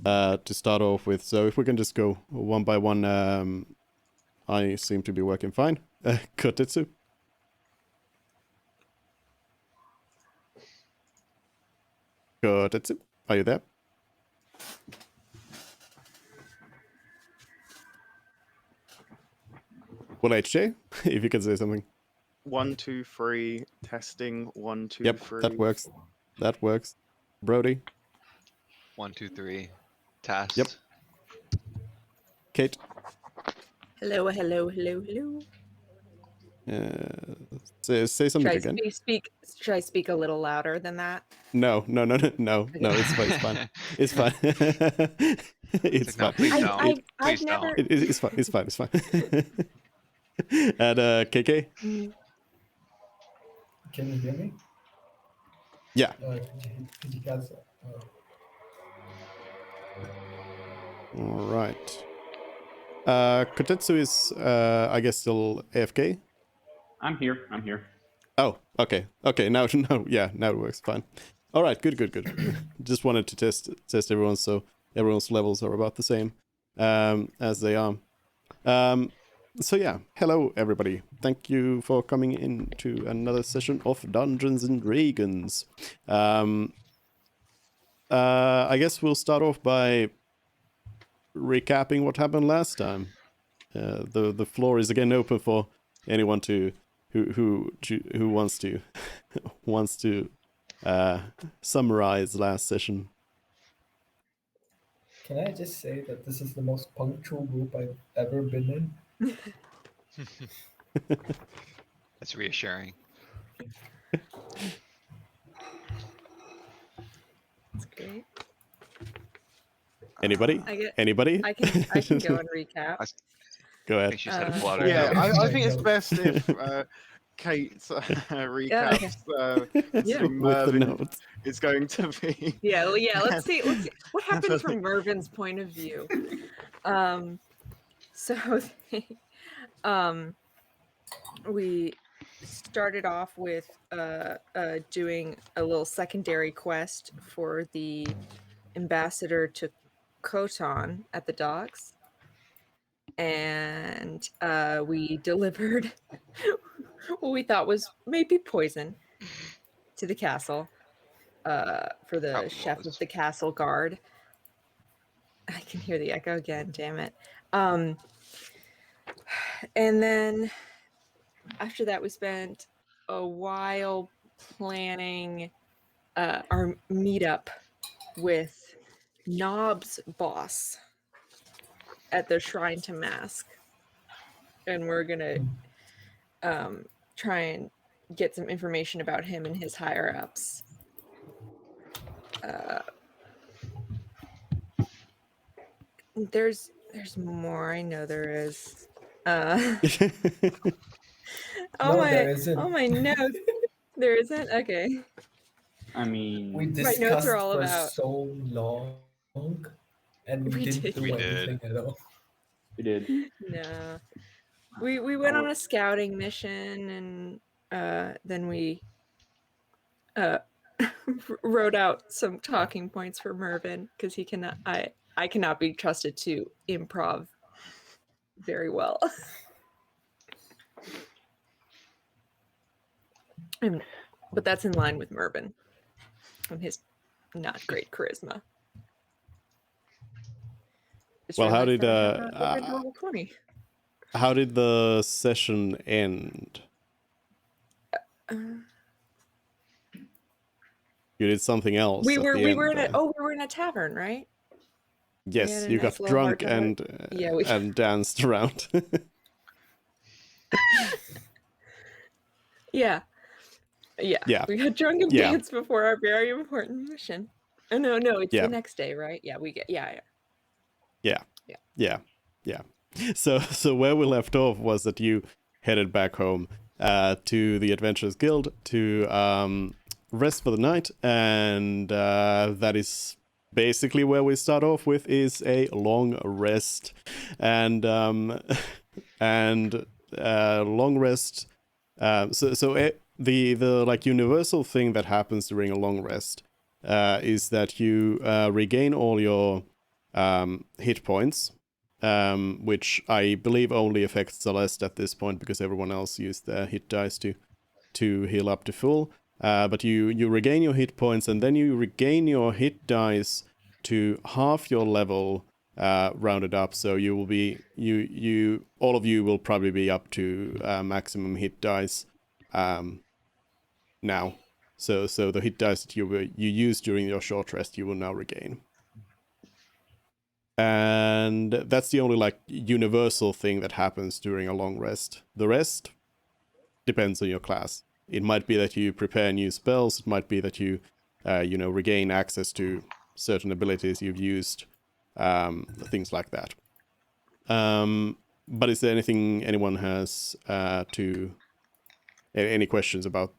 to start off with. So if we can just go one by one, I seem to be working fine. Kotetsu. Kotetsu, are you there? Well, HJ, if you can say something. 1, 2, 3, testing. 1, 2, Yep, 3. that works. That works. Brody. 1, 2, 3. Test. Yep. Kate. Hello, hello, hello, hello. Say something again. Should I speak a little louder than that? No, it's fine, it's fine. It's fine. It's No, fine. please don't. I've Please never. don't. It's fine, it's fine, it's fine. And KK? Can you hear me? Yeah. Could you guys? All right. Kotetsu is, I guess, still AFK? I'm here. Oh, okay. Okay, now it works fine. All right, good. Just wanted to test everyone, so everyone's levels are about the same as they are. So yeah, hello everybody. Thank you for coming into another session of Dungeons and Dragons. I guess we'll start off by recapping what happened last time. The floor is again open for anyone who wants to summarize last session. Can I just say that this is the most punctual group I've ever been in? That's reassuring. That's great. Anybody? Anybody? I can go and recap. Go I ahead. think she said a flutter. Yeah, Yeah. I think it's best if Kate recaps Yeah. so With the Mervyn notes. is going to be. Yeah, well, yeah. Let's see what happened from Mervin's point of view. So, we started off with doing a little secondary quest for the ambassador to Khoton at the docks, and we delivered what we thought was maybe poison to the castle for the Probably chef was. of the castle guard. I can hear the echo again, damn it. And then after that, we spent a while planning our meetup with Knob's boss at the Shrine to Mask. And we're gonna try and get some information about him and his higher ups. There's more. I know there is. No, Oh there isn't. my notes. There isn't? Okay. I mean, We My notes discussed are all for about- so long, and we didn't did. do We did. anything at all. we did. No. We went on a scouting mission, and then we wrote out some talking points for Mervyn because he cannot. I cannot be trusted to improv very well. But that's in line with Mervyn and his not great charisma. Just Well, how realized did, that I'm not over level 20. How did the session end? You did something else. We at were the end, we were in a tavern, right? Yes, had a you nice got little drunk hard time. and Yeah, we- and danced around. Yeah. Yeah. We got drunk and Yeah. danced before our very important mission. Oh no, it's Yeah. the next day, right? Yeah, we get Yeah. So where we left off was that you headed back home to the Adventurers Guild to rest for the night, and that is basically where we start off with is a long rest, and long rest. The like universal thing that happens during a long rest is that you regain all your hit points, which I believe only affects Celeste at this point because everyone else used their hit dice to heal up to full. But you regain your hit points, and then you regain your hit dice to half your level, rounded up. So you will be all of you will probably be up to maximum hit dice now. So the hit dice that you used during your short rest, you will now regain. And that's the only like universal thing that happens during a long rest. The rest depends on your class. It might be that you prepare new spells. It might be that you regain access to certain abilities you've used, things like that. But is there anything anyone has any questions about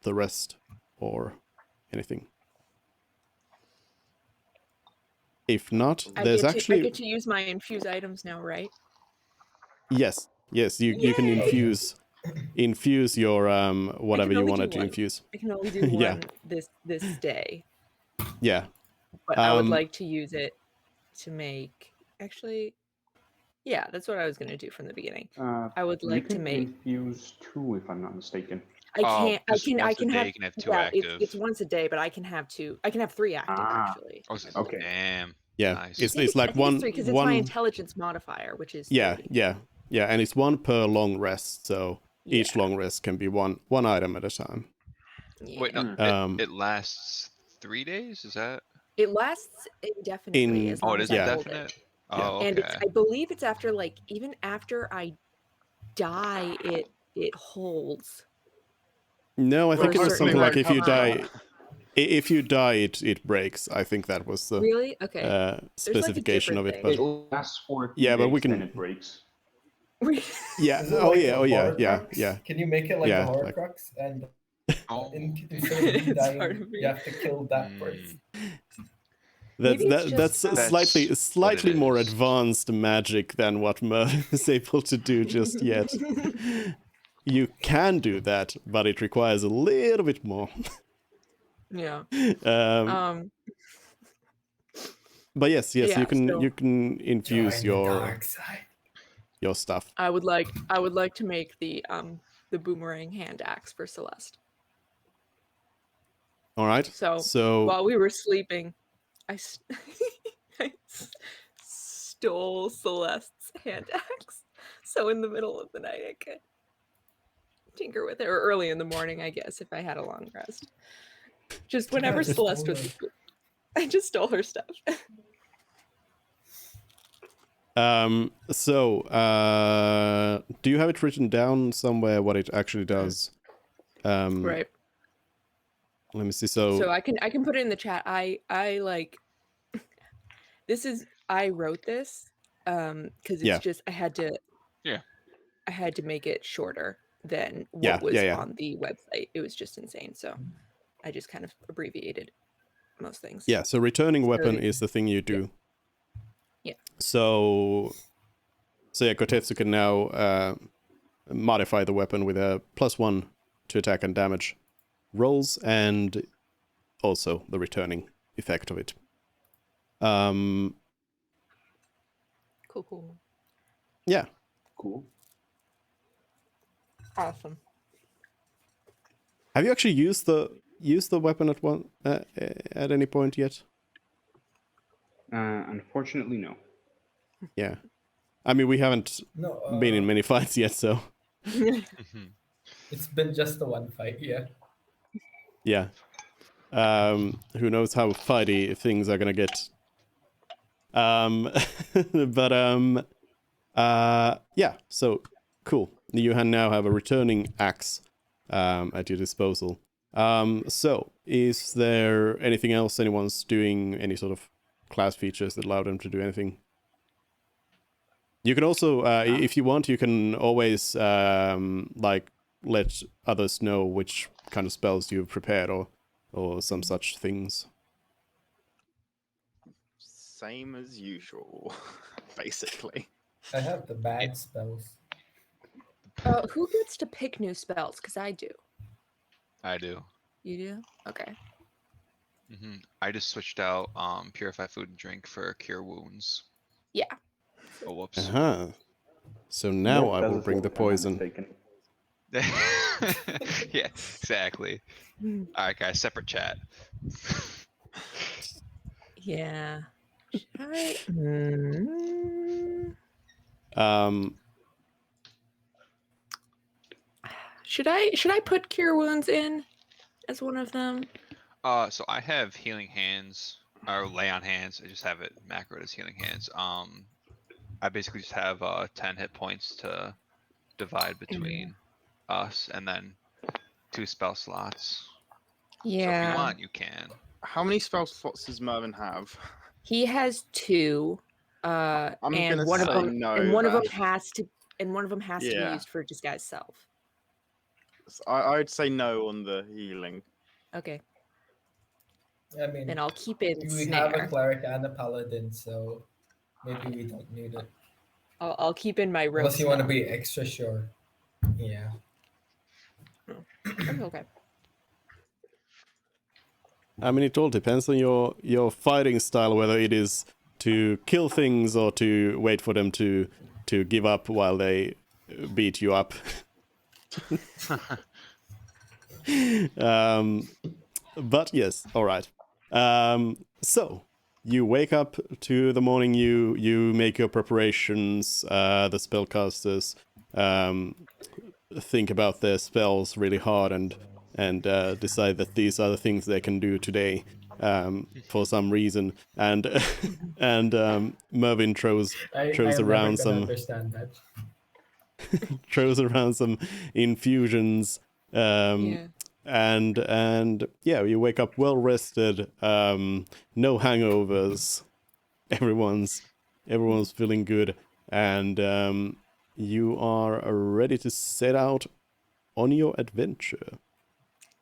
the rest or anything? If not, there's I actually get to use my infuse items now, right? yes, you can Yay! infuse your whatever you only do wanted to one. infuse. I can only do Yeah. one this day, Yeah. but I would like to use it to make. Actually, yeah, that's what I was going to do from the beginning. I would like to make. infuse 2, if I'm not mistaken. I can't. I just can. I once a can day have. you can have 2 Yeah, active. it's once a day, but I can have 2. I can have 3 active actually. Oh, Okay. Damn. Yeah. Nice. It's like I think one it's 3 because it's my intelligence modifier, which is 3. yeah, and it's one per long rest, so each Yeah. long rest can be one item at a time. Wait, no. Um, It lasts 3 days? Is that? It lasts indefinitely as long it as is I hold it. indefinite? Yeah. Oh, And okay. I believe it's after even after I die, it holds. No, I think For it a was certain something like amount of if you die, it breaks. I think that was the Really? Okay. There's, specification of different it. But thing. It lasts for a few yeah, but we days, can. then it breaks. Yeah. Is it Oh like yeah. a Oh yeah. Yeah. Horcrux? Yeah. Can you make it like Yeah, a like- Horcrux and Oh. instead of you It's part dying, of me. you have to kill that person? That's Maybe it's that's just, slightly more is. advanced magic than what Merlin is able to do just yet. You can do that, but it requires a little bit more. Yeah. But yes, Yeah, you can so- infuse Join the dark side. your stuff. I would like to make the boomerang hand axe for Celeste. All right. So while we were sleeping, I stole Celeste's hand axe. So in the middle of the night, I could tinker with it, or early in the morning, I guess, if I had a long rest. Just whenever just Celeste stole was, it. I just stole her stuff. Do you have it written down somewhere what it actually does? Right. Let me see. So I can put it in the chat. I like I wrote this because it's just I had to make it shorter than what was on the website. It was just insane. So I just kind of abbreviated most things. Yeah, so returning weapon is the thing you do. Yeah. So yeah, Kotetsu can now modify the weapon with a +1 to attack and damage rolls, and also the returning effect of it. Cool. Yeah. Cool. Awesome. Have you actually used the weapon at any point yet? Unfortunately, no. Yeah. I mean, we haven't been in many fights yet, so. It's been just the one fight, yeah. Yeah. Who knows how fighty things are gonna get. Yeah, so cool. You now have a returning axe at your disposal. So is there anything else anyone's doing, any sort of class features that allow them to do anything? You can also, if you want, you can always like let others know which kind of spells you've prepared or some such things. Same as usual, basically. I have the bad spells. Who gets to pick new spells? Because I do. I do. You do? Okay. I just switched out purify food and drink for cure wounds. Yeah. Oh whoops. Uh-huh. So now Yep, I that's will a bring the fourth, if I'm not poison. mistaken. Yeah, exactly. All right, guys, separate chat. Yeah. Should I? Hmm. Um, Should I put cure wounds in as one of them? So I have healing hands or lay on hands. I just have it macroed as healing hands. I basically just have 10 hit points to divide between us, and then 2 spell slots. So if you Yeah. want, you can. How many spell slots does Mervin have? He has 2. I'm And gonna one of say them no. and one of them then. has to be Yeah. used for disguise self. I'd say no on the healing. Okay. I mean, Then I'll keep in we have a snare. cleric and a paladin, so maybe we don't need it. I'll keep in my rope. Unless you want to be extra sure. Yeah. Okay. I mean, it all depends on your fighting style, whether it is to kill things or to wait for them to give up while they beat you up. But yes, all right. So you wake up to the morning. You make your preparations. The spellcasters think about their spells really hard and decide that these are the things they can do today for some reason. And and Mervyn throws I am never around gonna some understand that. throws around some infusions. Yeah. And yeah, you wake up well rested, no hangovers, everyone's feeling good, and you are ready to set out on your adventure.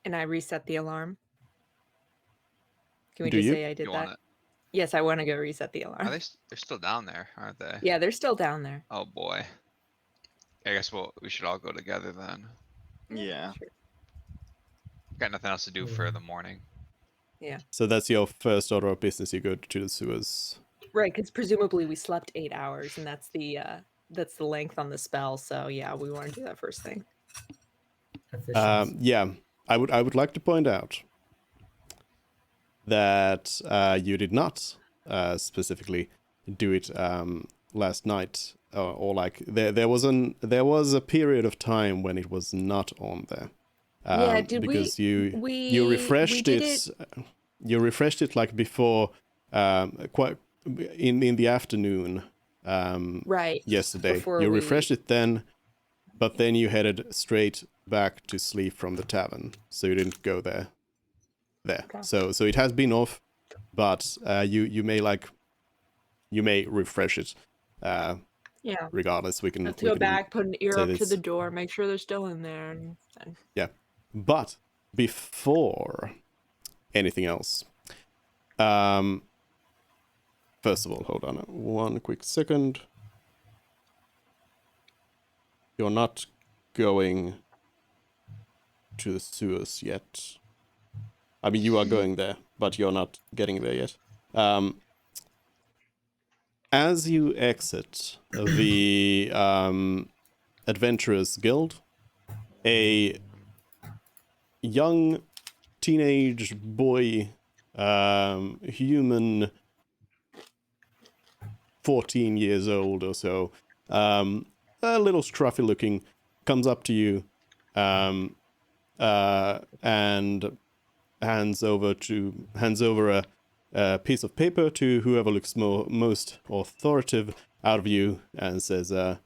And I reset the alarm. Can we Do just you? say I did You that? want it? Yes, I want to go reset the alarm. Are they? They're still down there, aren't they? Yeah, they're still down there. Oh boy. I guess we should all go together then. Yeah. Sure. Got nothing else to do for the morning. Yeah. So that's your first order of business. You go to the sewers. Right, because presumably we slept 8 hours, and that's the length on the spell. So yeah, we want to do that first thing. Efficiency. Yeah, I would like to point out that you did not specifically do it last night, or like there was a period of time when it was not on there. Yeah, did because we you refreshed we did it. You refreshed it like before, quite in the afternoon. right Yesterday before you we- refreshed it then, but then you headed straight back to sleep from the tavern, so you didn't go there. Okay. So it has been off, but you may refresh it. Yeah. Regardless, we can Let's go back, put an ear say up to this. the door, make sure they're still in there, and then But before anything else, first of all, hold on one quick second. You're not going to the sewers yet. I mean, you are going there, but you're not getting there yet. As you exit the Adventurers Guild, a young teenage boy, human, 14 years old or so, a little scruffy looking, comes up to you and hands over a piece of paper to whoever looks most authoritative out of you and says, I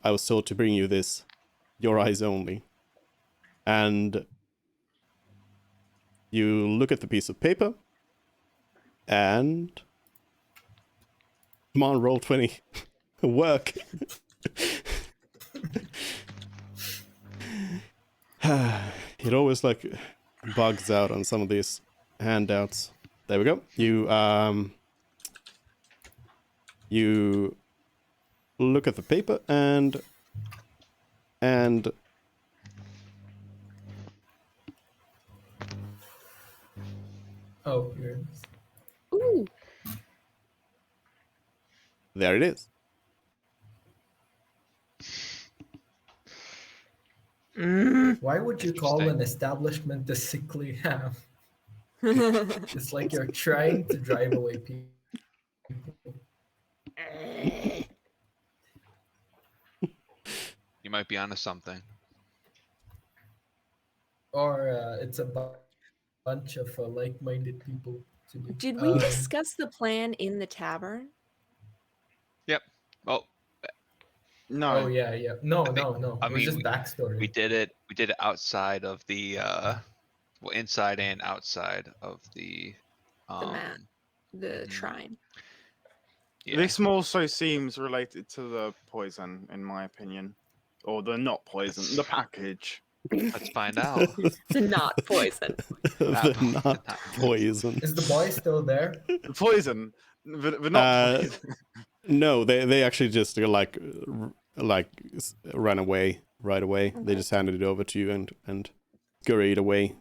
was told to bring you this, your eyes only. And you look at the piece of paper and come on, roll 20. Work. It always like bugs out on some of these handouts. There we go. You look at the paper and Oh, here it is. Ooh. There it is. Why would you call Interesting. an establishment a sickly ham? It's like you're trying to drive away people. You might be onto something. Or it's a bunch of like-minded people to me. Did we discuss the plan in the tavern? Yep. Oh, No. Oh yeah, yeah. No, I think- no. I It was mean, just backstory. we did it. We did it outside of the well, inside and outside of the mat. The mhm. shrine. Yeah. This more so seems related to the poison, in my opinion. Or the not poison, the package. Let's find out. It's not poison. They're Not not poison. Is the boy still there? The poison, the not poison. No, they actually just ran away right away. They just handed it over to you and scurried away.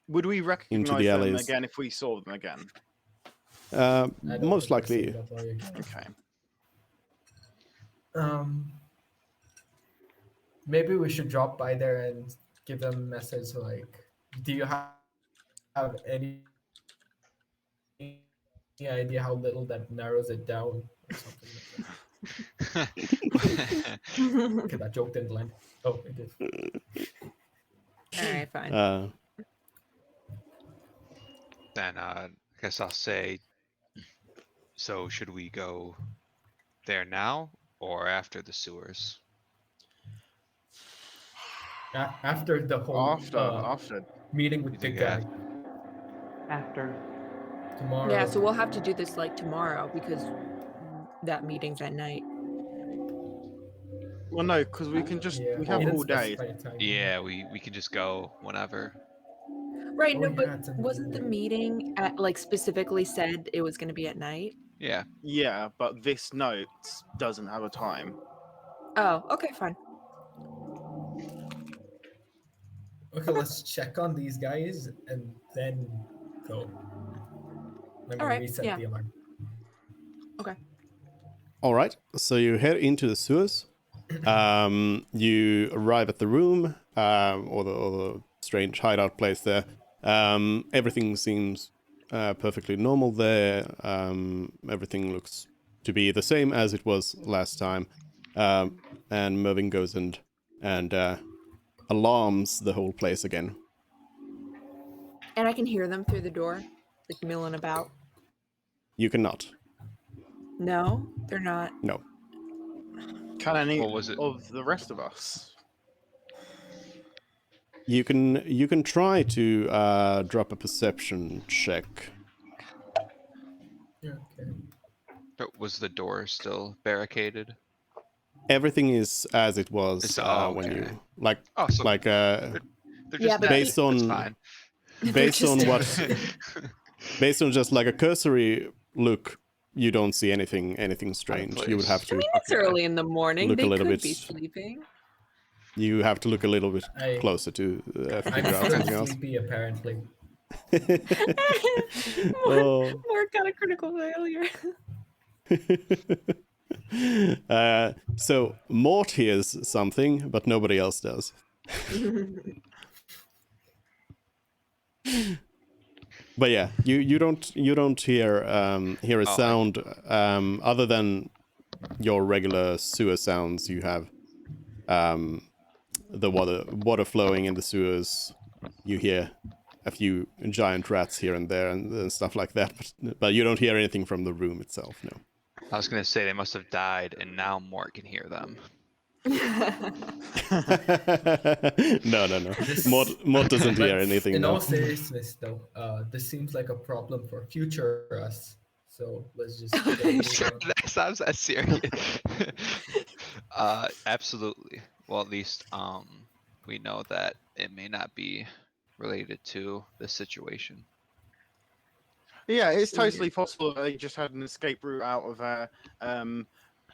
Would we recognize them alleys. again if we saw them again? I don't Most think I've seen likely. that boy again. Okay. Maybe we should drop by there and give them a message like, do you have any idea how little that narrows it down or something like that? Okay, that joke didn't land. Oh, it did. All right, fine. Then I guess I'll say. So should we go there now or after the sewers? After the whole After. meeting with You the think guy After. tomorrow. Yeah, so we'll have to do this like tomorrow because that meeting's at night. Well, no, because we can just we have he didn't all day. specify a time. Yeah, we can just go whenever. Right, Oh, no, yeah, but it's in wasn't the meeting at like specifically said it was going to be at night? Yeah. Yeah, but this note doesn't have a time. Oh, okay, fine. Okay, let's check on these guys and then go. Let me All right, reset yeah. the alarm. All right, so you head into the sewers. You arrive at the room, or the strange hideout place there. Everything seems perfectly normal there. Everything looks to be the same as it was last time. And Mervyn goes and alarms the whole place again. And I can hear them through the door, like milling about. You cannot. No, they're not. No. Can any What was it? of the rest of us? You can try to drop a perception check. Okay. But was the door still barricaded? Everything is as it was It's- when okay. you like Oh, so like they're just Yeah, but dead. based That's on fine. based on what Just- based on just like a cursory look, you don't see anything strange. You would place. have I to mean, it's Okay. early in the morning. Look a They little could bit- be sleeping. you have to look a little bit I- closer to I'm figure out still something else. sleepy, apparently. Oh. More kind of critical failure. So Mort hears something, but nobody else does. But yeah, you don't hear hear a Oh, sound other than your regular sewer sounds. You have the water flowing in the sewers. You hear a few giant rats here and there and stuff like that, but you don't hear anything from the room itself. No. I was gonna say they must have died, and now Mort can hear them. No. Mort doesn't hear Let's- anything. In No. all seriousness, though, this seems like a problem for future us. So let's just. get a move Sure, on. that sounds that serious. Absolutely. Well, at least we know that it may not be related to this situation. Yeah, it's totally possible they just had an escape route out of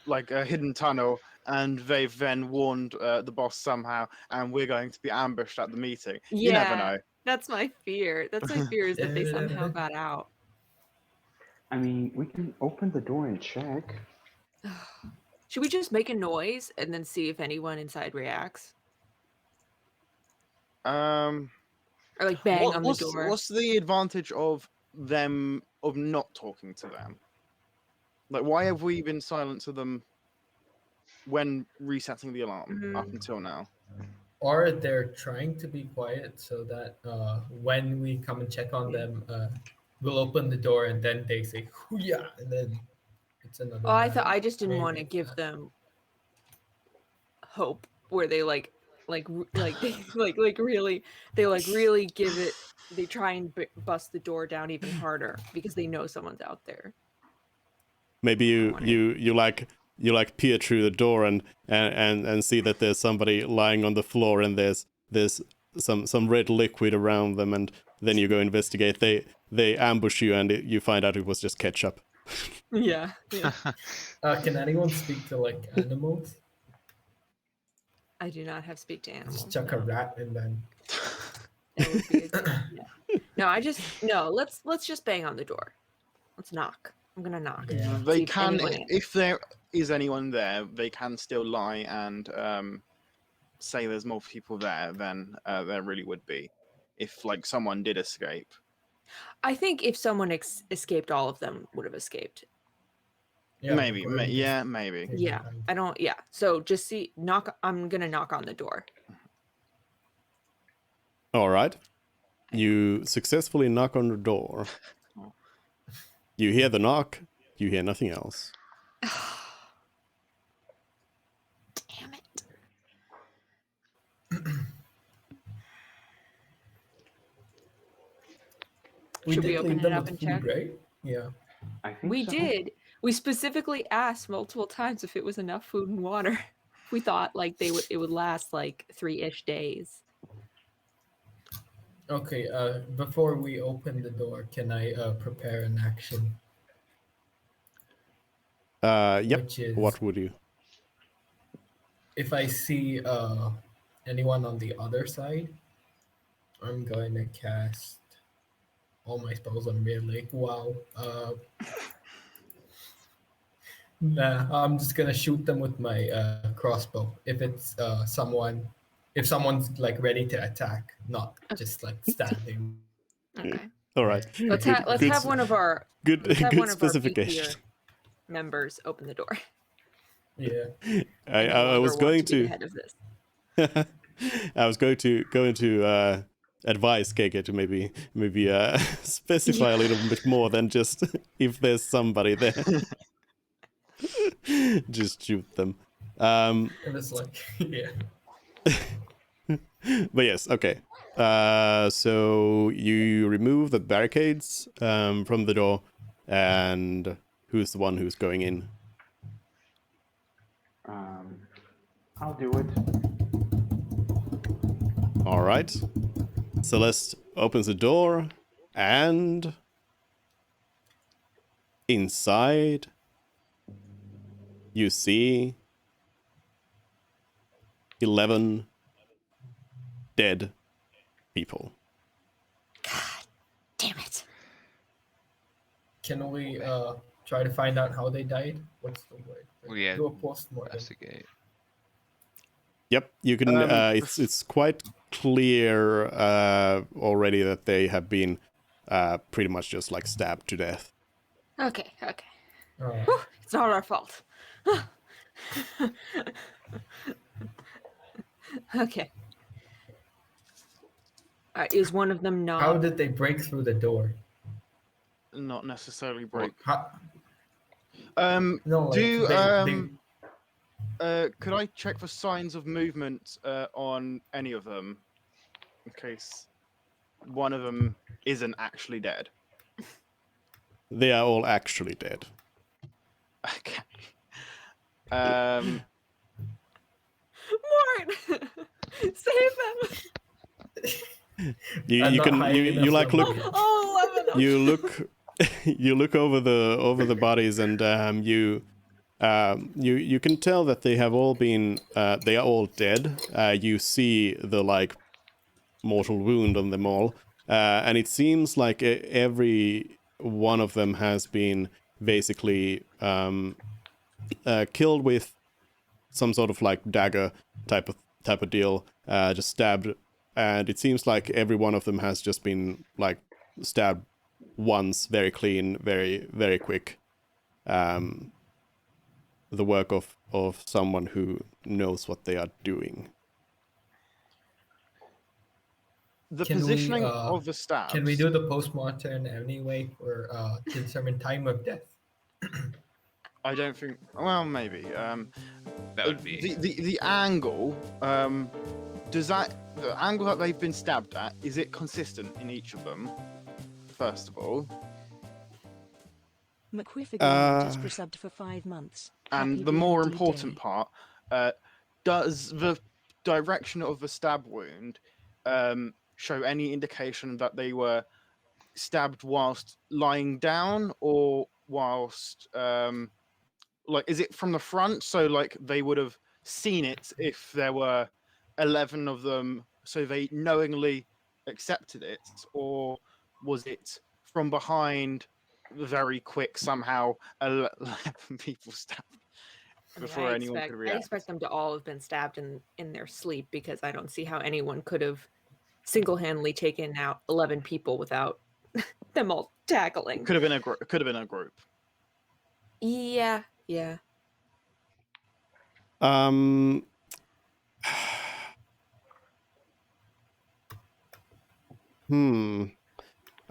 like a hidden tunnel, and they've then warned the boss somehow, and we're going to be ambushed at the meeting. You never know. That's my fear. That's my fear is that they somehow got out. I mean, we can open the door and check. Should we just make a noise and then see if anyone inside reacts? Um, Or like bang on the door? What's the advantage of them of not talking to them? Like, why have we been silent to them when resetting the alarm up until now? Or they're trying to be quiet so that when we come and check on them, we'll open the door and then they say "hoo-ya," and then it's another. Oh, I battle. just didn't want to Maybe. give them hope where they like they really give it. They try and bust the door down even harder because they know someone's out there. Maybe you peer through the door and see that there's somebody lying on the floor and there's some red liquid around them, and then you go investigate. They ambush you and you find out it was just ketchup. Yeah. Can anyone speak to like animals? I do not have speak to animals. Just chuck a rat and then. That would be a good idea. No. Let's just bang on the door. Let's knock. I'm gonna knock. Yeah. They See if can, anyone if there is anyone there, they can still lie and say there's more people there than there really would be if like someone did escape. I think if someone escaped, all of them would have escaped. Yeah, Maybe. maybe. Yeah, I don't. Yeah, so just knock. I'm gonna knock on the door. All right. You successfully knock on the door. You hear the knock. You hear nothing else. Damn it. Should we did open leave it them up with and food, check? right? Yeah. I think We so. did. We specifically asked multiple times if it was enough food and water. We thought like it would last like 3-ish days. Okay. Before we open the door, can I prepare an action? Yep. Which is What would you? if I see anyone on the other side, I'm going to cast all my spells on melee. Wow. Nah, I'm just gonna shoot them with my crossbow. If it's if someone's like ready to attack, not just like standing. Okay. All right. Let's Good- let's good have one of our Good let's have good one of our specification. beefier members open the door. Yeah. I was going be to. ahead of this. I was going to go into advise KK to maybe specify a little bit more than just if there's somebody there. Just shoot them. It was like yeah. But yes, okay. So you remove the barricades from the door, and who's the one who's going in? I'll do it. All right. Celeste opens the door, and inside you see 11 dead people. Damn it. Can we try to find out how they died? What's the word? Yeah, Do a post-mortem. investigate. Yep, you can. It's quite clear already that they have been pretty much just like stabbed to death. Okay. Oh. Whew, it's not our fault. Okay. Is one of them not? How did they break through the door? Not necessarily break. How, No, no, like could I check for signs of movement on any of them, in case one of them isn't actually dead? They are all actually dead. Okay. Morn! Save them! You like look Oh, 11 of them. you look over the bodies, and you can tell that they have all been they are all dead. You see the like mortal wound on them all. And it seems like every one of them has been basically killed with some sort of like dagger type of deal, just stabbed. And it seems like every one of them has just been like stabbed once, very clean, very, very quick. The work of someone who knows what they are doing. The Can we, positioning of the stabs. Can we do the post-mortem anyway for to determine time of death? I don't think. Well, maybe. That would be. The angle. Does the angle that they've been stabbed at, is it consistent in each of them? First of all. McQuiffigan just presubbed for 5 months. And Happy the more bloody important day. part, does the direction of the stab wound show any indication that they were stabbed whilst lying down or whilst like, is it from the front, so like they would have seen it if there were 11 of them, so they knowingly accepted it, or was it from behind, very quick, somehow 11 people stabbed I mean, before anyone could I react? expect them to all have been stabbed in their sleep, because I don't see how anyone could have single-handedly taken out 11 people without them all tackling. Could have been a group. Yeah, yeah. I'm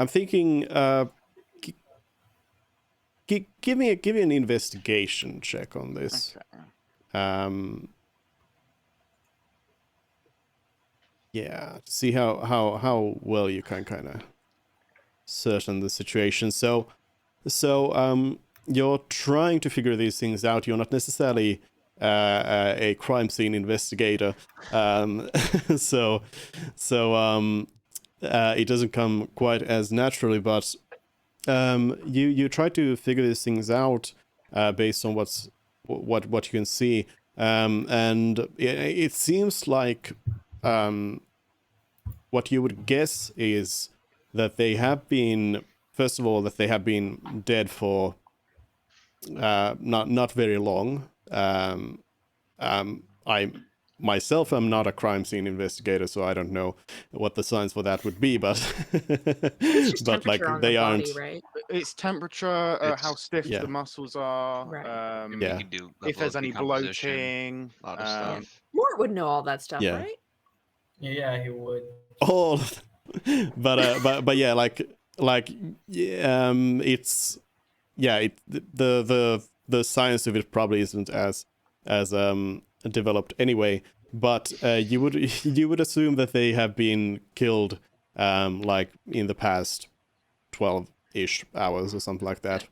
thinking. Give me an investigation check on this. Okay. Yeah, to see how well you can kind of certain the situation. So you're trying to figure these things out. You're not necessarily a crime scene investigator, so it doesn't come quite as naturally. But you try to figure these things out based on what you can see, and it seems like what you would guess is that they have been, first of all, that they have been dead for not very long. I myself am not a crime scene investigator, so I don't know what the signs for that would be, but It's just but like temperature on they the aren't. body, right? It's temperature, how It's- stiff yeah. the muscles are, Right. I mean, Yeah. you can do if level there's of any decomposition, bloating. a lot of stuff. Mort would know all that stuff, Yeah. right? Yeah, he would. All of them. but yeah, it's the science of it probably isn't as developed anyway, but you would assume that they have been killed like in the past 12-ish hours or something like that,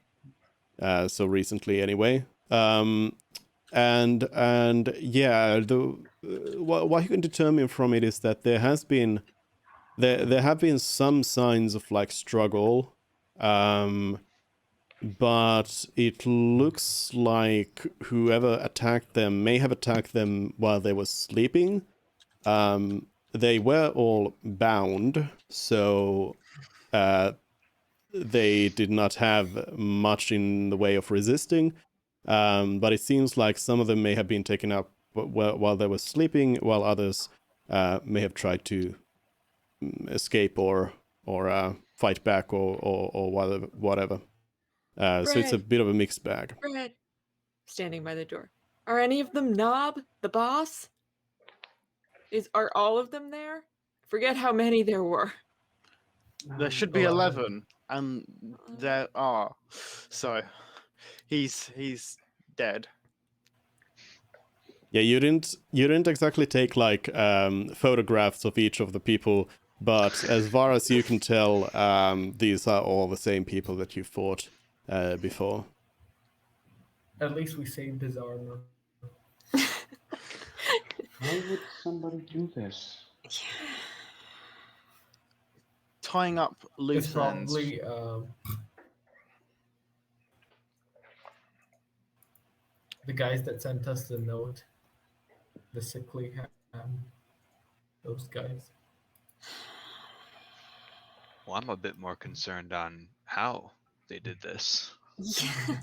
so recently anyway. And yeah, what you can determine from it is that there have been some signs of like struggle, but it looks like whoever attacked them may have attacked them while they were sleeping. They were all bound, so they did not have much in the way of resisting. But it seems like some of them may have been taken up while they were sleeping, while others may have tried to escape or fight back or whatever. So it's a bit of a mixed bag. Fred, standing by the door. Are any of them Knob, the boss? Are all of them there? Forget how many there were. There should be 11. 11, and there are. So he's dead. Yeah, you didn't exactly take like photographs of each of the people, but as far as you can tell, these are all the same people that you fought before. At least we saved his armor. How would somebody do this? Tying up It's loose ends. probably the guys that sent us the note, the sickly those guys. Well, I'm a bit more concerned on how they did this. Yeah.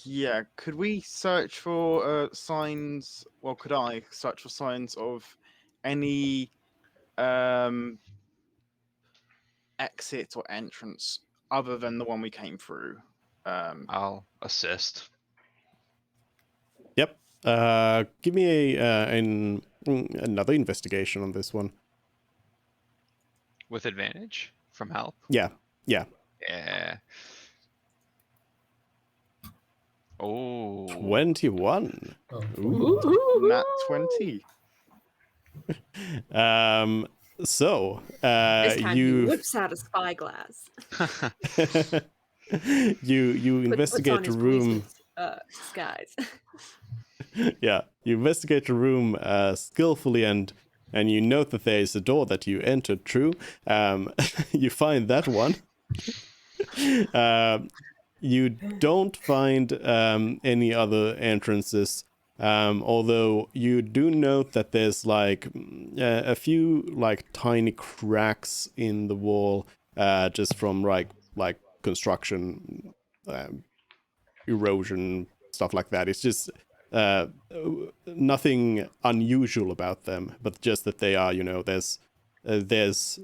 Yeah, could we search for signs? Well, could I search for signs of any exit or entrance other than the one we came through? I'll assist. Yep. Give me another investigation on this one. With advantage from help. Yeah. Yeah. Oh. 21. Oh, Ooh. Nat 20. So This time he you whips out a spyglass. you Puts on investigate the his room. policeman's disguise. Yeah, you investigate the room skillfully, and you note that there is a door that you entered through. You find that one. You don't find any other entrances, although you do note that there's like a few like tiny cracks in the wall, just from like construction, erosion, stuff like that. It's just nothing unusual about them, but just that they are, there's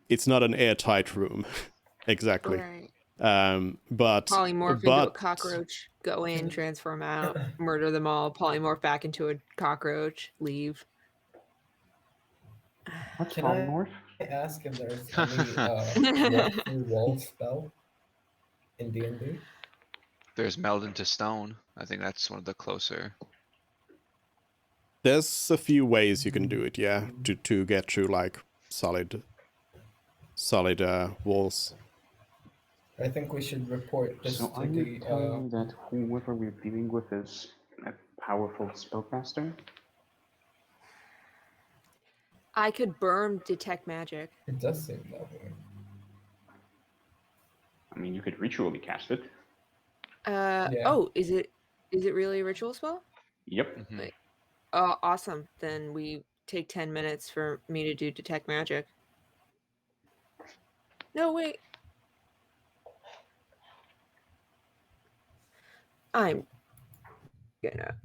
it's not an airtight room. Exactly. Right. But Polymorph into a cockroach, go in, transform out, murder them all, polymorph back into a cockroach, leave. What's Can polymorph? I ask if there's any walk through wall spell in D&D? There's meld into stone. I think that's one of the closer. there's a few ways you can do it, yeah, to get through like solid walls. I think we should report this So to are you the. telling me that whoever we're dealing with is a powerful spellcaster? I could burn detect magic. It does seem that way. I mean, you could ritually cast it. Yeah. Oh, is it really a ritual spell? Yep. Mhm. Wait. Oh, awesome. Then we take 10 minutes for me to do detect magic. No, wait. I'm gonna.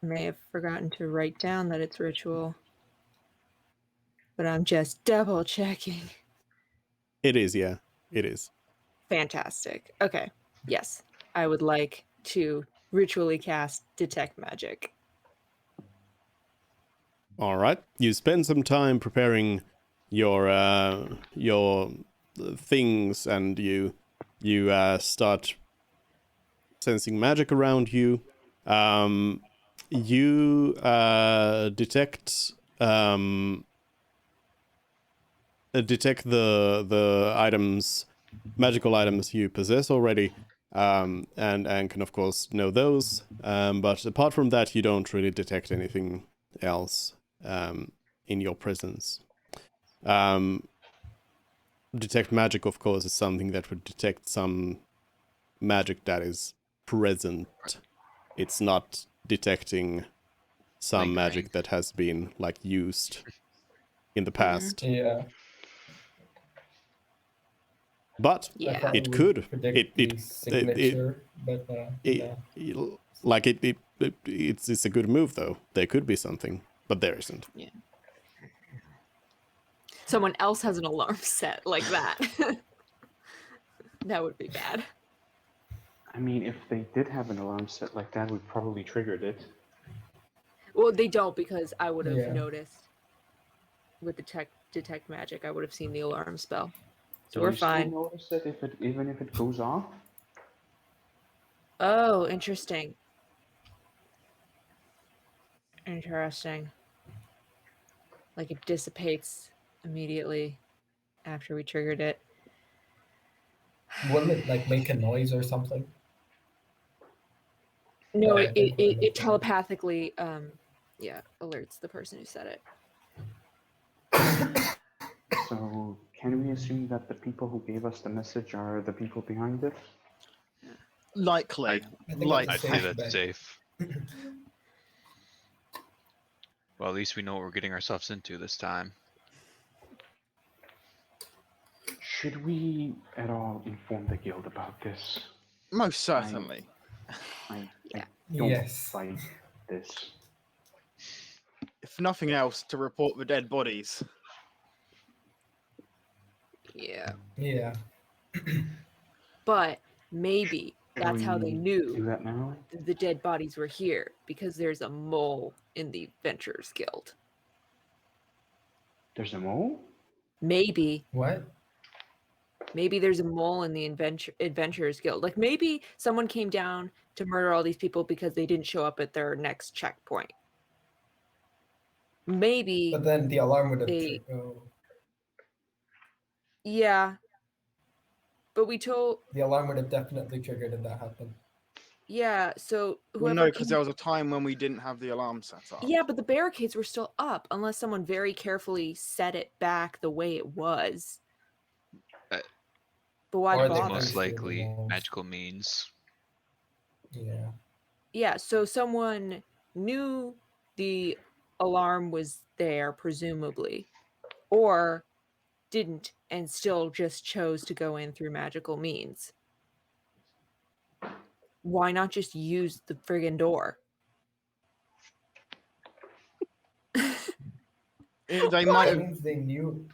May have forgotten to write down that it's ritual, but I'm just double checking. It is, yeah, it is. Fantastic. Okay. Yes, I would like to ritually cast detect magic. All right. You spend some time preparing your things, and you start sensing magic around you. You detect the items, magical items you possess already, and can of course know those. But apart from that, you don't really detect anything else in your presence. Detect magic, of course, is something that would detect some magic that is present. It's not detecting some Lingering. magic that has been like used in the past. Yeah. But I Yeah. thought it we could. would predict It- the it- signature, but no. it's a good move though. There could be something, but there isn't. Someone else has an alarm set like that. That would be bad. I mean, if they did have an alarm set like that, we probably triggered it. Well, they don't, because I would have Yeah. noticed with the detect magic. I would have seen the alarm spell. So Do we're you still fine. notice it even if it goes off? Oh, interesting. Interesting. Like it dissipates immediately after we triggered it. Wouldn't it like make a noise or something? No, I it, think it, we're it, gonna it telepathically alerts the person who said it. So can we assume that the people who gave us the message are the people behind it? Likely. I think Like, I'd say safe that's bet. safe. Well, at least we know what we're getting ourselves into this time. Should we at all inform the guild about this? Most certainly. I Yeah. don't Yes. like this. If nothing else, to report the dead bodies. Yeah. Yeah. But maybe Should that's how they we knew do that now? the dead bodies were here, because there's a mole in the Adventurers Guild. There's a mole? Maybe What? there's a mole in the Adventurers Guild. Like, maybe someone came down to murder all these people because they didn't show up at their next checkpoint. Maybe But then the alarm would have. they- Oh, yeah. But we told the alarm would have definitely triggered if that happened. yeah, so Well, whoever no, because came- there was a time when we didn't have the alarm set up. Yeah, but the barricades were still up unless someone very carefully set it back the way it was. Uh, But why Or they bother? Most Through the likely walls. magical means. Yeah. Yeah, so someone knew the alarm was there, presumably, or didn't and still just chose to go in through magical means. Why not just use the friggin' door? They might That have. means they knew.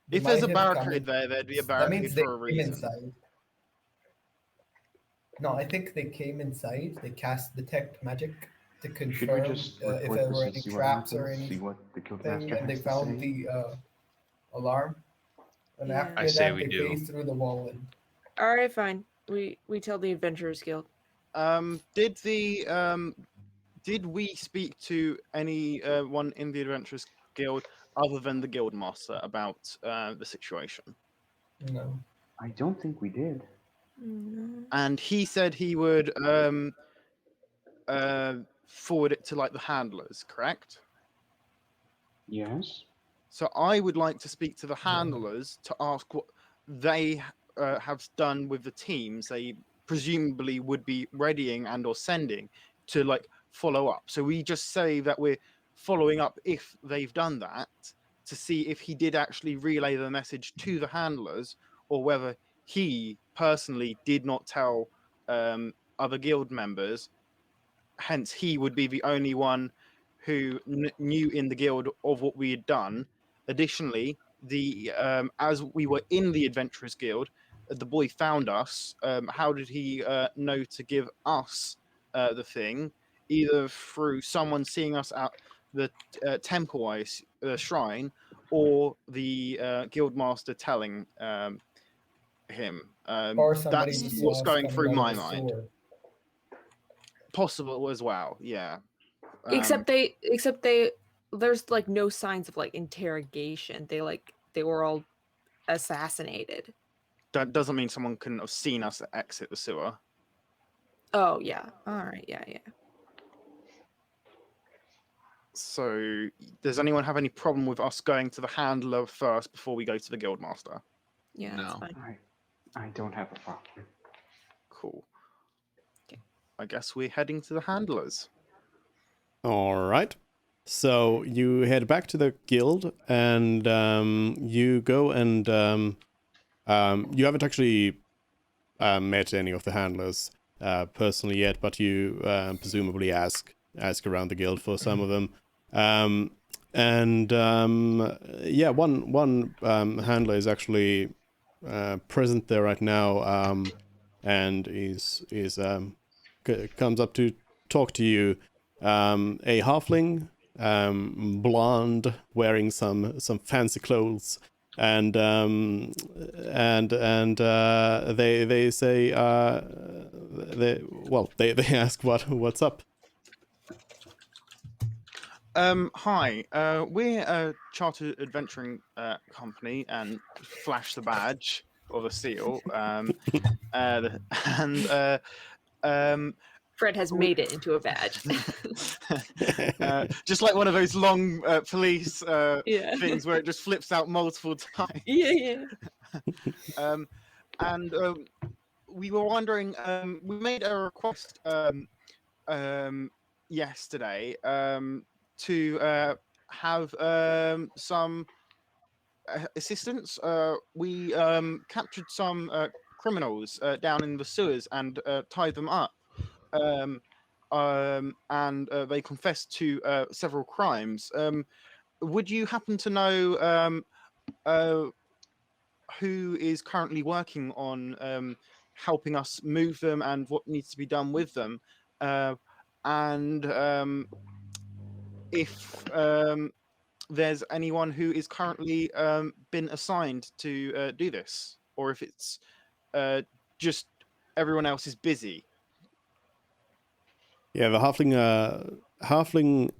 they If there's a might have come barricade in- there, there'd be a That means barricade they for a came reason. inside. No, I think they came inside. They cast detect magic to Should we confirm just if report there this were and any see what traps or happens? See anything, what the guildmaster and they has to found say? the alarm. And Yeah. after I say that, we they do. phased through the wall. And All right, fine. We tell the Adventurers Guild. Did we speak to any one in the Adventurers Guild other than the Guildmaster about the situation? no, I don't think we did. And he said he would forward it to like the handlers, correct? Yes. So I would like to speak to the handlers to ask what they have done with the teams they presumably would be readying and or sending to like follow up. So we just say that we're following up if they've done that to see if he did actually relay the message to the handlers or whether he personally did not tell other guild members. Hence, he would be the only one who knew in the guild of what we had done. Additionally, the as we were in the Adventurers Guild, the boy found us. How did he know to give us the thing? Either through someone seeing us at the temple, shrine, or the guild master telling him. or somebody That's just saw what's us going coming through out of my the mind. sewer. Possible as well, yeah. Except they there's like no signs of like interrogation. They were all assassinated. That doesn't mean someone couldn't have seen us exit the sewer. Oh yeah. All right. Yeah. So, does anyone have any problem with us going to the handler first before we go to the guildmaster? Yeah. That's No. fine. I don't have a problem. Cool. Okay. I guess we're heading to the handlers. All right. So you head back to the guild, and you go and you haven't actually met any of the handlers personally yet, but you presumably ask around the guild for some of them. Yeah, one handler is actually present there right now, and comes up to talk to you. A halfling, blonde, wearing some fancy clothes, and they say they ask what's up. Hi, we're a chartered adventuring company and flash the badge or the seal. Fred has made it into a badge. Just like one of those long police Yeah. things where it just flips out multiple times. Yeah. We were wondering, we made a request yesterday to have some assistance. We captured some criminals down in the sewers and tied them up. And they confessed to several crimes. Would you happen to know who is currently working on helping us move them and what needs to be done with them? And if there's anyone who is currently been assigned to do this, or if it's just everyone else is busy. Yeah, the halfling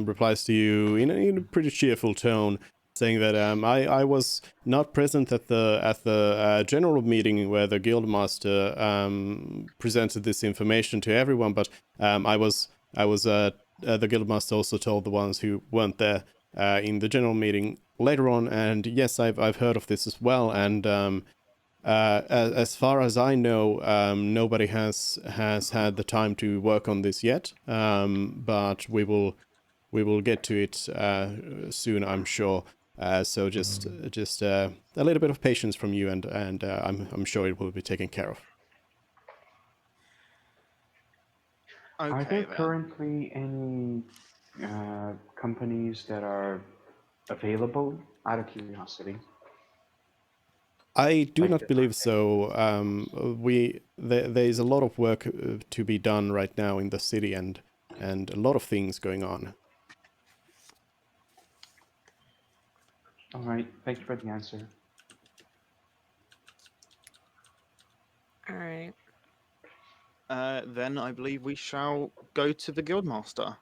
replies to you in a pretty cheerful tone, saying that I was not present at the general meeting where the guildmaster presented this information to everyone, but I was the guildmaster also told the ones who weren't there in the general meeting later on, and yes, I've heard of this as well, and as far as I know, nobody has had the time to work on this yet. But we will get to it soon, I'm sure. So just a little bit of patience from you, and I'm sure it will be taken care of. Are Okay, there then. currently any companies that are available? Out of curiosity. I do Like not the- believe so. There's a lot of work to be done right now in the city, and a lot of things going on. All right. Thank you for the answer. All right. Then I believe we shall go to the guildmaster.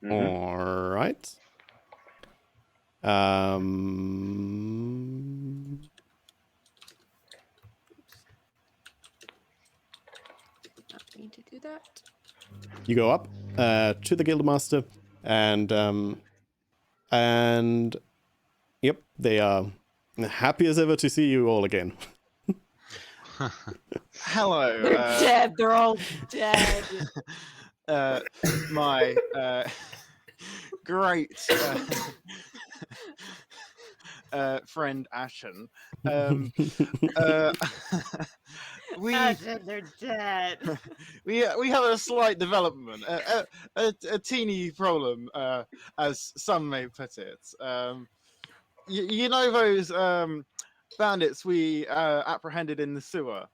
Mhm. All right. Not need to do that. You go up to the guildmaster, and yep, they are happy as ever to see you all again. Hello. They're dead. They're all dead. My great friend Ashen. Uh, we They're dead. we have a slight development, a teeny problem, as some may put it. You know those bandits we apprehended in the sewer.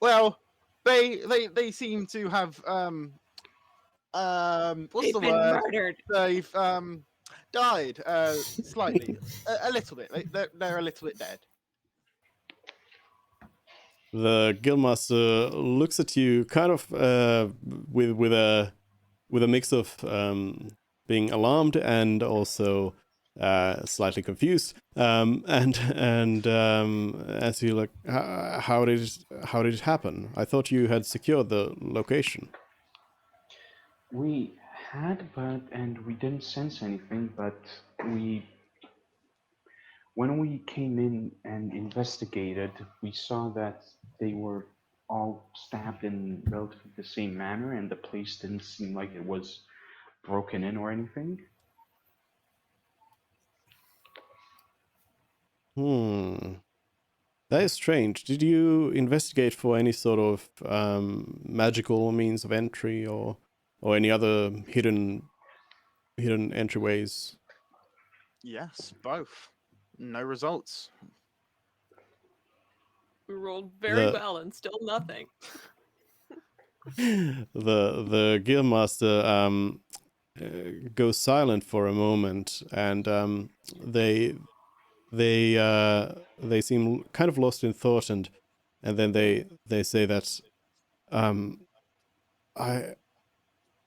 Well, they seem to have what's They've the been word? murdered. They've died slightly, a little bit. They're a little bit dead. The guildmaster looks at you, kind of with a mix of being alarmed and also slightly confused. And as you like, how did it happen? I thought you had secured the location. We had, and we didn't sense anything, but when we came in and investigated, we saw that they were all stabbed in relatively the same manner, and the place didn't seem like it was broken in or anything. That is strange. Did you investigate for any sort of magical means of entry or any other hidden entryways? Yes, both. No results. We rolled very The- well and still nothing. The guildmaster goes silent for a moment, and they seem kind of lost in thought, and then they say that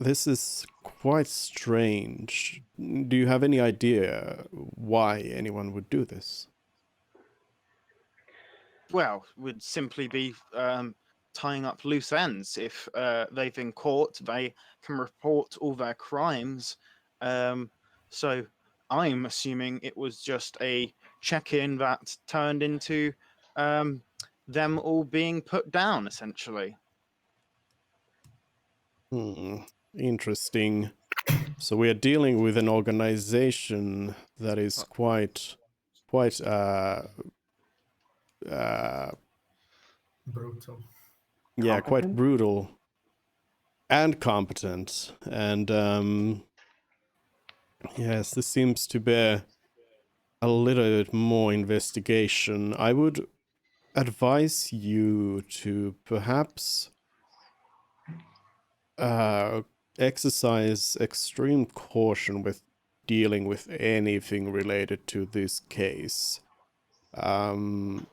this is quite strange. Do you have any idea why anyone would do this? Well, would simply be tying up loose ends. If they've been caught, they can report all their crimes. So I'm assuming it was just a check-in that turned into them all being put down, essentially. Interesting. So we are dealing with an organization that is quite Brutal. yeah, quite Competent? brutal and competent. And yes, this seems to bear a little bit more investigation. I would advise you to perhaps exercise extreme caution with dealing with anything related to this case. While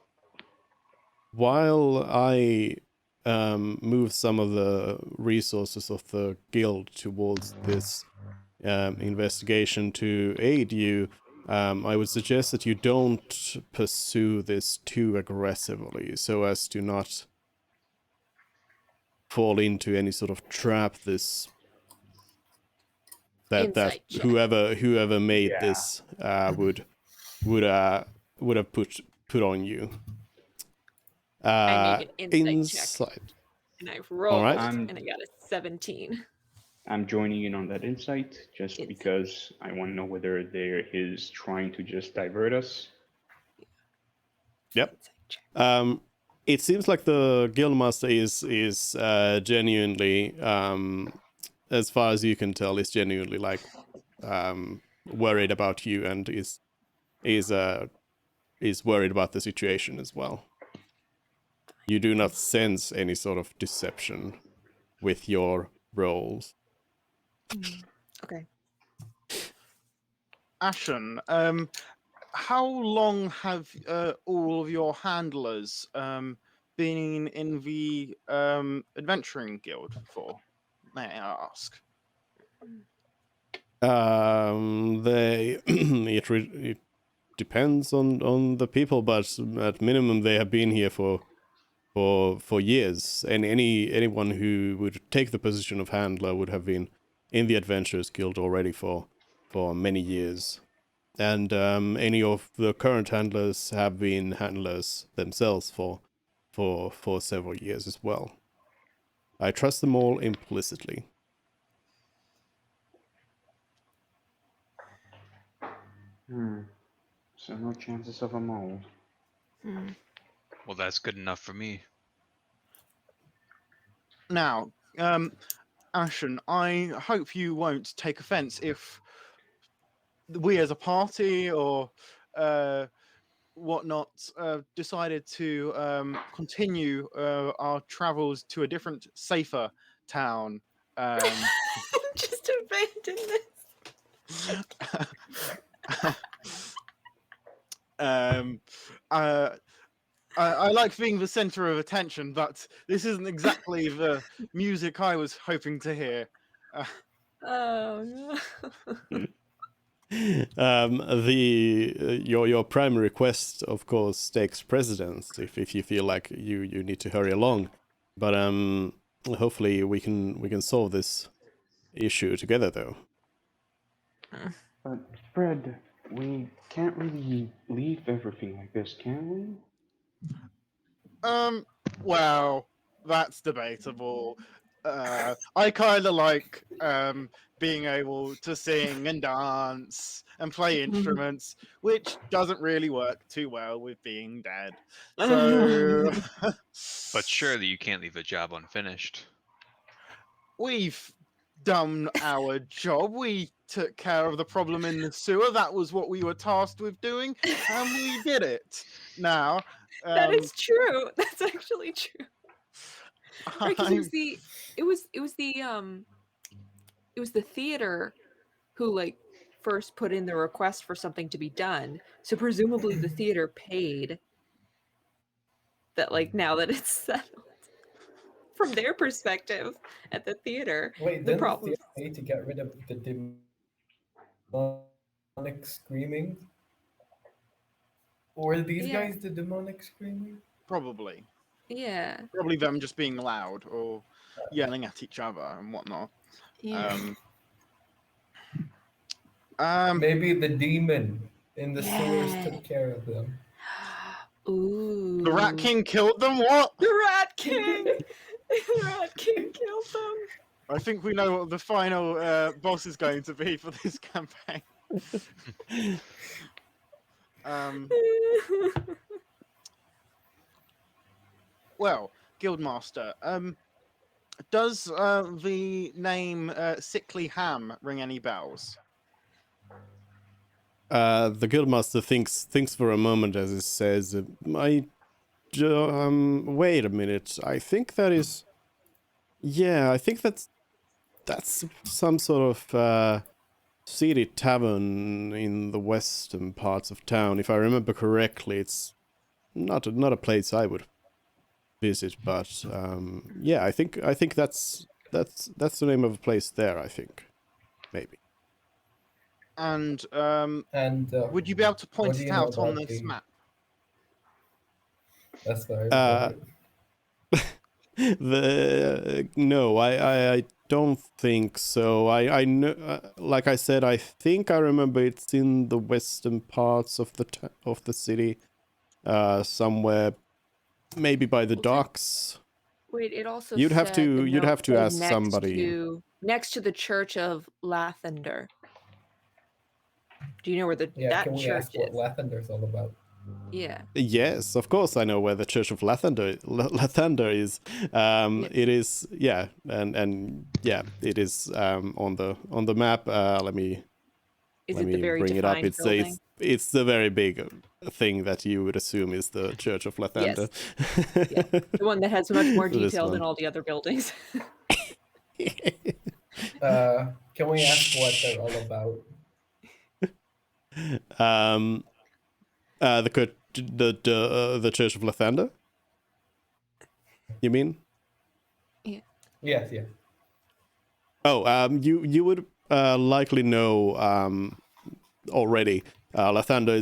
I move some of the resources of the guild towards this investigation to aid you, I would suggest that you don't pursue this too aggressively so as to not fall into any sort of trap that Insight check. whoever made Yeah. this would have put on you. I make an insight check. Insight. And I rolled, right. and I got a 17. I'm joining in on that insight just Insight. because I want to know whether there is trying to just divert us. Yep. Insight check. It seems like the guildmaster is genuinely, as far as you can tell, is genuinely like worried about you and is worried about the situation as well. You do not sense any sort of deception with your roles. Okay. Ashen, how long have all of your handlers been in the adventuring guild for? May I ask? It depends on the people, but at minimum they have been here for years. And anyone who would take the position of handler would have been in the Adventurers Guild already for many years. And any of the current handlers have been handlers themselves for several years as well. I trust them all implicitly. So no chances of a mold. Well, that's good enough for me. Now, Ashen, I hope you won't take offense if we as a party or whatnot decided to continue our travels to a different, safer town. Just abandon this. I like being the center of attention, but this isn't exactly the music I was hoping to hear. Oh no. Your primary quest, of course, takes precedence if you feel like you need to hurry along, but hopefully we can solve this issue together, though. But Fred, we can't really leave everything like this, can we? Well, that's debatable. I kind of like being able to sing and dance and play instruments, which doesn't really work too well with being dead. So, But surely you can't leave a job unfinished. we've done our job. We took care of the problem in the sewer. That was what we were tasked with doing, and we did it. Now, That is true. That's actually true. Right, 'cause it was the theater who like first put in the request for something to be done. So presumably the theater paid that, like, now that it's settled. From their perspective at the theater, Wait, the didn't problem. the pay to get rid of the demonic screaming? Or are these Yeah. guys the demonic screaming? probably Yeah. them just being loud or yelling at each other and whatnot. Yeah. Maybe the demon in the sewers Yeah. took care of them. Ooh. The Rat King killed them. What? The Rat King. The Rat King killed them. I think we know what the final boss is going to be for this campaign. Well, Guildmaster, does the name Sickly Ham ring any bells? The guildmaster thinks for a moment as he says, wait a minute. I think that is. Yeah, I think that's some sort of seedy tavern in the western parts of town. If I remember correctly, it's not a place I would visit, but yeah, I think that's the name of a place there. I think maybe. And And would you be able to point what do it you know out on about this the? map? That's very Uh, important. No, I don't think so. I know, like I said, I think I remember it's in the western parts of the city, somewhere, maybe by the Well, docks. Wait, it also You'd have said the to note said ask somebody. next to the Church of Lathander. Do you know where Yeah, that can we church ask what is? Lathander's all about? Yeah. Yes, of course I know where the Church of Lathander is. Yes. It is, yeah, and yeah, it is on the map. Let me Is Let it the me very bring it up. defined building? It's the very big thing that you would assume is the Church of Lathander. Yes. Yeah. The one that has much more This detail than one. all the other buildings. Can we ask what they're all about? The Church of Lathander. You mean? Yes, yes. Oh, you would likely know already. Lathander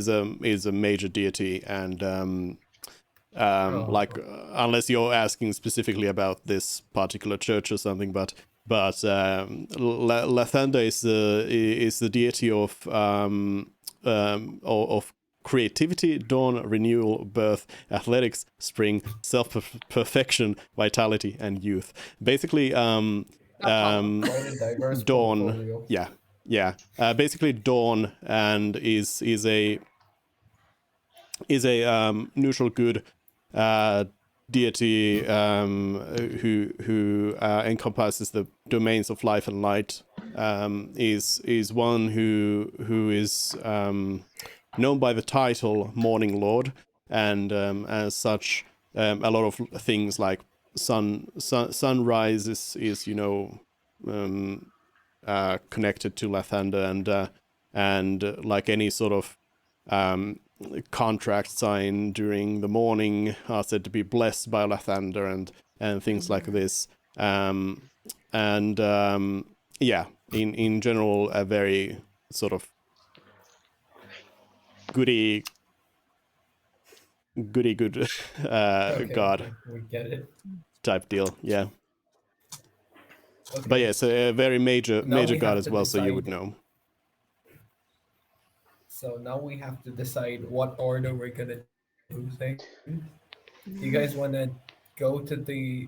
is a major deity, and like unless you're asking specifically about this particular church or something, but Lathander is the deity of creativity, dawn, renewal, birth, athletics, spring, self-perfection, vitality, and youth. Basically, Quite a diverse dawn. portfolio. Yeah. Basically, dawn and is a neutral good deity who encompasses the domains of life and light. Is one who is known by the title Morning Lord, and as such, a lot of things like sunrise is connected to Lathander, and like any sort of contract signed during the morning are said to be blessed by Lathander, and things like this. Yeah, in general, a very sort of goody good Okay, god okay, we get it. type deal. Yeah. Okay. But yeah, it's a very major Now we god have as to well, so you would decide- know. So now we have to decide what order we're gonna do things. Do you guys want to go to the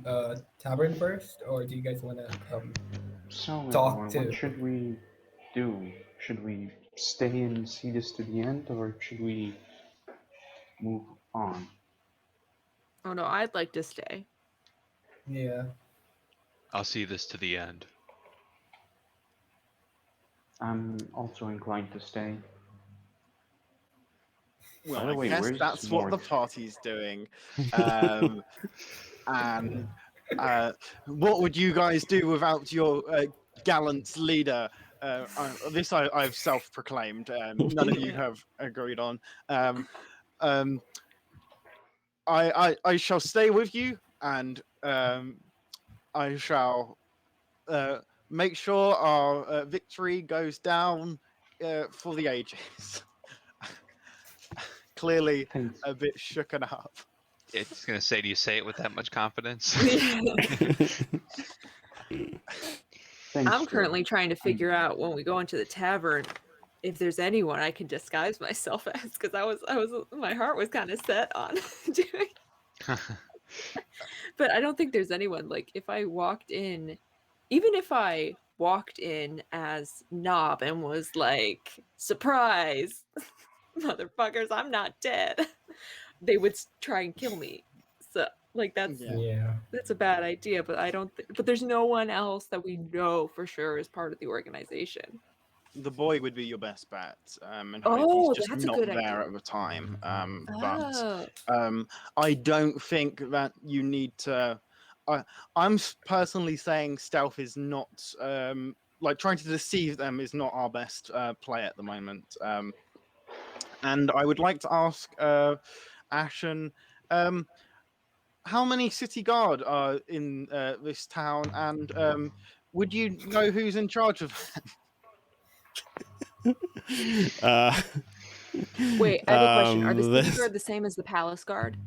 tavern first, or do you guys want to So, talk everyone, to? what should we do? Should we stay and see this to the end, or should we move on? Oh no, I'd like to stay. Yeah. I'll see this to the end. I'm also inclined to stay. Well, By the I way, guess where's that's what the North? party's doing. And what would you guys do without your gallant leader? This I've self-proclaimed. None of you have agreed on. I shall stay with you, and I shall make sure our victory goes down for the ages. Clearly, Thanks. a bit shooken up. It's gonna say, do you say it with that much confidence? Thanks, I'm Joe. currently trying to figure out when we go into the tavern if there's anyone I can disguise myself as, because my heart was kind of set on doing. But I don't think there's anyone. Like if I walked in even if I walked in as Knob and was like, surprise, motherfuckers, I'm not dead, they would try and kill me. So, like, that's Yeah. a bad idea, but I don't but there's no one else that we know for sure is part of the organization. The boy would be your best bet, and hope Oh, he's just that's a not good there idea. at the time. Oh. I don't think that you need to. I'm personally saying stealth is not like trying to deceive them is not our best play at the moment. And I would like to ask Ashen, how many city guard are in this town, and would you know who's in charge of that? Uh, Wait, I have a question. Are the city this- guard the same as the palace guard?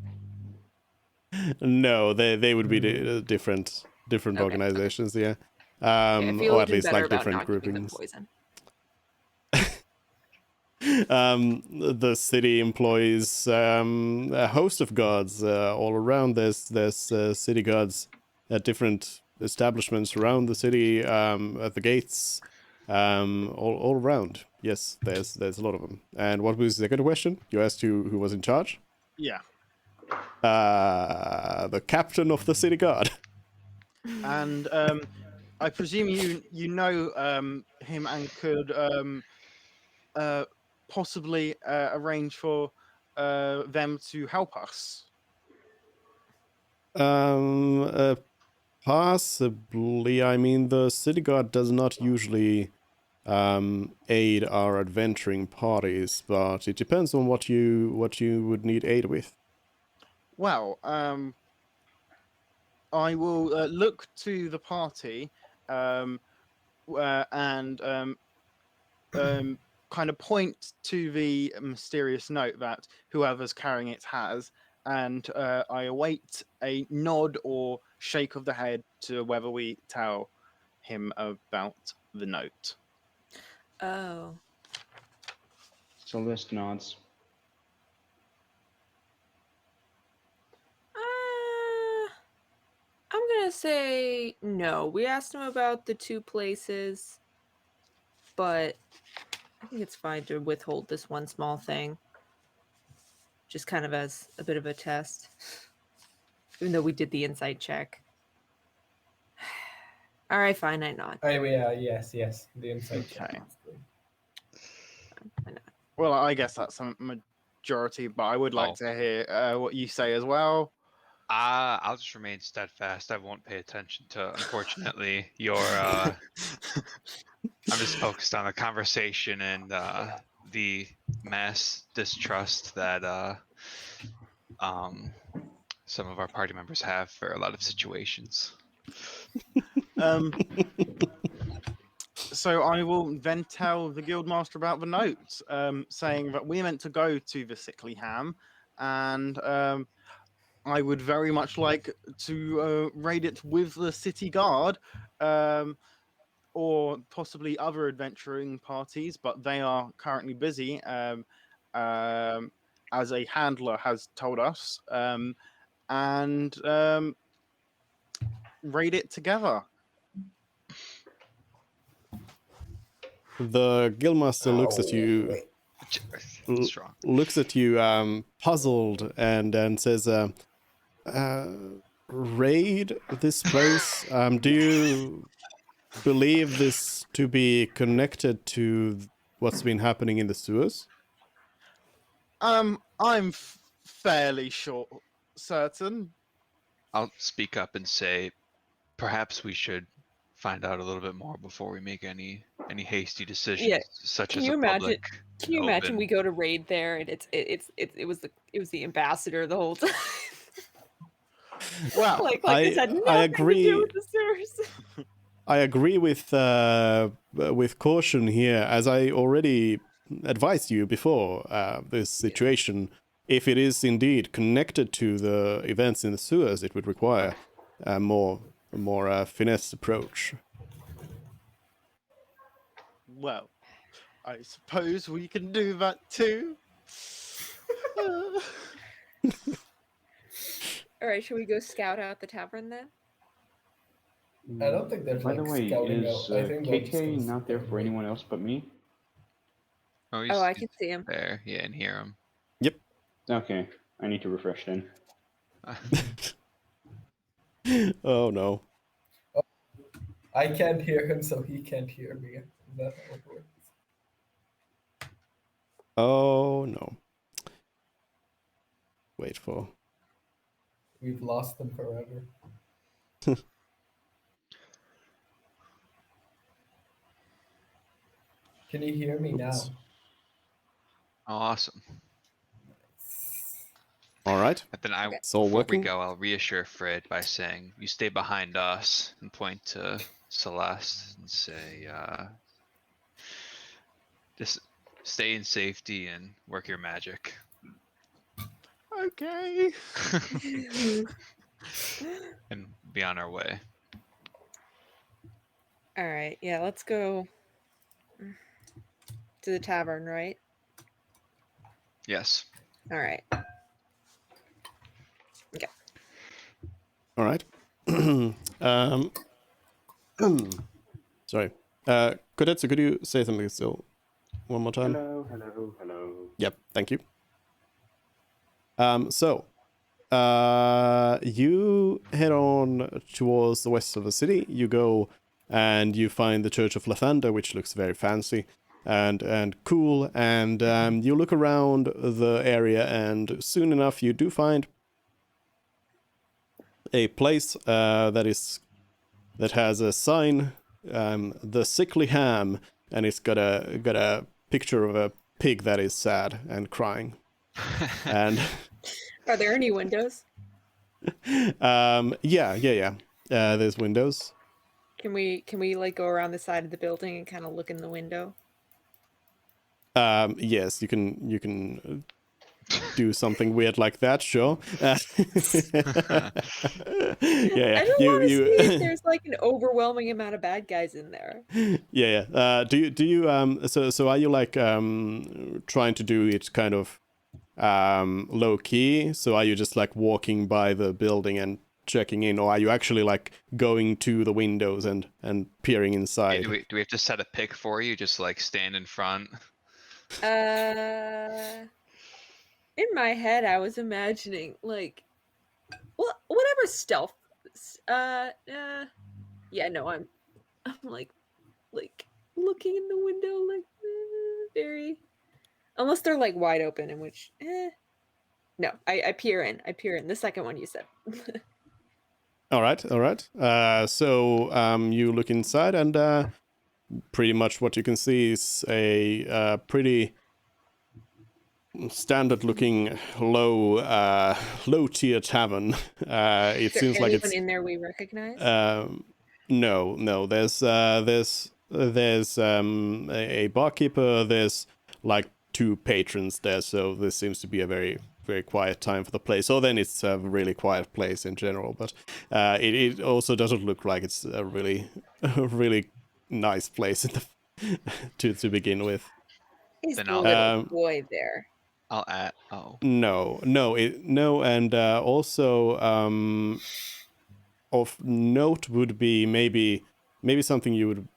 No, they would be different Okay. organizations, yeah. Okay, I feel Or at even least better like about different not giving them groupings. poison. The city employs a host of guards all around. There's city guards at different establishments around the city, at the gates, all around. Yes, there's a lot of them. And what was the second question? You asked who was in charge? Yeah. The captain of the city guard. And I presume you know him and could possibly arrange for them to help us. Possibly. I mean, the city guard does not usually aid our adventuring parties, but it depends on what you would need aid with. Well, I will look to the party and kind of point to the mysterious note that whoever's carrying it has, and I await a nod or shake of the head to whether we tell him about the note. Oh. Celeste nods. I'm gonna say no. We asked him about the two places, but I think it's fine to withhold this one small thing. Just kind of as a bit of a test. Even though we did the insight check. Alright, fine, I nod. Oh, yeah, yes. The inside check Okay. is good. I nod. Well, I guess that's a majority, but I would like Oh. to hear what you say as well. I'll just remain steadfast. I won't pay attention to, unfortunately, your. I'm just focused on the conversation and the mass distrust that some of our party members have for a lot of situations. So I will then tell the guildmaster about the note, saying that we're meant to go to the Sickly Ham, and I would very much like to raid it with the city guard, or possibly other adventuring parties, but they are currently busy, as a handler has told us, and raid it together. The guildmaster looks at you. wait. Strong. Looks at you, puzzled, and says, "Raid this place. Do you believe this to be connected to what's been happening in the sewers?" I'm fairly certain. I'll speak up and say, perhaps we should find out a little bit more before we make any hasty decisions, such Can as you a imagine? public. Can you imagine open- we go to raid there and it was the ambassador the whole time? Well, like this had nothing I to agree. do with the sewers. I agree with caution here, as I already advised you before. This situation, if it is indeed connected to the events in the sewers, it would require a more finesse approach. well, I suppose we can do that too. All right, should we go scout out the tavern then? I don't think there's By the like way, scouting is out. I think they'll just KK go not there sit for and wait. anyone else but me? Oh, Oh, I can see him. there. Yeah, and hear him. Okay, I need to refresh then. Oh no. I can't hear him, so he can't hear me. Is that how it works? Oh no. Wait for. We've lost him forever. Can you hear me now? Oops. Awesome. All right. And then I, Okay. It's all before we working. go, I'll reassure Fred by saying, "You stay behind us," and point to Celeste and say, "Just stay in safety and work your magic." Okay. And be on our way. All right, yeah, let's go to the tavern, right? Yes. All right. All right. Sorry. Kodetsu, could you say something still one more time? Hello, hello, hello. Yep. Thank you. So, you head on towards the west of the city. You go and you find the Church of Lathander, which looks very fancy and cool. And you look around the area, and soon enough, you do find a place that has a sign, the Sickly Ham, and it's got a picture of a pig that is sad and crying. And Are there any windows? yeah. There's windows. Can we like go around the side of the building and kind of look in the window? Yes, you can do something weird like that, sure. Yeah. I don't want to see if there's like an overwhelming amount of bad guys in there. Yeah. Do you so are you like trying to do it kind of low key? So are you just like walking by the building and checking in, or are you actually like going to the windows and peering Hey, inside? do we have to set a pick for you? Just like stand in front. In my head, I was imagining like, well, whatever stealth. Yeah, no, I'm like looking in the window, like very. Unless they're like wide open, in which, no, I peer in. I peer in. The second one you said. All right. So you look inside, and pretty much what you can see is a pretty standard-looking low-tier tavern. It Is there seems like anyone it's in there we recognize? no. There's a barkeeper. There's like 2 patrons there, so this seems to be a very very quiet time for the place. So then it's a really quiet place in general, but it also doesn't look like it's a really really nice place in the to begin with. Is then the I'll- little boy there? I'll add. Oh. No, and also of note would be maybe something you would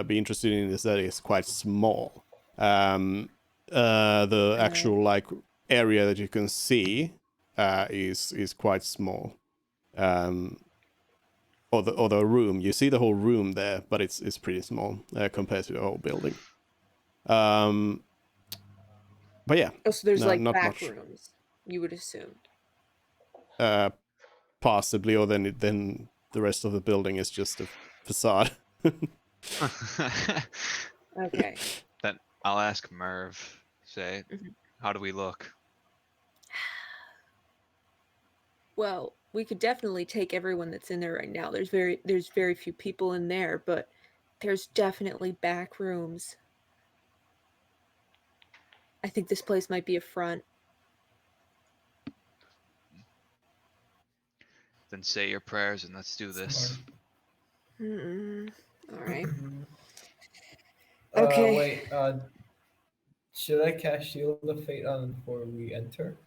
be interested in is that it's quite small. The actual like area that you can see is quite small. Or the room, you see the whole room there, but it's pretty small compared to the whole building. But yeah, Oh, so there's no, like not back much. rooms. You would assume. Possibly, or then the rest of the building is just a facade. Okay. Then I'll ask Merv. Say, how do we look? Well, we could definitely take everyone that's in there right now. There's very few people in there, but there's definitely back rooms. I think this place might be a front. Then say your prayers and let's do this. Mm-mm. All right. Okay. Wait. Should I cast Shield of Fate on before we enter?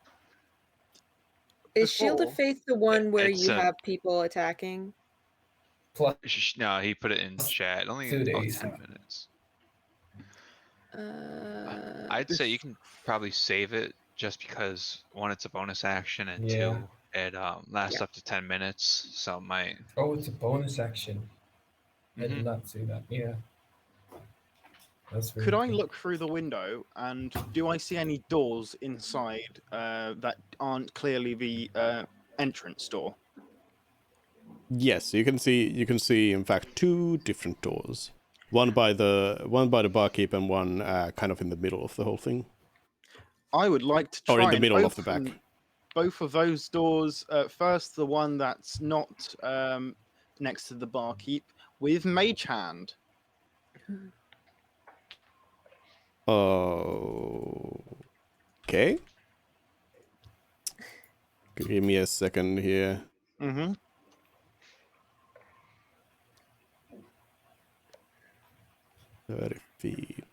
Is Shield of Before- Faith the one where It's you a- have people attacking? Plus No, he put it in chat. Only 2 about days. 10 minutes. Uh, I'd say you can probably save it just because one, it's a bonus action, and Yeah. two, it lasts Yeah. up to 10 minutes. So it might. Oh, it's a bonus action. I Mhm. did not see that. Yeah. That's Could really I cool. look through the window and do I see any doors inside that aren't clearly the entrance door? Yes, you can see. You can see, in fact, two different doors. One by the barkeep, and one kind of in the middle of the whole thing, I would like to or try in the and middle of the back. open both of those doors. First, the one that's not next to the barkeep with Mage Hand. Okay. Give me a second here. Mm-hmm. 30 feet.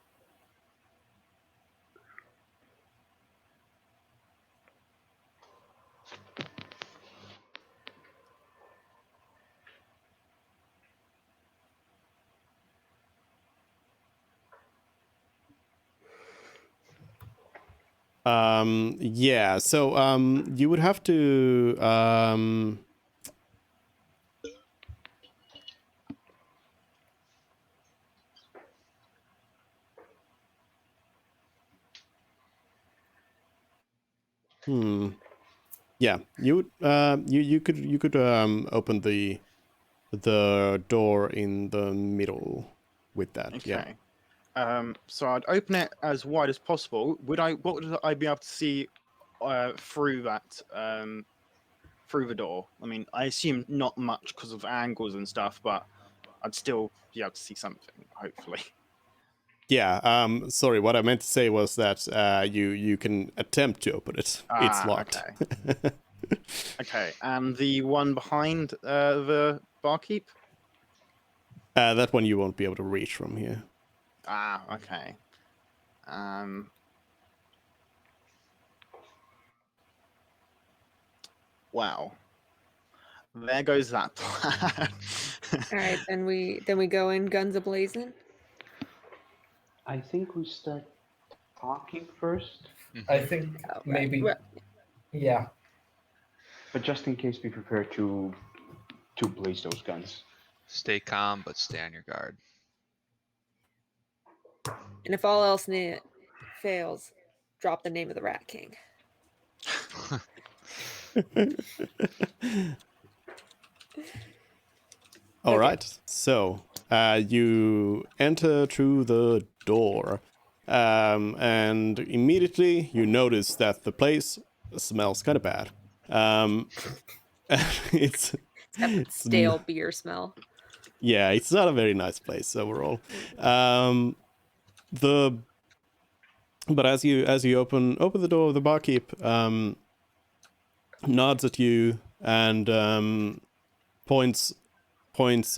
Yeah, so you would have to yeah, you would you could open the door in the middle with that. Yeah. Okay. So I'd open it as wide as possible. What would I be able to see through that through the door? I mean, I assume not much because of angles and stuff, but I'd still be able to see something, hopefully. Yeah, sorry, what I meant to say was that you can attempt to open it. It's locked. Okay. Okay, and the one behind the barkeep? That one you won't be able to reach from here. Okay. Wow. There goes that plan. all right, then we go in guns a-blazing. I think we start talking first, I Mhm. think Oh, right. maybe. Well, Yeah. but just in case, be prepared to blaze those guns. Stay calm, but stay on your guard. and if all else fails, drop the name of the Rat King. All Okay. right. So you enter through the door, and immediately you notice that the place smells kind of bad. It's It's got the stale beer smell. yeah, it's not a very nice place overall. But as you open the door, the barkeep nods at you and points at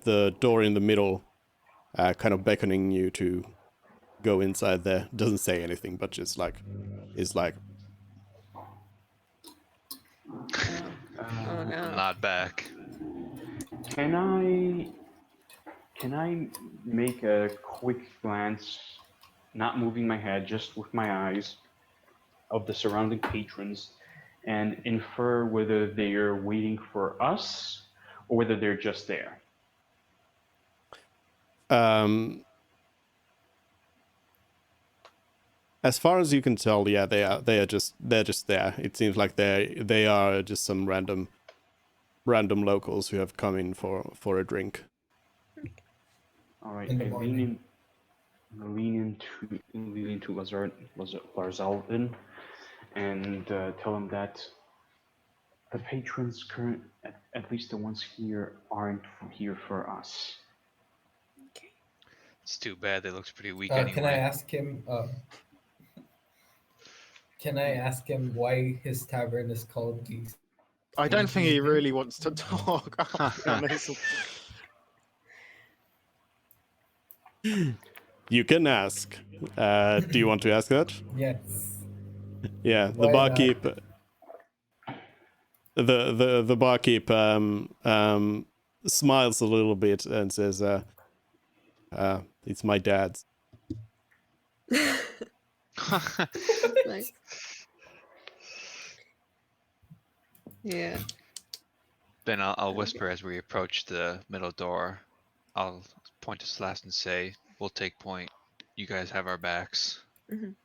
the door in the middle, kind of beckoning you to go inside there. Doesn't say anything, but just like is like, Oh no. Not back. Can I make a quick glance, not moving my head, just with my eyes, of the surrounding patrons, and infer whether they're waiting for us or whether they're just there? As far as you can tell, yeah, they're just there. It seems like they are just some random locals who have come in for a drink. All right, In the I morning. lean into Larzalvin and tell him that the patrons at least the ones here, aren't here for us. It's too bad. They looked pretty weak Can I anyway. ask him? Can I ask him why his tavern is called Geese? I don't think he really wants to talk, I'll be honest. You can ask. Do you want to ask that? Yes. Yeah, the Why not? barkeep. the barkeep smiles a little bit and says, "It's my dad's." Nice. Yeah. Then I'll whisper as we approach the middle door. I'll point to Slash and say, "We'll take point. You guys have our backs." Mhm.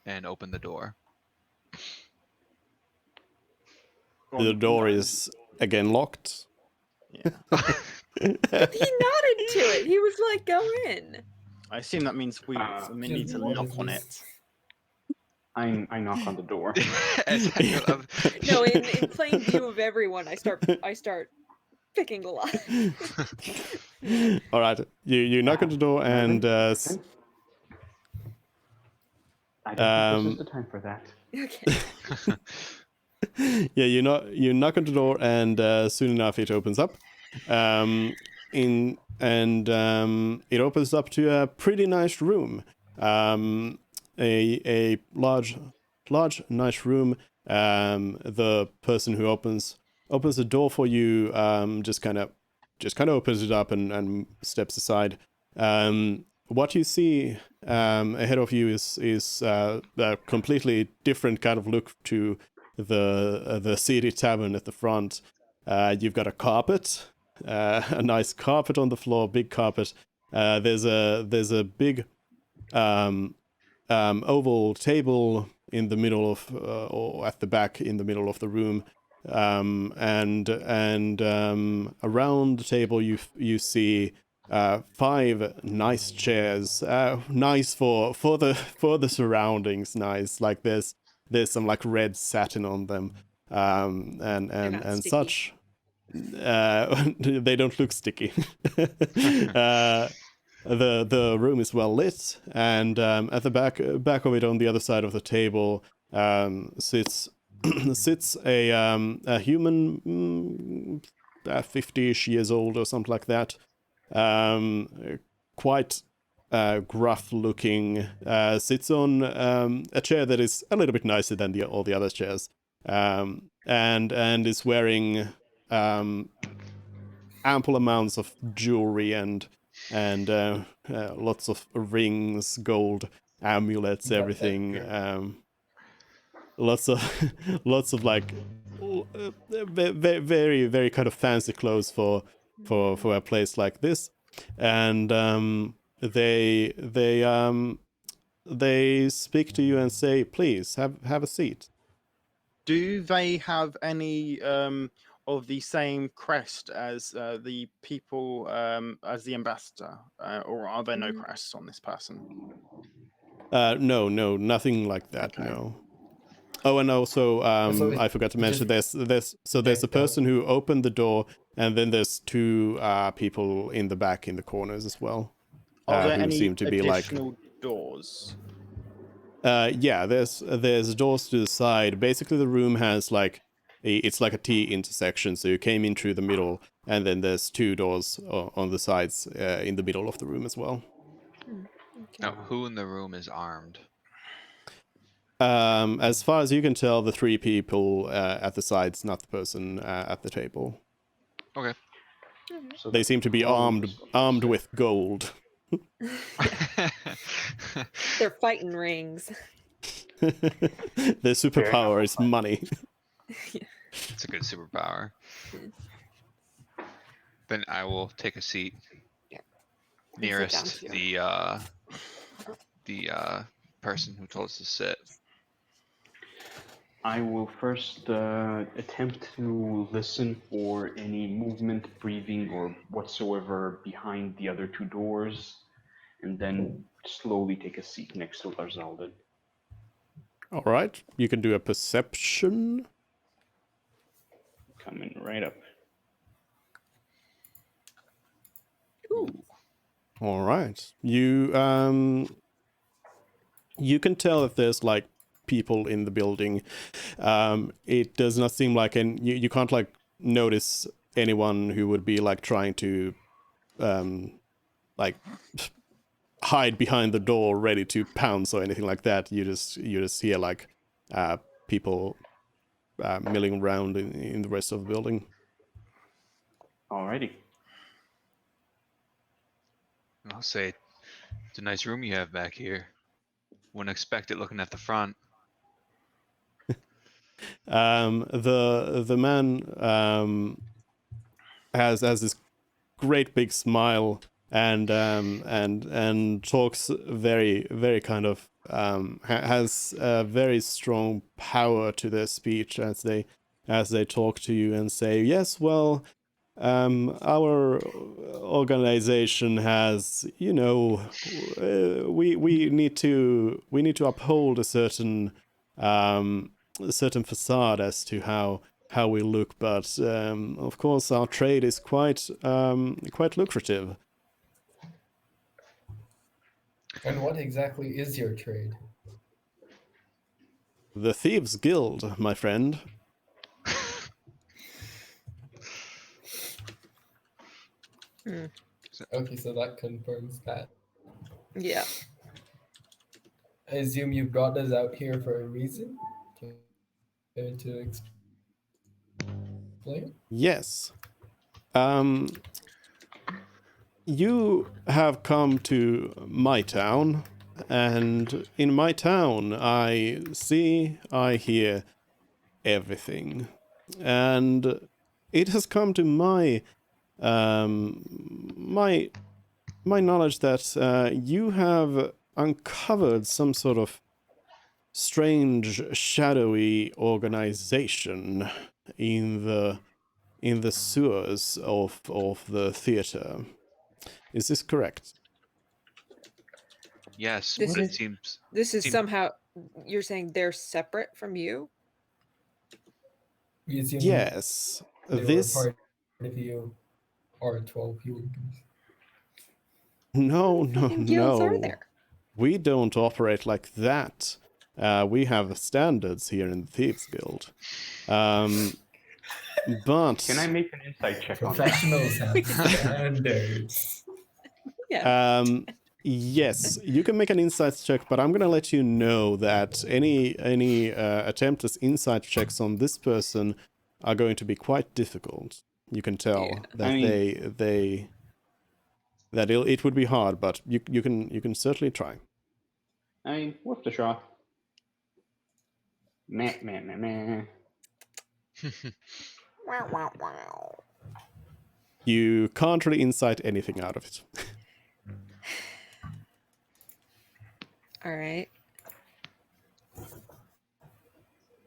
And open the door. The door is again locked. Yeah. He nodded to it. He was like, "Go in." I assume that means we need to what knock is on this? it. I knock on the door. No, in plain view of everyone, I start picking a lot. All right, you knock on the door and Okay. I don't think this is the time for that. Okay. yeah, you knock on the door and soon enough it opens up. It opens up to a pretty nice room. A large nice room. The person who opens the door for you just kind of opens it up and steps aside. What you see ahead of you is a completely different kind of look to the seedy tavern at the front. You've got a carpet, a nice carpet on the floor, big carpet. There's a big oval table in the middle of or at the back in the middle of the room. And around the table you see 5 nice chairs, nice for the surroundings, nice, like there's some like red satin on them, not and sticky. such. They don't look sticky. The room is well lit, and at the back of it, on the other side of the table, sits a human, 50-ish years old or something like that. Quite gruff looking. Sits on a chair that is a little bit nicer than all the other chairs. And is wearing ample amounts of jewelry and lots of rings, gold amulets, everything. Lots of like very very kind of fancy clothes for a place like this, and they speak to you and say, "Please have a seat." Do they have any of the same crest as the people, as the ambassador, or are there no crests on this person? No, nothing like that. Okay. No. Oh, and also, I forgot to mention there's a person who opened the door, and then there's 2 people in the back in the corners as well, Are there who any seem to be like. additional doors? Yeah, there's doors to the side. Basically, the room has like it's like a T intersection. So you came in through the middle, and then there's 2 doors on the sides in the middle of the room as well. Now, who in the room is armed? As far as you can tell, the 3 people at the sides, not the person at the table. Okay. So They seem to be armed with gold. They're fighting rings. Their superpower is money. It's a good superpower. Then I will take a seat Yeah. nearest down the person who told us to sit. I will first attempt to listen for any movement, breathing, or whatsoever behind the other 2 doors, and then slowly take a seat next to Larzalden. All right, you can do a perception. Coming right up. Ooh. All right, you can tell if there's like people in the building. It does not seem like, and you can't like notice anyone who would be like trying to like hide behind the door ready to pounce or anything like that. You just hear like people milling around in the rest of the building. Alrighty. I'll say it's a nice room you have back here. Wouldn't expect it looking at the front. The man has this great big smile and talks very kind of has a very strong power to their speech as they talk to you and say, yes, well, our organization has, we need to uphold a certain facade as to how we look, but of course our trade is quite lucrative. And what exactly is your trade? The Thieves Guild, my friend. Okay, so that confirms that. Yeah. I assume you brought us out here for a reason? To explain? Yes. You have come to my town, and in my town I hear everything. And it has come to my knowledge that you have uncovered some sort of strange, shadowy organization in the sewers of the theater. Is this correct? Yes, This but is- it seems This is Seem- somehow, you're saying they're separate from you? We assume Yes. they This were part of you, or 12 hooligans. no What fucking guilds are there? We don't operate like that. We have standards here in the Thieves Guild. But Can I make an insight check on that? Professionals have standards. Yeah. yes, you can make an insight check, but I'm gonna let you know that any attempted insight checks on this person are going to be quite difficult. You can tell Yeah. that I mean- it would be hard, but you can certainly try. I mean, worth a shot. Meh. Wow, wow, wow. You can't really insight anything out of it. All right.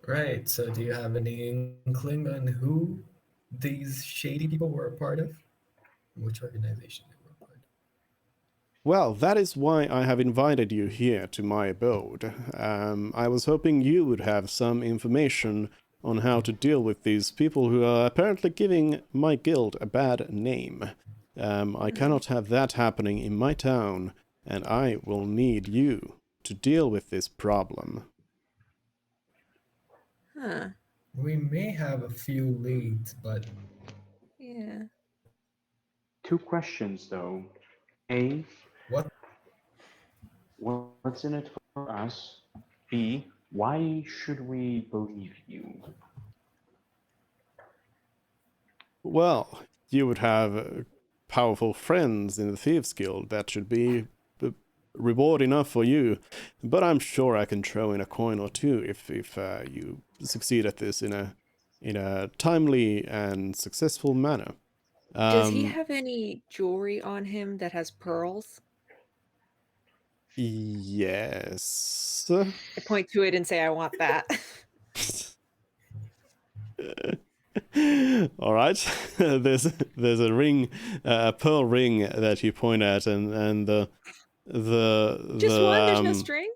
Right, so do you have any inkling on who these shady people were a part of? Which organization they were a part of? Well, that is why I have invited you here to my abode. I was hoping you would have some information on how to deal with these people who are apparently giving my guild a bad name. I cannot have that happening in my town, and I will need you to deal with this problem. Huh. We may have a few leads, but Yeah. 2 questions though. A, what? what's in it for us? B, why should we believe you? Well, you would have powerful friends in the Thieves Guild. That should be reward enough for you. But I'm sure I can throw in a coin or two if you succeed at this in a timely and successful manner. Does he have any jewelry on him that has pearls? Yes. I point to it and say, I want that. All right. there's a ring, a pearl ring that you point at, and the Just one? There's no string?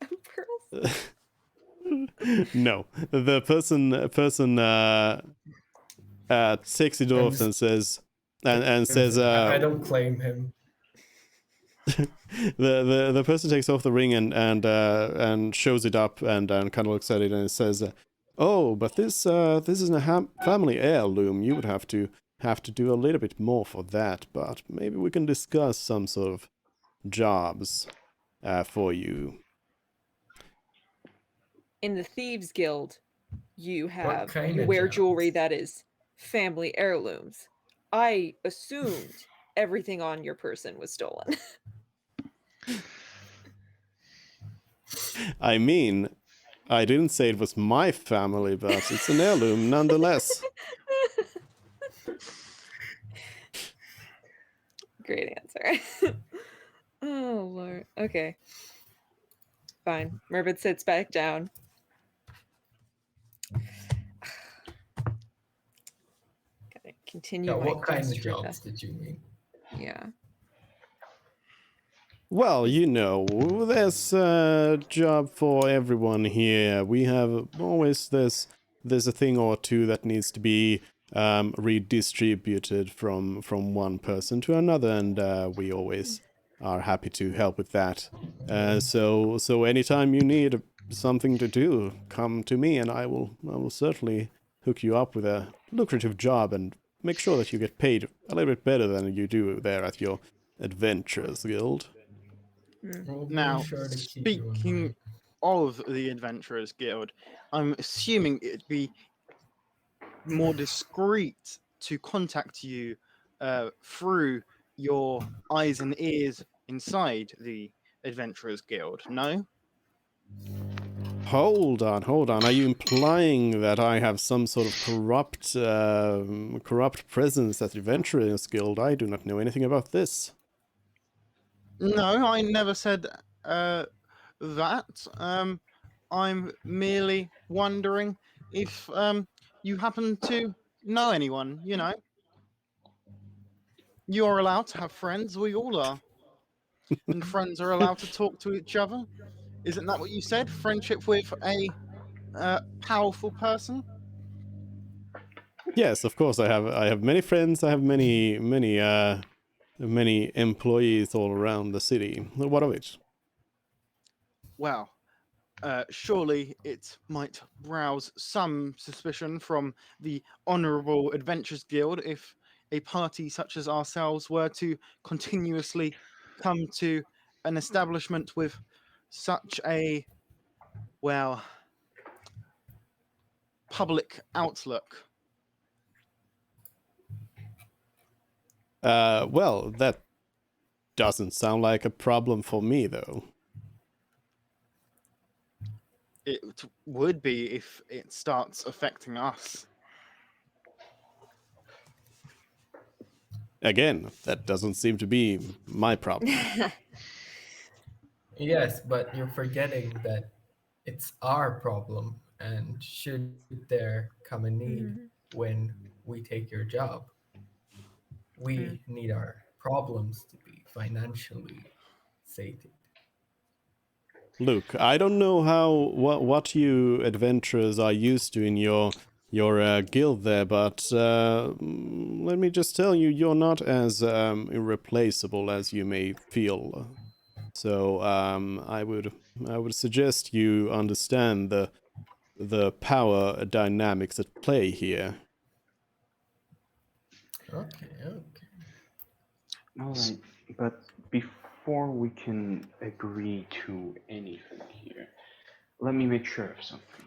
Pearls? no, the person takes it off and says says I don't claim him. the person takes off the ring and shows it up and kind of looks at it and says, "Oh, but this is a family heirloom. You would have to do a little bit more for that, but maybe we can discuss some sort of jobs for you." In the Thieves Guild, you kind of wear gems? jewelry that is family heirlooms. I assumed everything on your person was stolen. I mean, I didn't say it was my family, but it's an heirloom nonetheless. Great answer. Oh Lord. Okay. Fine. Mervin sits back down. Gotta continue Yeah, my what kind quest of for jobs the. did you mean? Yeah. Well, you know, there's a job for everyone here. We have always there's a thing or two that needs to be redistributed from one person to another, and we always are happy to help with that. So anytime you need something to do, come to me, and I will certainly hook you up with a lucrative job and make sure that you get paid a little bit better than you do there at your Adventurers Guild. We'll be Now, sure to keep you in speaking mind. of the Adventurers Guild, I'm assuming it'd be more discreet to contact you through your eyes and ears inside the Adventurers Guild. No? Hold on. Are you implying that I have some sort of corrupt presence at the Adventurers Guild? I do not know anything about this. No, I never said that. I'm merely wondering if you happen to know anyone. You know, you're allowed to have friends. We all are, and friends are allowed to talk to each other. Isn't that what you said? Friendship with a powerful person. Yes, of course. I have many friends. I have many employees all around the city. What of it? Well, surely it might rouse some suspicion from the Honourable Adventures Guild if a party such as ourselves were to continuously come to an establishment with such a, well, public outlook. Well, that doesn't sound like a problem for me, though. It would be if it starts affecting us. Again, that doesn't seem to be my problem. Yes, but you're forgetting that it's our problem, and should there come a need when we take your job, we need our problems to be financially sated. Look, I don't know what you adventurers are used to in your guild there, but let me just tell you, you're not as irreplaceable as you may feel. So I would suggest you understand the power dynamics at play here. Okay, okay. All right, but before we can agree to anything here, let me make sure of something.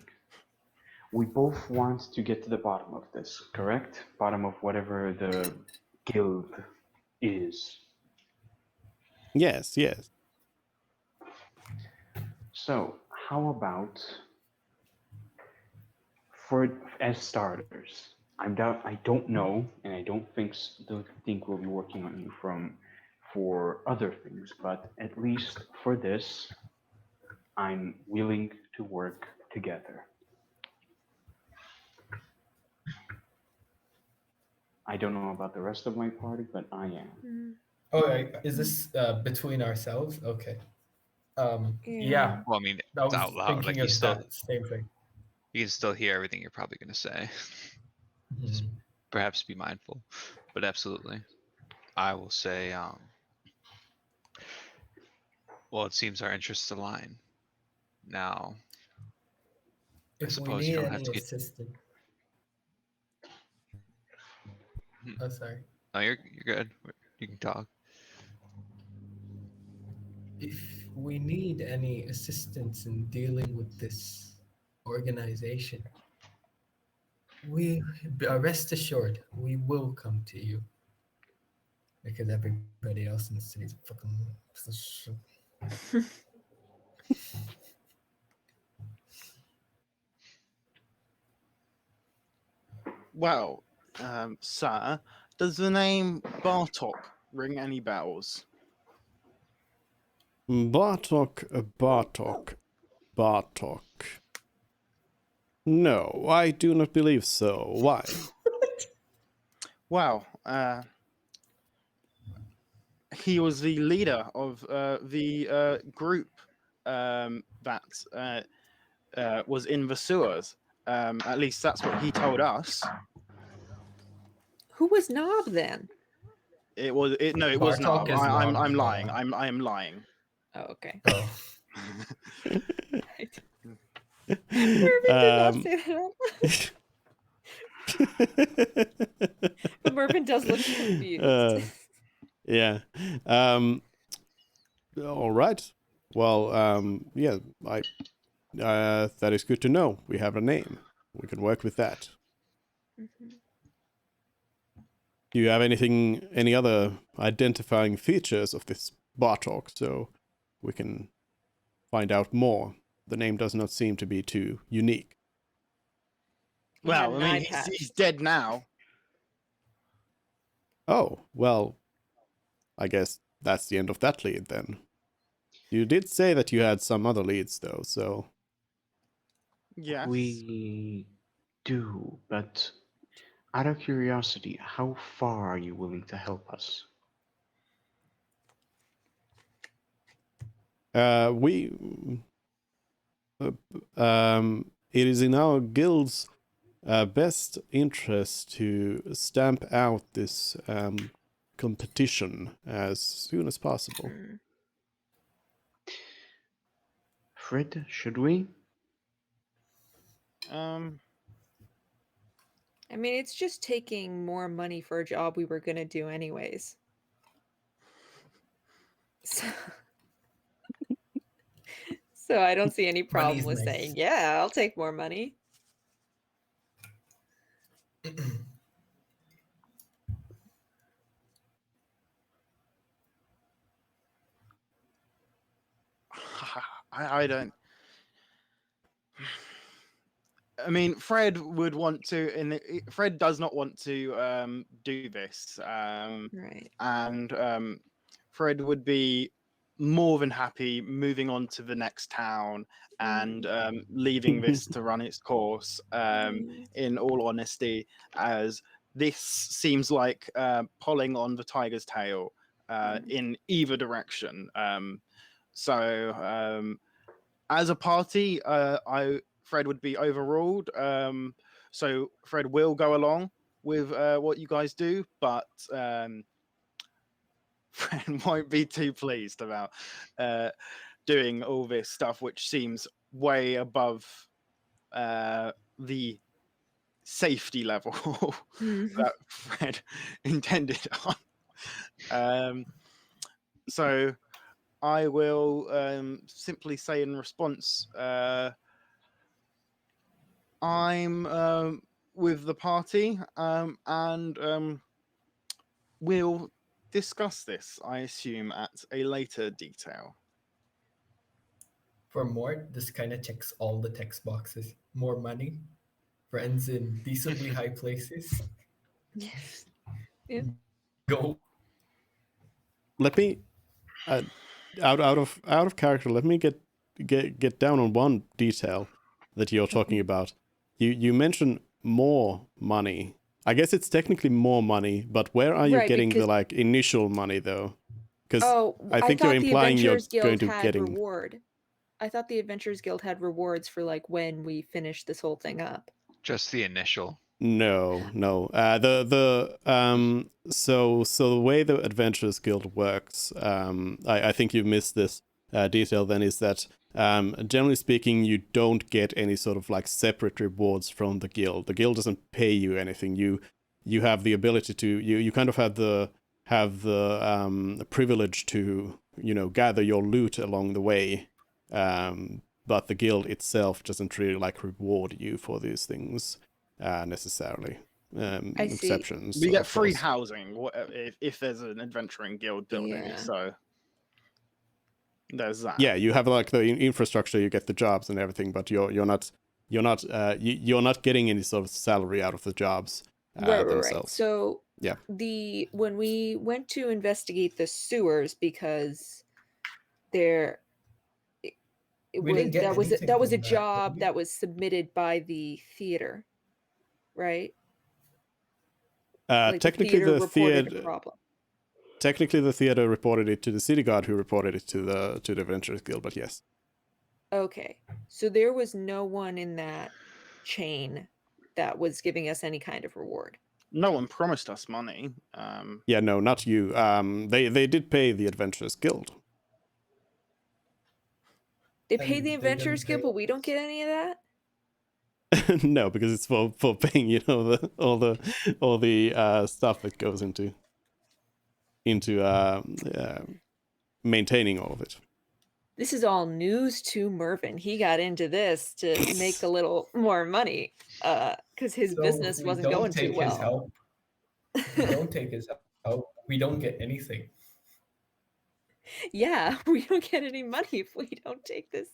We both want to get to the bottom of this, correct? Bottom of whatever the guild is. Yes, yes. So, how about for as starters? I don't know, and I don't think we'll be working on you for other things, but at least for this, I'm willing to work together. I don't know about the rest of my party, but I am. Oh, is this between ourselves? Okay. Yeah. Yeah, Well, I mean, I it's was out loud. thinking Like you of still that same thing. you can still hear everything you're probably gonna say. Just Mhm. perhaps be mindful. But absolutely. I will say, well, it seems our interests align. Now, I If we suppose you need don't have any to get. assistance, Hmm. oh sorry. No, you're good. You can talk. If we need any assistance in dealing with this organization, We rest assured, we will come to you because everybody else in the city is fucking. Well, sir, does the name Bartok ring any bells? Bartok. No, I do not believe so. Why? Well, he was the leader of the group that was in the sewers. At least that's what he told us. Who was Knob then? It was no, it was Bartok not. is I'm Nob's lying. mom. I am lying. Oh, okay. Oh, Mervyn did not say that. But Mervyn does look confused. Yeah. All right. Well, yeah, that is good to know. We have a name. We can work with that. Mhm. Do you have any other identifying features of this Bartok so we can find out more? The name does not seem to be too unique. He had Well, an I eye mean, patch. he's dead now. Oh, well, I guess that's the end of that lead then. You did say that you had some other leads though, so Yes. We do, but out of curiosity, how far are you willing to help us? it is in our guild's best interest to stamp out this competition as soon as possible. Mm. Fred, should we? I mean, it's just taking more money for a job we were gonna do anyways. So, so I don't see any problem money's with nice. saying, yeah, I'll take more money. I don't. I mean, Fred would want to, and Fred does not want to do this. Right. And Fred would be more than happy moving on to the next town and leaving this to run its course. In all honesty, as this seems like pulling on the tiger's tail in either direction. So as a party, Fred would be overruled. So Fred will go along with what you guys do, but Fred won't be too pleased about doing all this stuff, which seems way above the safety level that Fred intended on. So I will simply say in response, I'm with the party, and we'll discuss this, I assume, at a later detail. For more, this kind of checks all the text boxes. More money, friends in decently high places. Yes. Yeah. Go. Let me out of character, let me get down on one detail that you're talking about. You mentioned more money. I guess it's technically more money, but where are you Right, getting because- the initial money though? Because Oh, I think you're thought the implying you're Adventurers Guild going to had getting reward. I thought the Adventurers Guild had rewards for like when we finish this whole thing up. Just the initial. No. So the way the Adventurers Guild works, I think you missed this detail then, is that generally speaking, you don't get any sort of separate rewards from the guild. The guild doesn't pay you anything. You have the ability to you kind of have the privilege to gather your loot along the way, but the guild itself doesn't really reward you for these things. necessarily. I see. Exceptions. We get of free course. housing if there's an adventuring guild building. Yeah. So there's that. Yeah, you have like the infrastructure, you get the jobs and everything, but you're not getting any sort of salary out of the jobs Right. themselves. So Yeah. when we went to investigate the sewers, because there it We was didn't get that was anything that was a from that, did job we? that was submitted by the theater, right? Like Technically, the theater the reported a theater. problem. Technically, the theater reported it to the city guard, who reported it to the Adventurers Guild. But yes, Okay, so there was no one in that chain that was giving us any kind of reward. No one promised us money. yeah, no, not you. They did pay the Adventurers Guild. They pay And the they Adventurers didn't Guild, pay but we don't us. get any of that. No, because it's for paying, all the stuff that goes into maintaining all of it. This is all news to Mervin. He got into this to make a little more money, because his So business if we wasn't don't going too take his well. help, if we don't take his help, we don't get anything. Yeah, we don't get any money if we don't take this.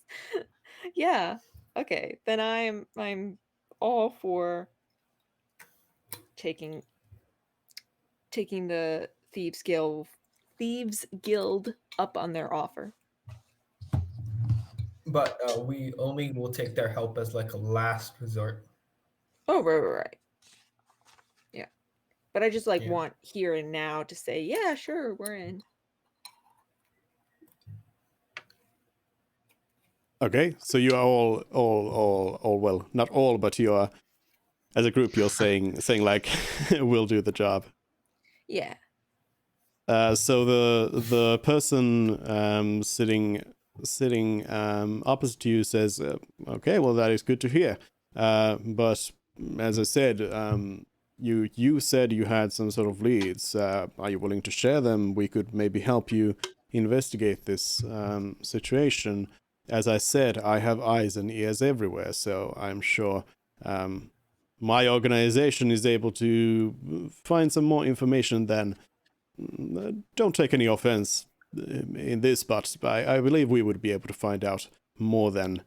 Yeah. Okay, then I'm all for taking the Thieves Guild up on their offer. But we only will take their help as like a last resort. Oh, right. Yeah. But I just Yeah. want here and now to say, yeah, sure, we're in. Okay, so you are all well, not all, but you are, as a group, you're saying like, we'll do the job. Yeah. So the person sitting opposite to you says, "Okay, well that is good to hear. But as I said, you said you had some sort of leads. Are you willing to share them? We could maybe help you investigate this situation. As I said, I have eyes and ears everywhere, so I'm sure my organization is able to find some more information than." Don't take any offense in this, but I believe we would be able to find out more than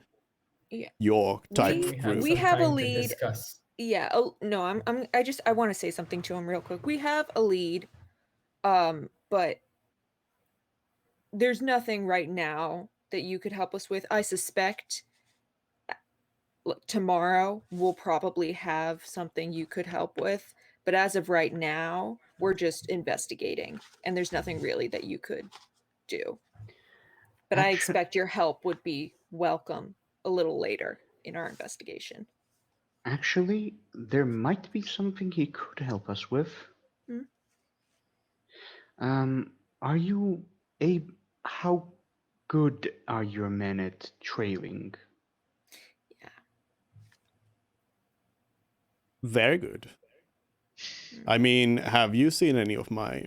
your type We group. we have a time to lead. discuss. Yeah. Oh no, I want to say something to him real quick. We have a lead, but there's nothing right now that you could help us with. I suspect tomorrow we'll probably have something you could help with, but as of right now, we're just investigating, and there's nothing really that you could do. But I expect your help would be welcome a little later in our investigation. Actually, there might be something he could help us with. Are you how good are your men at trailing? Yeah. Very good. I mean, have you seen any of my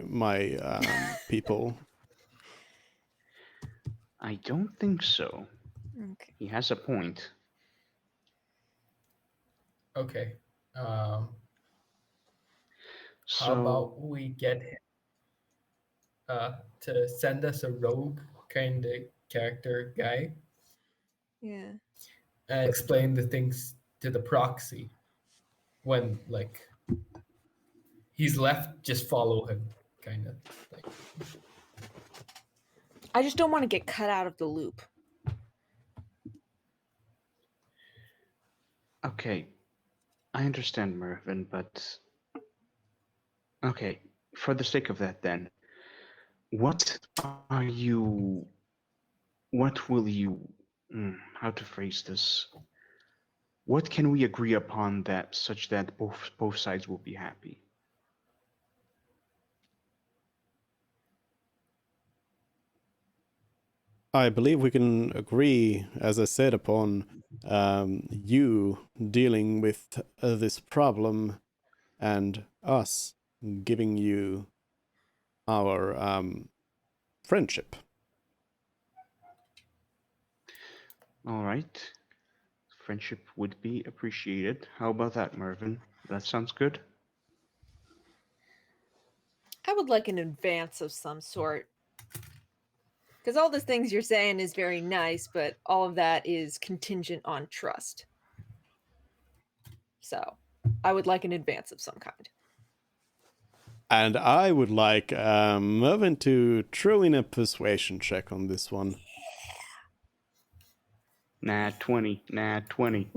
people? I don't think so. Okay. He has a point. Okay. How So about we get him to send us a rogue kind of character guy Yeah. and explain the things to the proxy when like he's left, just follow him, kind of like. I just don't want to get cut out of the loop. okay, I understand, Mervyn, but okay, for the sake of that, then, what are you? What will you? How to phrase this? What can we agree upon that such that both sides will be happy? I believe we can agree, as I said, upon you dealing with this problem and us giving you our friendship. All right. friendship would be appreciated. How about that, Mervin? That sounds good. I would like an advance of some sort. Because all the things you're saying is very nice, but all of that is contingent on trust. So, I would like an advance of some kind. And I would like Mervin to throw in a persuasion check on this one. Nah, 20. Nah, 20.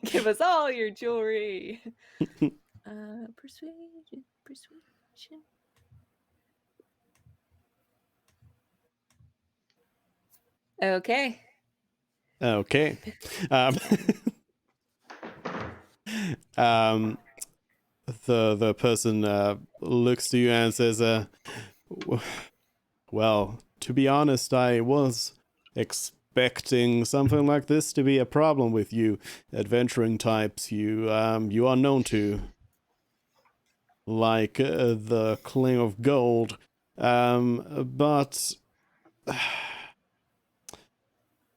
Give us all your jewelry. Persuasion. Okay. Okay. Um, the person looks to you and says, well, to be honest, I was expecting something like this to be a problem with you adventuring types. You are known to like the claim of gold, but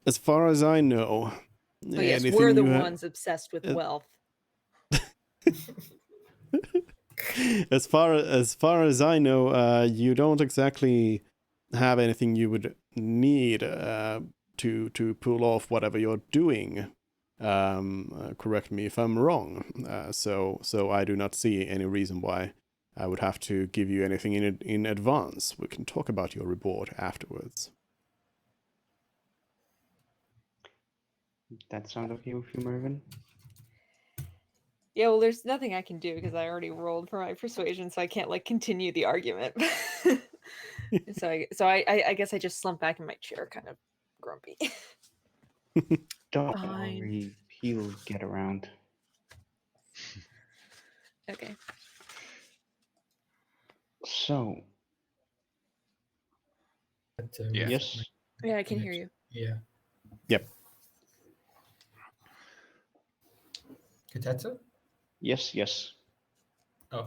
as far as I know, Oh yes, anything we're the you ones obsessed with wealth. as far as I know, you don't exactly have anything you would need to pull off whatever you're doing. Correct me if I'm wrong. So I do not see any reason why I would have to give you anything in advance. We can talk about your reward afterwards. That sound okay with you, Mervin? Yeah, well, there's nothing I can do because I already rolled for my persuasion, so I can't like continue the argument. so I guess I just slump back in my chair, kind of grumpy. Don't Fine. worry, he'll get around. Okay. So, Yeah. yes, Yeah, I can hear you. Yeah. Yep. Katetsu? yes. Oh.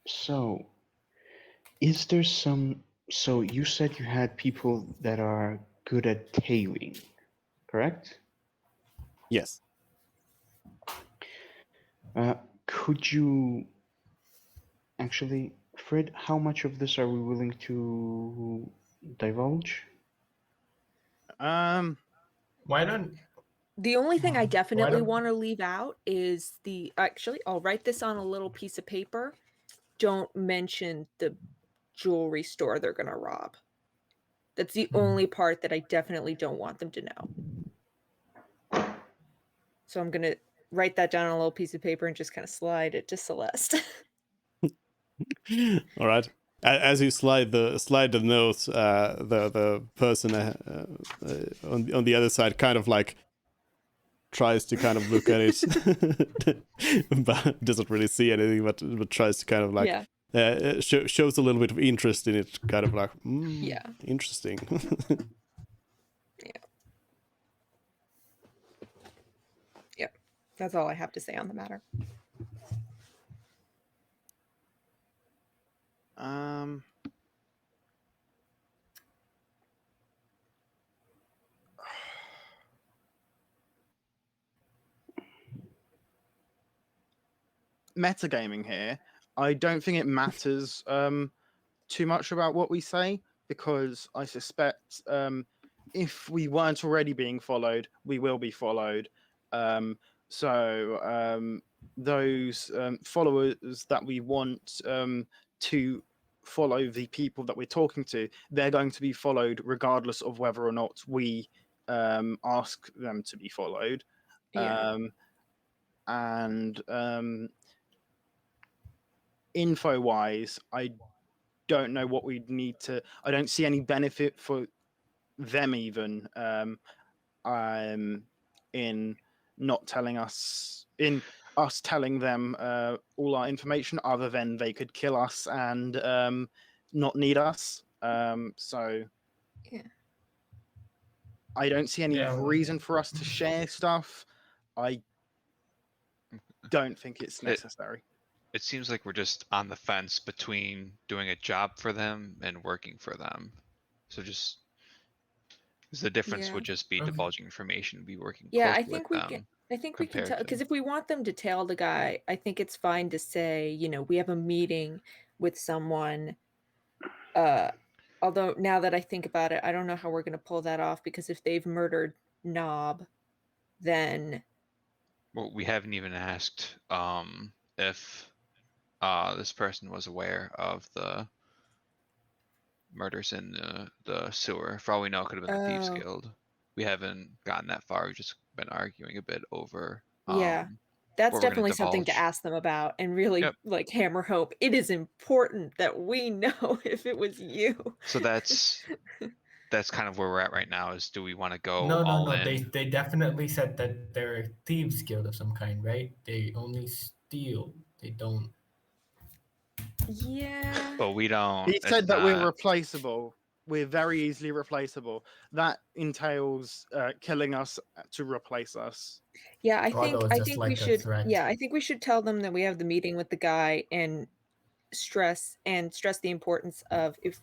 So, is there some? So you said you had people that are good at tailing, correct? Yes. Could you actually, Fred? How much of this are we willing to divulge? Why not? The only thing I definitely don't- want to leave out is actually, I'll write this on a little piece of paper. Don't mention the jewelry store they're going to rob. That's the only part that I definitely don't want them to know. So I'm going to write that down on a little piece of paper and just kind of slide it to Celeste. All right. As you slide the notes, the person on the other side kind of like tries to kind of look at it, but doesn't really see anything. But tries to kind of like shows a little bit of interest in it, kind of like interesting. Yeah, that's all I have to say on the matter. Metagaming here, I don't think it matters too much about what we say, because I suspect if we weren't already being followed, we will be followed. So those followers that we want to follow the people that we're talking to, they're going to be followed regardless of whether or not we ask them to be followed. Yeah. And info wise, I don't know what we'd need to. I don't see any benefit for them even in not telling us, in us telling them all our information, other than they could kill us and not need us. So Yeah. I don't see any Yeah. reason for us to share stuff. I don't think it's necessary. It seems like we're just on the fence between doing a job for them and working for them. So just 'Cause the difference Yeah. would just be Okay. divulging information, be working Yeah, closely I think with we can. them. I think we can compared tell to- because if we want them to tail the guy, I think it's fine to say, we have a meeting with someone. Although now that I think about it, I don't know how we're going to pull that off because if they've murdered Knob, then Well, we haven't even asked if this person was aware of the murders in the sewer. For all we know, it could have been the Thieves Oh. Guild. We haven't gotten that far. We've just been arguing a bit over Yeah. That's what we're gonna definitely something to divulge. ask them about and really Yep. like hammer home. It is important that we know if it was you. So that's kind of where we're at right now. Is do we want to go No, all no. in? They definitely said that they're a thieves guild of some kind, right? They only steal. They don't. Yeah. But we don't. He it's said that we're not- replaceable. We're very easily replaceable. That entails killing us to replace us. Yeah, I Or think those I just think like we a should threat. yeah, I think we should tell them that we have the meeting with the guy and stress the importance of if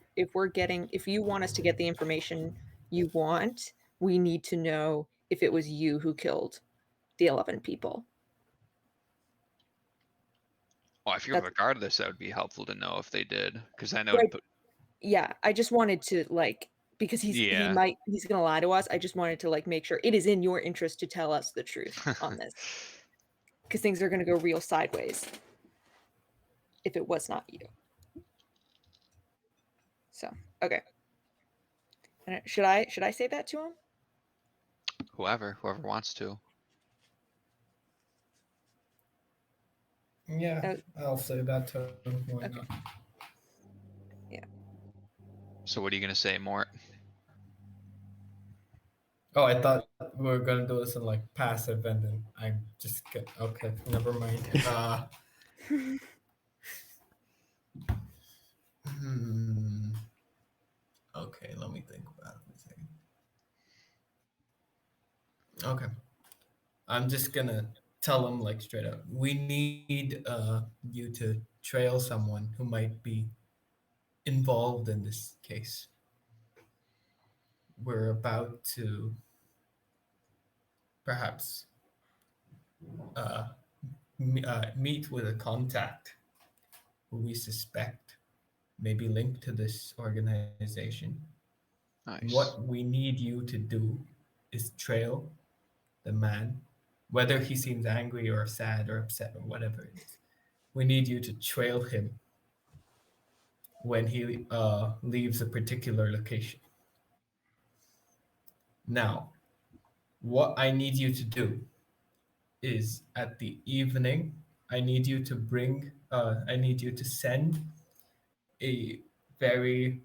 you want us to get the information you want, we need to know if it was you who killed the 11 people. Well, if you're That's- regardless, that would be helpful to know if they did, because I know. Right. Yeah, I just wanted to because he's Yeah. he's gonna lie to us. I just wanted to make sure it is in your interest to tell us the truth on this. Because things are gonna go real sideways if it was not you. So okay. And should I say that to him? whoever wants to. Yeah, I'll say that to them. Why Okay. not? Yeah. So what are you gonna say, Mort? Oh, I thought we were gonna do this in like passive, and then I'm just okay. Never mind. Okay, let me think about it a second. Okay, I'm just gonna tell them like straight up. We need you to trail someone who might be involved in this case. We're about to perhaps meet with a contact who we suspect may be linked to this organization. Nice. What we need you to do is trail the man, whether he seems angry or sad or upset or whatever it is. We need you to trail him when he leaves a particular location. Now, what I need you to do is at the evening, I need you to send a very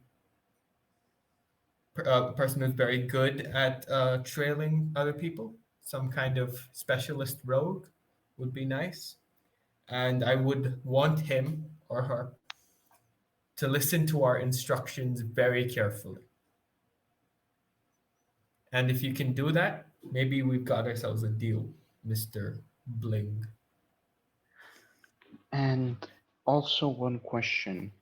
person who's very good at trailing other people. Some kind of specialist rogue would be nice. And I would want him or her to listen to our instructions very carefully. And if you can do that, maybe we've got ourselves a deal, Mr. Bling. And also one question.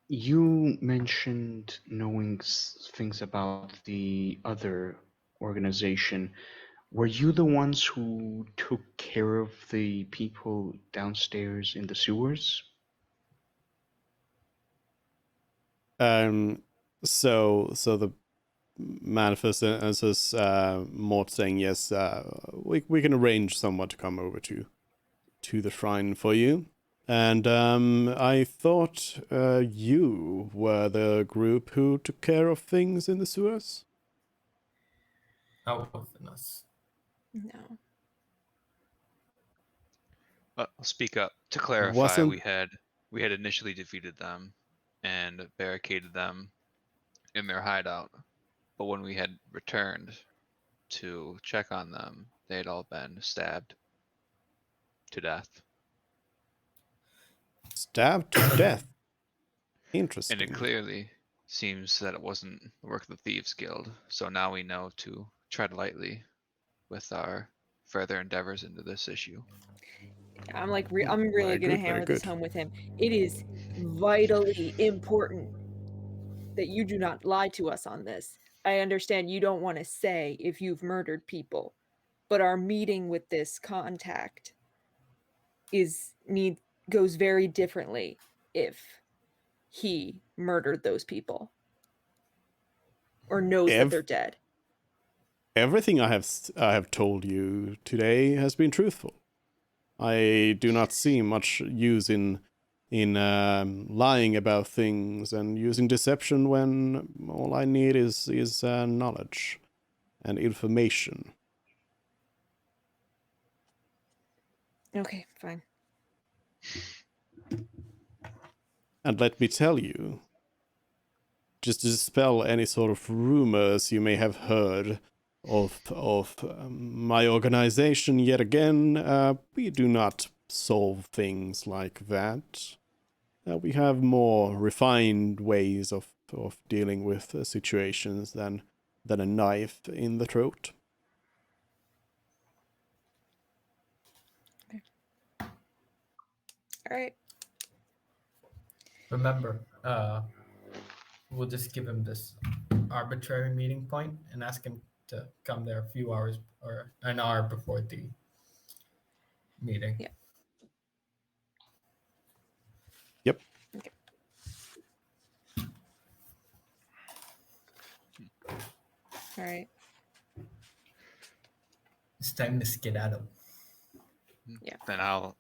You mentioned knowing things about the other organization. Were you the ones who took care of the people downstairs in the sewers? So the manifest answers Mort saying yes. We can arrange someone to come over to the shrine for you. And I thought you were the group who took care of things in the sewers. Out within us. No. I'll speak up. To clarify, Wasn't- we had initially defeated them and barricaded them in their hideout. But when we had returned to check on them, they had all been stabbed to death. Stabbed to death. And Interesting. it clearly seems that it wasn't the work of the Thieves Guild. So now we know to tread lightly with our further endeavors into this issue. I'm I'm really Very gonna good, very hammer this good. home with him. It is vitally important that you do not lie to us on this. I understand you don't want to say if you've murdered people, but our meeting with this contact goes very differently if he murdered those people or knows that they're dead. Everything I have told you today has been truthful. I do not see much use in lying about things and using deception when all I need is knowledge and information. Okay, fine. And let me tell you, just to dispel any sort of rumors you may have heard of my organization yet again, we do not solve things like that. We have more refined ways of dealing with situations than a knife in the throat. All right. Remember, we'll just give him this arbitrary meeting point and ask him to come there a few hours or an hour before the meeting. Yeah. Yep. Okay. All right. It's time to skedaddle. Yeah. Then I'll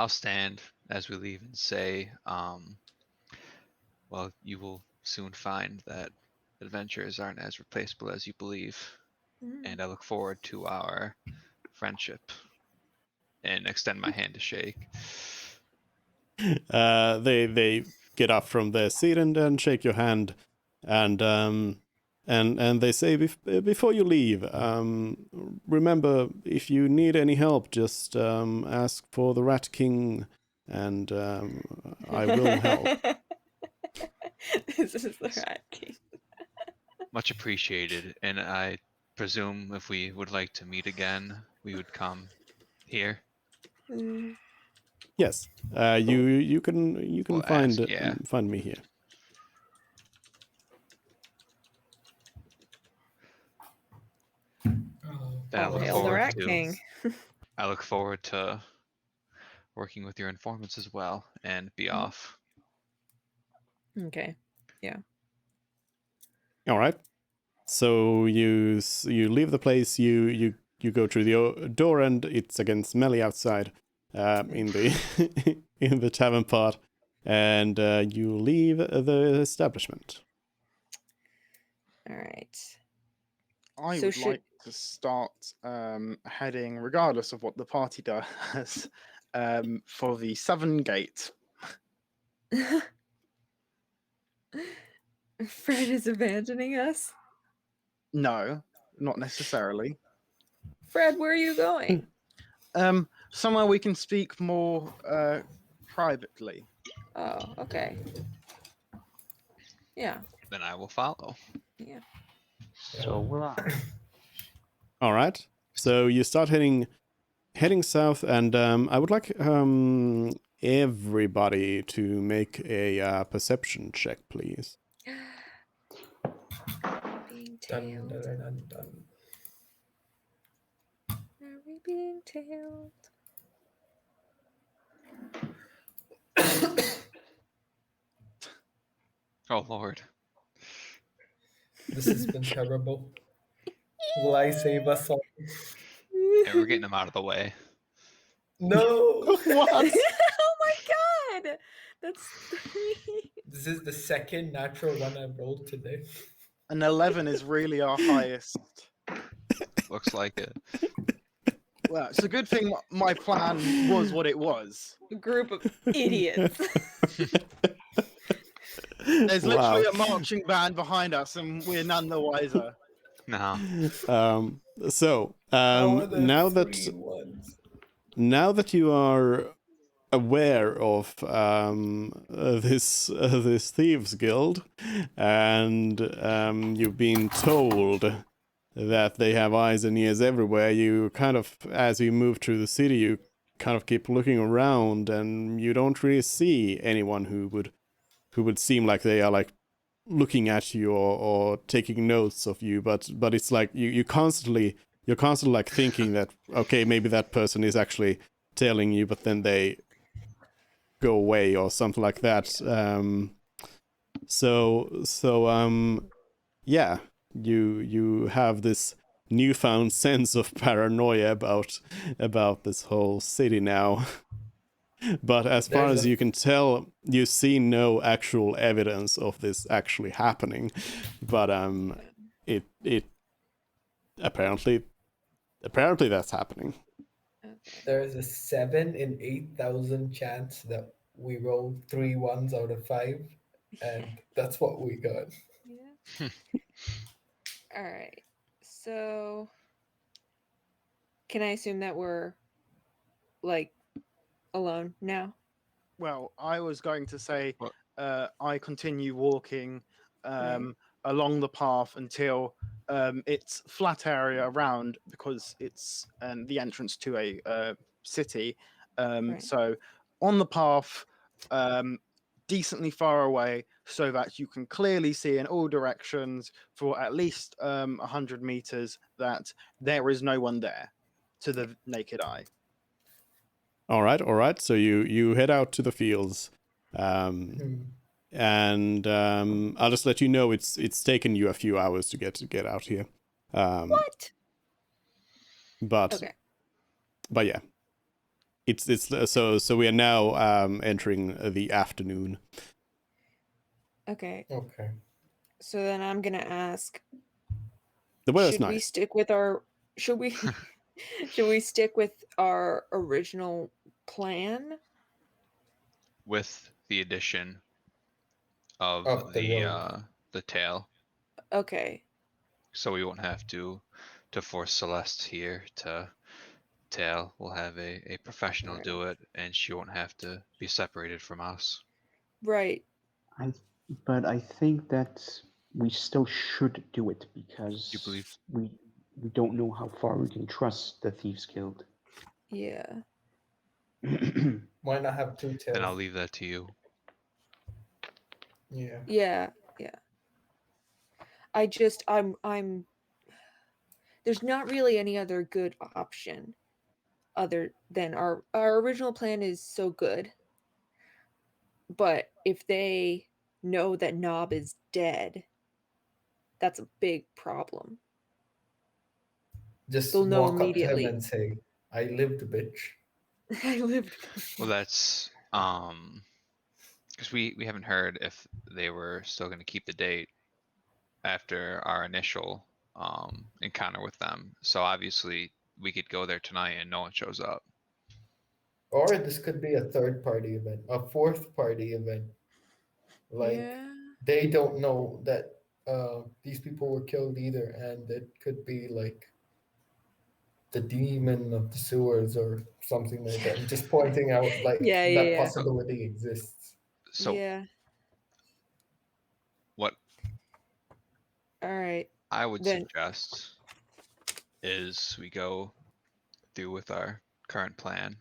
stand as we leave and say, well, you will soon find that adventures aren't as replaceable as you believe, and I look forward to our friendship and extend my hand to shake. They get up from their seat and shake your hand, and they say before you leave, remember, if you need any help, just ask for the Rat King, and I will help. This is the Rat King. Much appreciated, and I presume if we would like to meet again, we would come here. Yes, you can We'll find ask, yeah. find me here. Then I look Hail the forward Rat to. King. I look forward to working with your informants as well, and be off. Okay. Yeah. All right. So you leave the place. You go through the door, and it's again smelly outside, in the in the tavern part, and you leave the establishment. All right. I So would should- like to start heading, regardless of what the party does, for the Southern Gate. Fred is abandoning us. No, not necessarily. Fred, where are you going? Somewhere we can speak more privately. Oh, okay. Yeah. Then I will follow. Yeah. So will I. All right. So you start heading south, and I would like everybody to make a perception check, please. Being Dun, tailed. dun, dun, dun. Are we being tailed? Oh Lord. This has been terrible. Will I save us all? And we're getting them out of the way. No! What? Oh my god! That's 3. This is the second natural one I've rolled today. An 11 is really our highest. Looks like it. Well, it's a good thing my plan was what it was. A group of idiots. There's literally Wow. a marching band behind us, and we're none the wiser. No. So How are the now three that ones? now that you are aware of this thieves guild, and you've been told that they have eyes and ears everywhere, you kind of, as you move through the city, you kind of keep looking around, and you don't really see anyone who would seem like they are like looking at you or taking notes of you, but it's like you're constantly like thinking that, okay, maybe that person is actually telling you, but then they go away or something like that. Yeah, you have this newfound sense of paranoia about this whole city now. But as far There's as a you can tell, you see no actual evidence of this actually happening. But it apparently that's happening. there's a 7 in 8,000 chance that we roll 3 ones out of 5, and that's what we got. Yeah. All right. So, can I assume that we're like alone now? Well, I was going to say What? I continue walking Right. along the path until it's flat area around because it's the entrance to a city. Right. So on the path, decently far away, so that you can clearly see in all directions for at least 100 meters that there is no one there to the naked eye. All right. So you head out to the fields, Hmm. and I'll just let you know it's taken you a few hours to get out here. What? But Okay. yeah, it's so we are now entering the afternoon. Okay. Okay. So then I'm gonna ask: The weather's should we nice. stick with our? Should we? Should we stick with our original plan? With the addition of Up the road. the tail, Okay. so we won't have to force Celeste here to tail. We'll have a professional do it, and she won't have to be separated from us. Right. But I think that we still should do it You because believe? we don't know how far we can trust the Thieves Guild. Yeah. Why not have 2 Then I'll tails? leave that to you. Yeah. Yeah. Yeah. I'm there's not really any other good option other than our original plan is so good. But if they know that Knob is dead, that's a big problem. Just They'll know walk up to him immediately. and say, "I lived, bitch." I lived. Well, that's because we haven't heard if they were still going to keep the date after our initial encounter with them. So obviously we could go there tonight and no one shows up. Or this could be a third party event, a fourth party event. Like Yeah. they don't know that these people were killed either, and it could be like the demon of the sewers or something like that. I'm just pointing out like Yeah, that yeah, possibility exists. yeah. So Yeah. what All right. I would Then suggest is we go through with our current plan.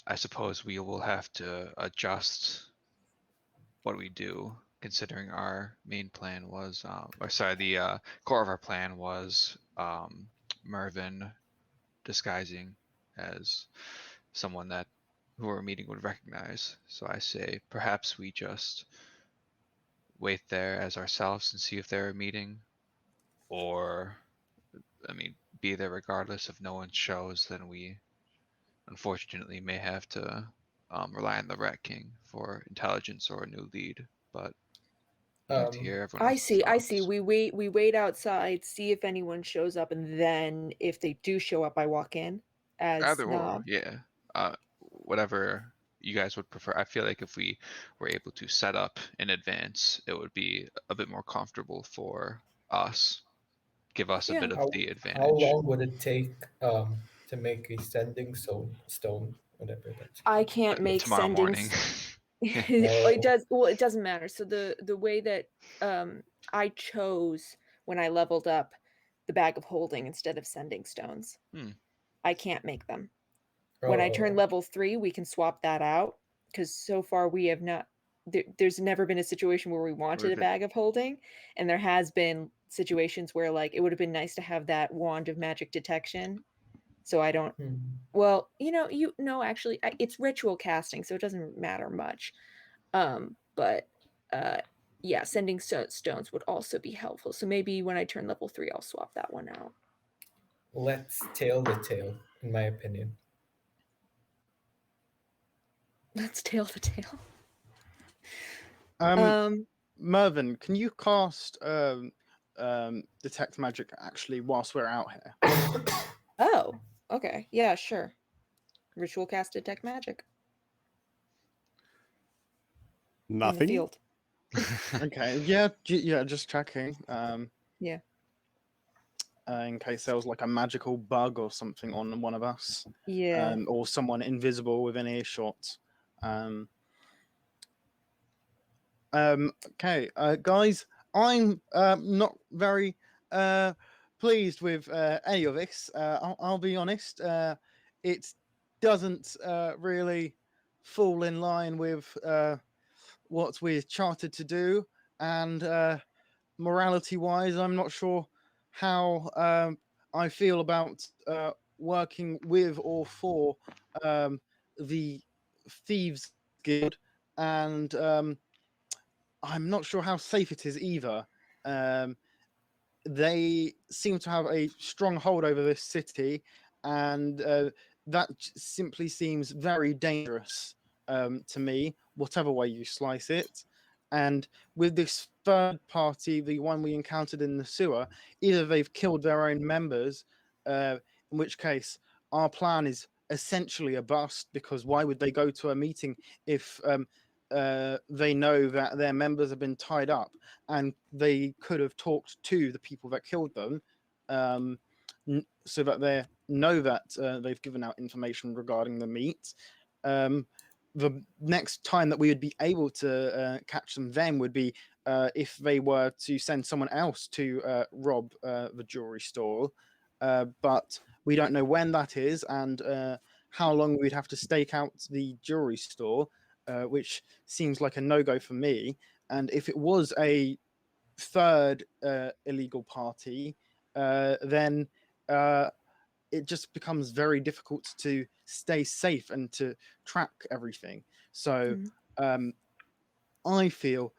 I suppose we will have to adjust what we do, considering our main plan was, or sorry, the core of our plan was Mervin disguising as someone that who our meeting would recognize. So I say perhaps we just wait there as ourselves and see if they're meeting, or I mean, be there regardless. If no one shows, then we unfortunately may have to rely on the Rat King for intelligence or a new lead. But I'd like to hear everyone I else's see. thoughts. We wait outside, see if anyone shows up, and then if they do show up, I walk in as Either or, Knob. yeah. Whatever you guys would prefer. I feel like if we were able to set up in advance, it would be a bit more comfortable for us. Give us a Yeah. bit of How the how advantage. long would it take to make a sending stone, whatever that's I called? can't make Tomorrow sending morning. Yeah. it Oh, does, well, it doesn't matter. So the way that I chose when I leveled up the bag of holding instead of sending stones, Hmm. I can't make them. When I turn oh, level 3, we can swap that out because so far we have not there's never been a situation where we wanted a Okay. bag of holding, and there has been situations where like it would have been nice to have that wand of magic detection. So I don't. Hmm. Well, actually, it's ritual casting, so it doesn't matter much. But yeah, sending stones would also be helpful. So maybe when I turn level 3, I'll swap that one out. Let's tail the tail, in my opinion. Let's tail the tail. Mervyn, can you cast detect magic actually whilst we're out here? Oh, okay. Yeah, sure. Ritual cast detect magic in the Nothing. field. Okay, yeah, just checking. Yeah. In case there was like a magical bug or something on one of us, Yeah. or someone invisible within earshot. Okay, guys, I'm not very pleased with any of this. I'll be honest. It doesn't really fall in line with what we're chartered to do, and morality-wise, I'm not sure how I feel about working with or for the Thieves Guild, and I'm not sure how safe it is either. Um, they seem to have a strong hold over this city, and that simply seems very dangerous to me, whatever way you slice it. And with this third party, the one we encountered in the sewer, either they've killed their own members, in which case our plan is essentially a bust, because why would they go to a meeting if they know that their members have been tied up, and they could have talked to the people that killed them, so that they know that they've given out information regarding the meat. The next time that we would be able to catch them then would be if they were to send someone else to rob the jewelry store. But we don't know when that is, and how long we'd have to stake out the jewelry store, which seems like a no-go for me. And if it was a third illegal party, then it just becomes very difficult to stay safe and to track everything. So I feel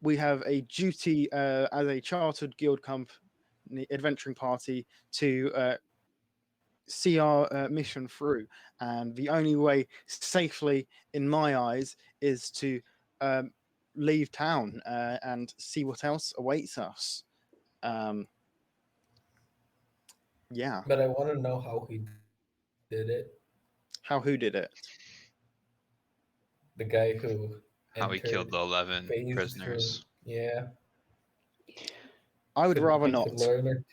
we have a duty as a chartered guild company, adventuring party, to see our mission through. And the only way safely, in my eyes, is to leave town and see what else awaits us. Yeah. But I want to know how he did it. Who did it? The guy who How he killed entered the 11 phase prisoners. through. Yeah. I would rather we not. Could learn it.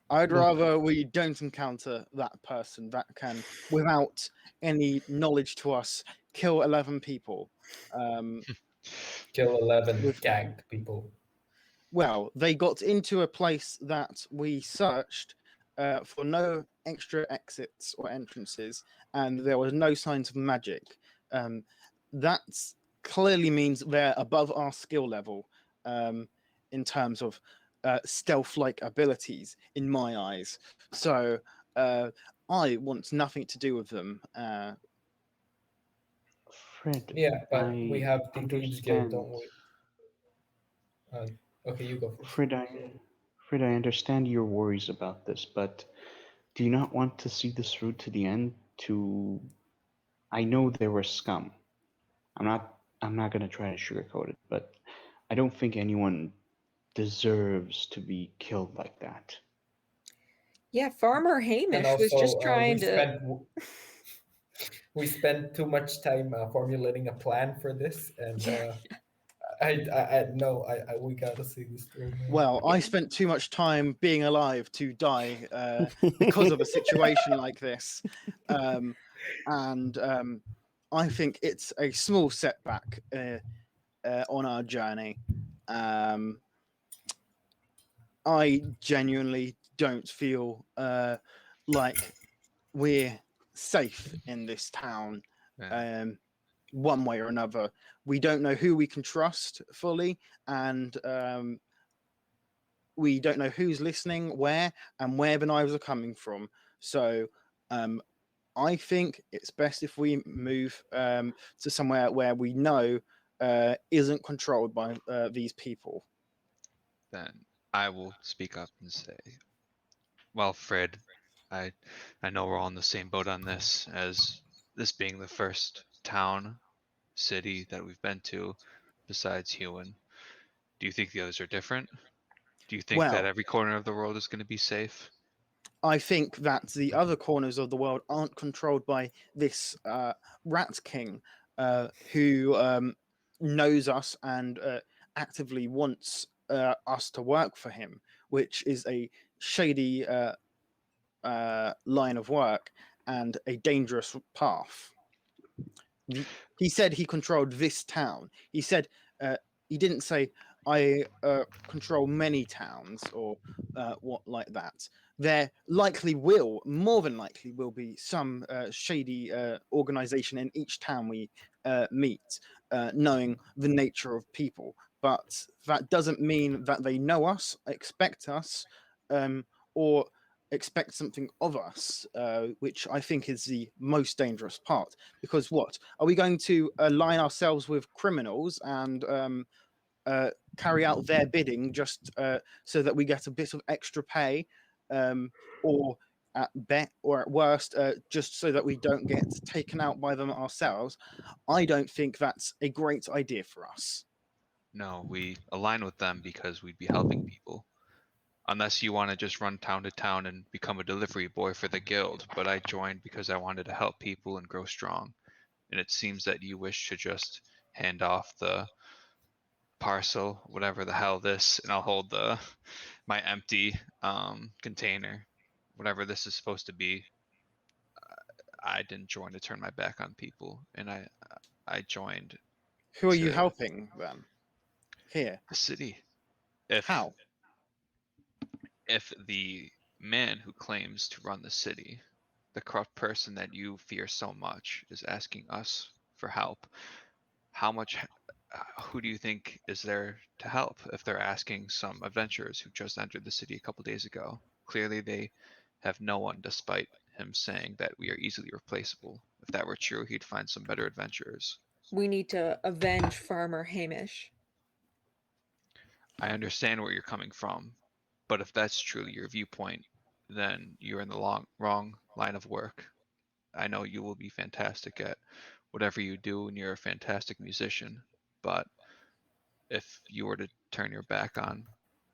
I'd Look- rather we don't encounter that person that can, without any knowledge to us, kill 11 people. Kill 11 With- gagged people. Well, they got into a place that we searched for no extra exits or entrances, and there was no signs of magic. That clearly means they're above our skill level in terms of stealth-like abilities, in my eyes. So I want nothing to do with them. Fred, Yeah, but we I have the Thieves Guild, understand. don't we? Okay, you go first. Fred, I understand your worries about this, but do you not want to see this through to the end? I know they were scum. I'm not gonna try to sugarcoat it, but I don't think anyone deserves to be killed like that. Yeah, Farmer And Hamish was also, just trying to. we spent too much time formulating a plan for this, and we gotta see this through. Man. Well, I spent too much time being alive to die because of a situation like this. And I think it's a small setback on our journey. I genuinely don't feel like we're safe in this town. Yeah. one way or another. We don't know who we can trust fully, and we don't know who's listening, where, and where the knives are coming from. So I think it's best if we move to somewhere where we know isn't controlled by these people. Then I will speak up and say, well, Fred, I I know we're all in the same boat on this, as this being the first town, city that we've been to besides Huon. Do you think the others are different? Do you think that Well, every corner of the world is going to be safe? I think that the other corners of the world aren't controlled by this rat king who knows us and actively wants us to work for him, which is a shady line of work and a dangerous path. He said he controlled this town. He said he didn't say I control many towns or what like that. There likely will, more than likely, will be some shady organization in each town we meet, knowing the nature of people. But that doesn't mean that they know us, expect us, or expect something of us, which I think is the most dangerous part. Because what are we going to align ourselves with criminals and carry out their bidding just so that we get a bit of extra pay, or at worst, just so that we don't get taken out by them ourselves? I don't think that's a great idea for us. No, we align with them because we'd be helping people. Unless you want to just run town to town and become a delivery boy for the guild, but I joined because I wanted to help people and grow strong. And it seems that you wish to just hand off the parcel, whatever the hell this, and I'll hold the my empty container, whatever this is supposed to be. I didn't join to turn my back on people, and I joined Who are you to helping then? Here, the city. If how? the man who claims to run the city, the corrupt person that you fear so much, is asking us for help, how much who do you think is there to help if they're asking some adventurers who just entered the city a couple days ago? Clearly they have no one, despite him saying that we are easily replaceable. If that were true, he'd find some better adventurers. We need to avenge Farmer Hamish. I understand where you're coming from, but if that's truly your viewpoint, then you're in the wrong line of work. I know you will be fantastic at whatever you do and you're a fantastic musician, but if you were to turn your back on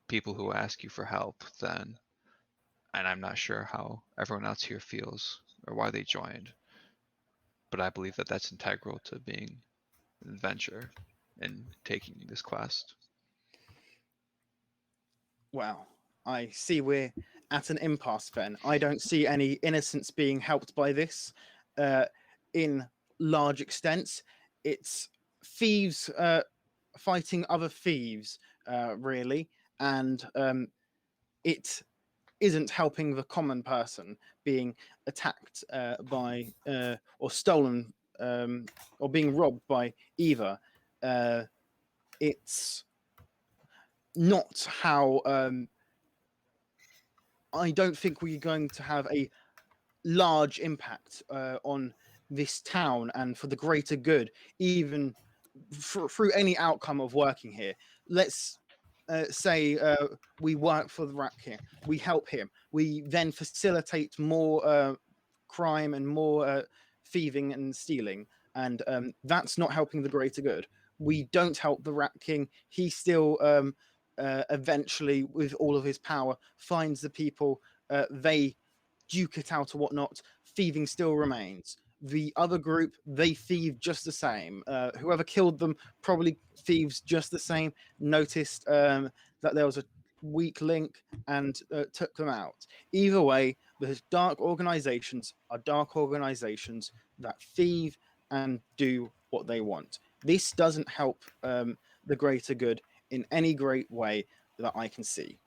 people who ask you for help, then, and I'm not sure how everyone else here feels or why they joined, but I believe that that's integral to being an adventurer and taking this quest. Well, I see we're at an impasse then. I don't see any innocents being helped by this uh, in large extents. It's thieves fighting other thieves, really, and it isn't helping the common person being attacked by or stolen or being robbed by either. It's not how I don't think we're going to have a large impact on this town and for the greater good, even through any outcome of working here. Let's say we work for the Rat King, we help him, we then facilitate more crime and more thieving and stealing, and that's not helping the greater good. We don't help the Rat King. He still eventually, with all of his power, finds the people. They duke it out or whatnot. Thieving still remains. The other group, they thieve just the same. Whoever killed them probably thieves just the same. Noticed that there was a weak link and took them out. Either way, the dark organizations are dark organizations that thieve and do what they want. This doesn't help the greater good in any great way that I can see.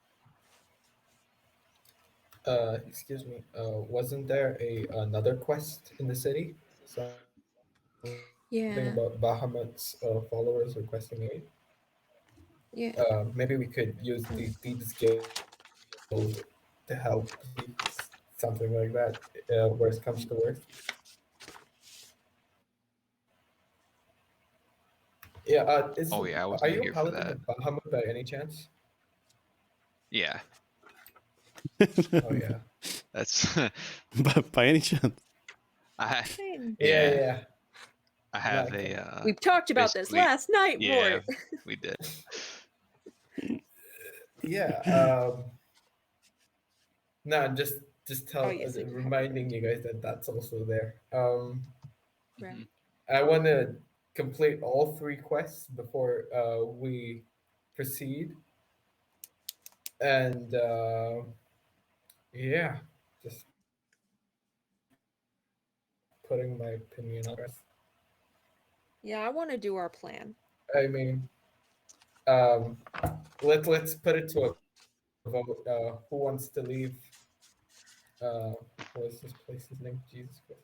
Excuse me. Wasn't there another quest in the city? Some Something Yeah. about Bahamut's followers requesting aid. Yeah. Maybe we could use these skills to help something like that. Worst comes to worst. Yeah. Oh yeah, I Are wasn't you a here for paladin that. of Bahamut by any chance? Yeah, Oh yeah. that's By any chance? I Fine. Yeah, yeah, yeah. I have Like, a We've talked about this basically last night, yeah, Mort. we did. yeah. No, just Oh, tell yes, I do have reminding you guys that that's also there. Right. Mhm. I want to complete all 3 quests before we proceed, and yeah, just putting my opinion on it. Yeah, I want to do our plan. I mean, um, let's put it to a vote. Who wants to leave? What is this place's name? Jesus Christ.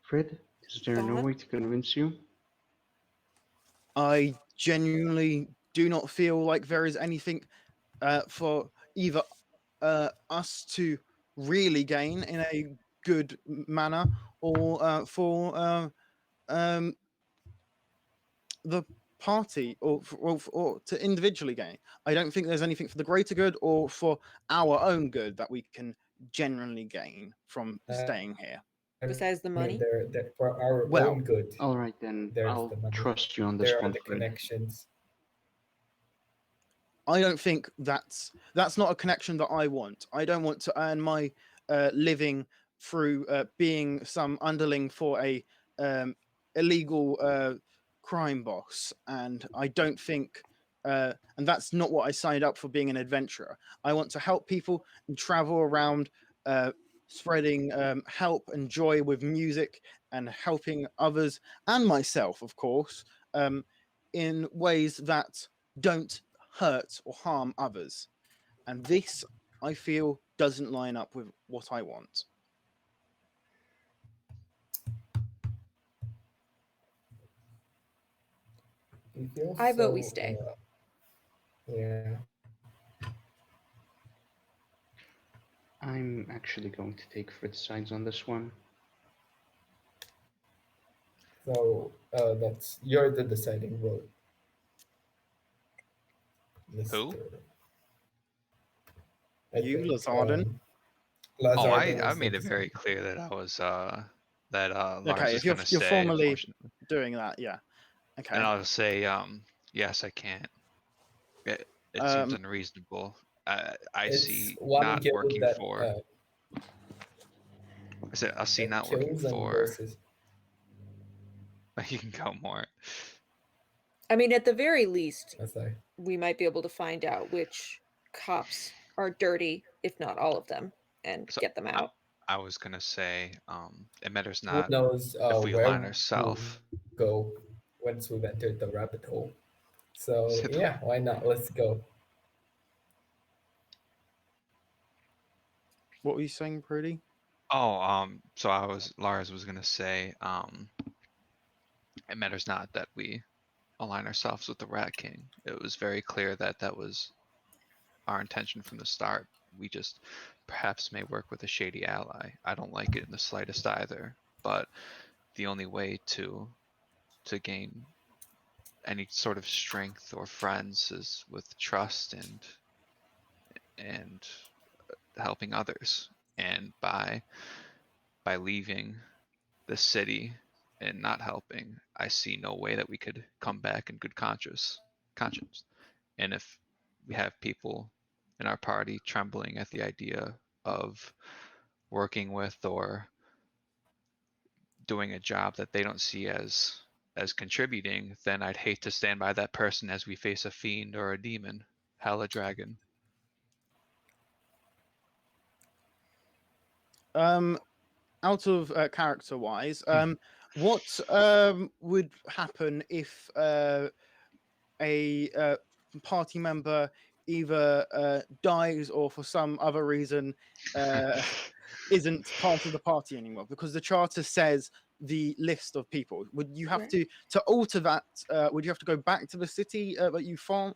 Fred, is there no Thought? way to convince you? I genuinely do not feel like there is anything for either us to really gain in a good manner, or for um, the party, or to individually gain. I don't think there's anything for the greater good or for our own good that we can generally gain from staying here. Besides the I mean, money? they're for our Well, own good. All right, then There's I'll the money. trust you on this There are one, the Fred. connections. I don't think that's not a connection that I want. I don't want to earn my living through being some underling for a illegal crime boss, and I don't think, and that's not what I signed up for being an adventurer. I want to help people and travel around, spreading help and joy with music and helping others and myself, of course, in ways that don't hurt or harm others. And this, I feel, doesn't line up with what I want. You feel I vote we so. stay. Yeah. I'm actually going to take Fred's sides on this one. So that's you're the deciding vote. Who? Mr. You, Lazardin? Oh, Lazardin I is the made it very deciding. clear that I was that Lars Okay, was if you're gonna you're stay, formally unfortunately. doing that, yeah. And Okay. I'll say yes, I can't. It seems Um, unreasonable. I It's see one not guild working that for. I said I see not working kills and for. versus. You can go more. I mean, at the very least, That's like we might be able to find out which cops are dirty, if not all of them, and So get them out. I was gonna say it matters who not knows if we where align we'll ourselves. go once we've entered the rabbit hole. So yeah, why not? Let's go. what were you saying, Prudy? Oh, so Lars was gonna say, it matters not that we align ourselves with the Rat King. It was very clear that that was our intention from the start. We just perhaps may work with a shady ally. I don't like it in the slightest either, but the only way to gain any sort of strength or friends is with trust and helping others. And by leaving the city and not helping, I see no way that we could come back in good conscience. And if we have people in our party trembling at the idea of working with or doing a job that they don't see as contributing, then I'd hate to stand by that person as we face a fiend or a demon, hell, a dragon. Out of character wise, what would happen if a party member either dies or for some other reason isn't part of the party anymore? Because the charter says the list of people? Would you have Right. to alter that? Would you have to go back to the city that you formed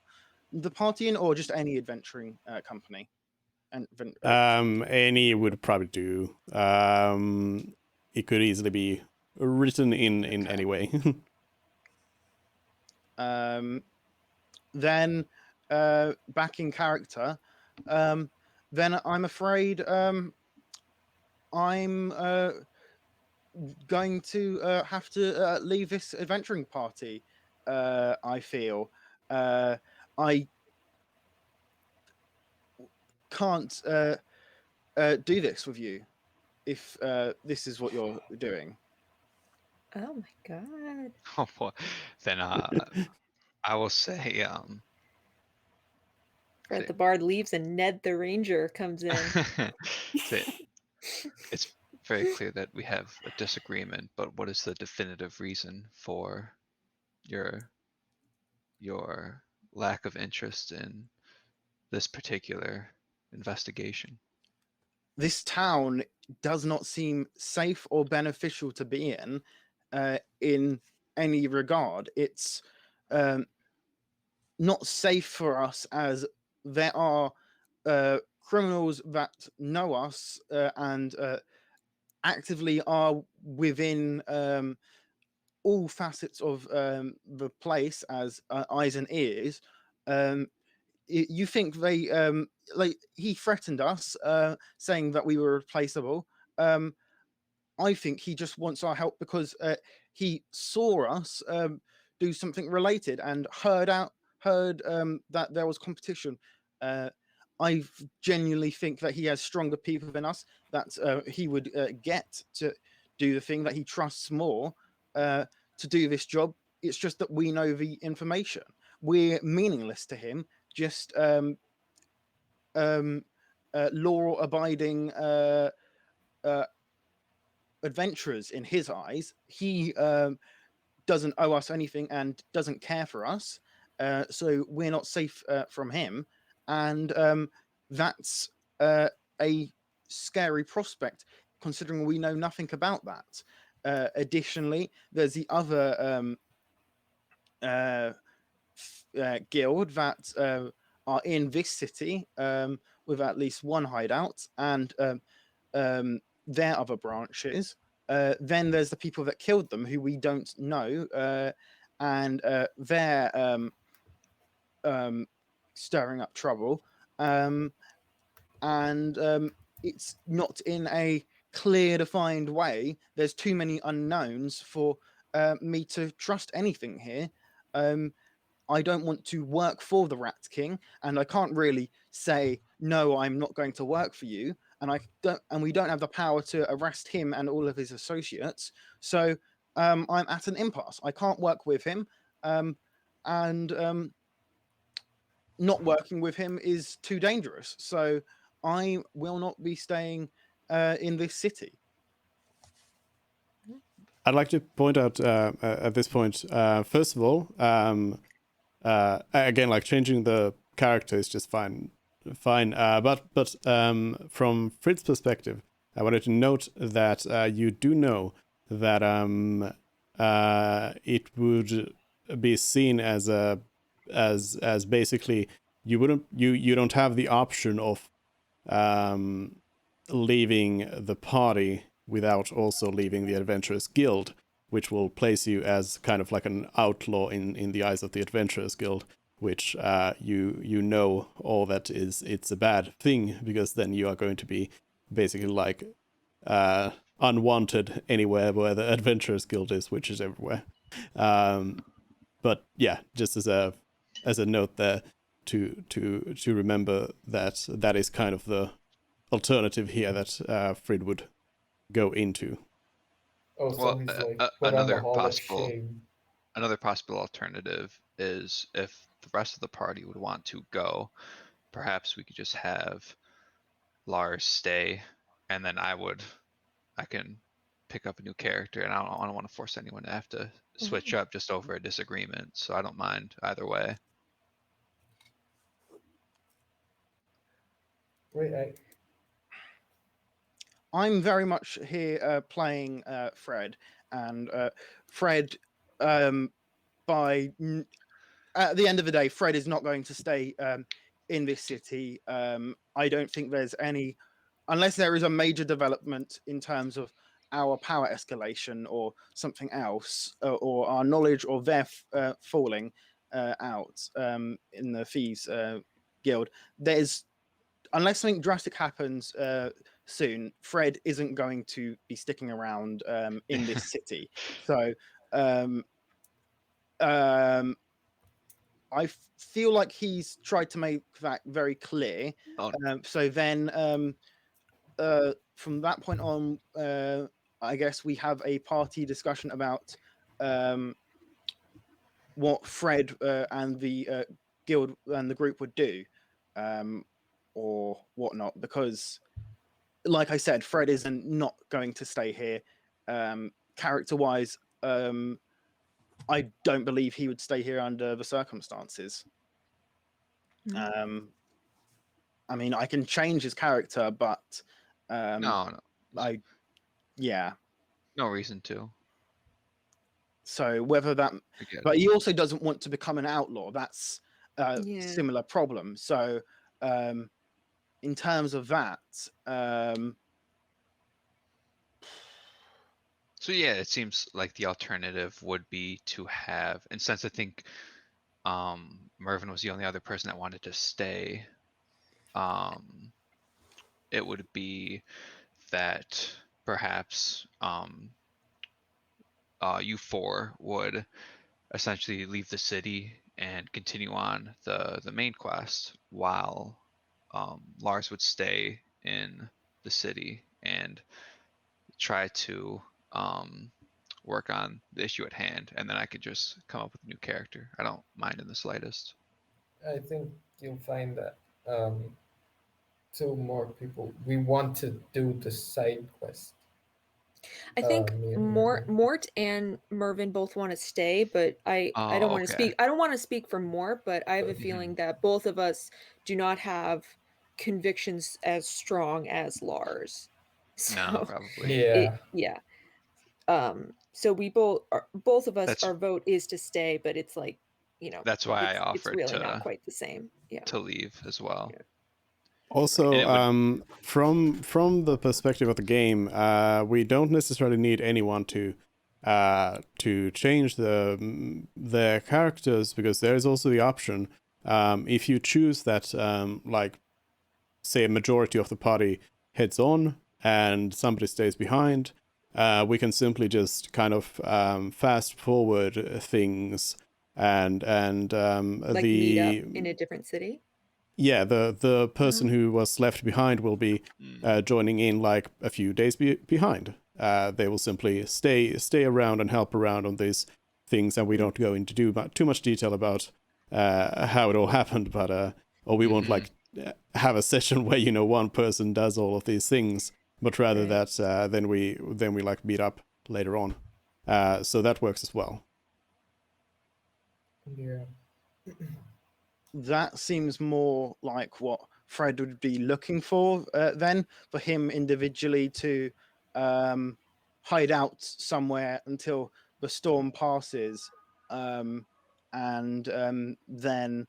the party in, or just any adventuring company? And Any would probably do. It could easily be written in Okay. any way. Then back in character, then I'm afraid I'm going to have to leave this adventuring party. I feel I can't do this with you if this is what you're doing. Oh my god. Oh boy. Then I will say Fred say, the Bard leaves and Ned the Ranger comes in. say it's very clear that we have a disagreement, but what is the definitive reason for your lack of interest in this particular investigation? This town does not seem safe or beneficial to be in any regard. It's um, not safe for us as there are criminals that know us and actively are within all facets of the place as eyes and ears. Um, you think they like he threatened us, saying that we were replaceable. I think he just wants our help because he saw us do something related and heard that there was competition. Uh, I genuinely think that he has stronger people than us. That he would get to do the thing that he trusts more to do this job. It's just that we know the information. We're meaningless to him. Just law-abiding uh, adventurers in his eyes. He doesn't owe us anything and doesn't care for us, so we're not safe from him, and that's a scary prospect considering we know nothing about that. Additionally, there's the other uh, guild that are in this city with at least one hideout, and their other branches. Then there's the people that killed them, who we don't know, and they're stirring up trouble. And it's not in a clear, defined way. There's too many unknowns for me to trust anything here. I don't want to work for the Rat King, and I can't really say no. I'm not going to work for you, and we don't have the power to arrest him and all of his associates. So I'm at an impasse. I can't work with him, and not working with him is too dangerous. So I will not be staying in this city. I'd like to point out at this point, first of all, again, like changing the character is just fine. But from Frit's perspective, I wanted to note that you do know that it would be seen as as basically you don't have the option of leaving the party without also leaving the Adventurers Guild, which will place you as kind of like an outlaw in the eyes of the Adventurers Guild, which you know all that is it's a bad thing, because then you are going to be basically like unwanted anywhere where the Adventurers Guild is, which is everywhere. But yeah, just as a note there to remember that that is kind of the alternative here that Frid would go into. Oh, so Well, he's like put on the another hall of possible shame. alternative is if the rest of the party would want to go, perhaps we could just have Lars stay, and then I can pick up a new character, and I don't want to force anyone to have to switch up just over a disagreement. So I don't mind either way. Wait, I'm very much here playing Fred, and Fred, by at the end of the day, Fred is not going to stay in this city. I don't think there's any, unless there is a major development in terms of our power escalation or something else, or our knowledge or their falling out in the Thieves Guild. There's, unless something drastic happens soon, Fred isn't going to be sticking around in this city. So I feel like he's tried to make that very clear. Oh. So then from that point on, I guess we have a party discussion about what Fred and the guild and the group would do, or whatnot, because like I said, Fred isn't not going to stay here. Character wise, I don't believe he would stay here under the circumstances. I mean, I can change his character, but No, yeah. no reason to. So whether that, I get but it. he also doesn't want to become an outlaw. That's a Yeah. similar problem. So in terms of that, So yeah, it seems like the alternative would be to have, and since I think Mervin was the only other person that wanted to stay, it would be that perhaps you four would essentially leave the city and continue on the main quest, while Lars would stay in the city and try to work on the issue at hand, and then I could just come up with a new character. I don't mind in the slightest. I think you'll find that two more people, we want to do the side quest. I think Me and Mervin. Mort and Mervin both want to stay, but I Oh, don't want to okay. speak. I don't want to speak for Mort, but I have a feeling that both of us do not have convictions as strong as Lars. So No, probably. Yeah. yeah. So we both of us, That's our vote is to stay, but it's like, you know, that's why I it's offered really not to quite the same. Yeah. leave as well. Yeah. Also, And it would- from the perspective of the game, we don't necessarily need anyone to change their characters, because there is also the option, if you choose that, like, say a majority of the party heads on and somebody stays behind, we can simply just kind of fast forward things and Like meet up in a different city. yeah, the person who was left behind will be joining in like a few days behind. They will simply stay around and help around on these things, and we don't go into too much detail about how it all happened, but or we won't like have a session where one person does all of these things, but rather Right. that then we like meet up later on. So that works as well. Yeah. that seems more like what Fred would be looking for then, for him individually to hide out somewhere until the storm passes, and then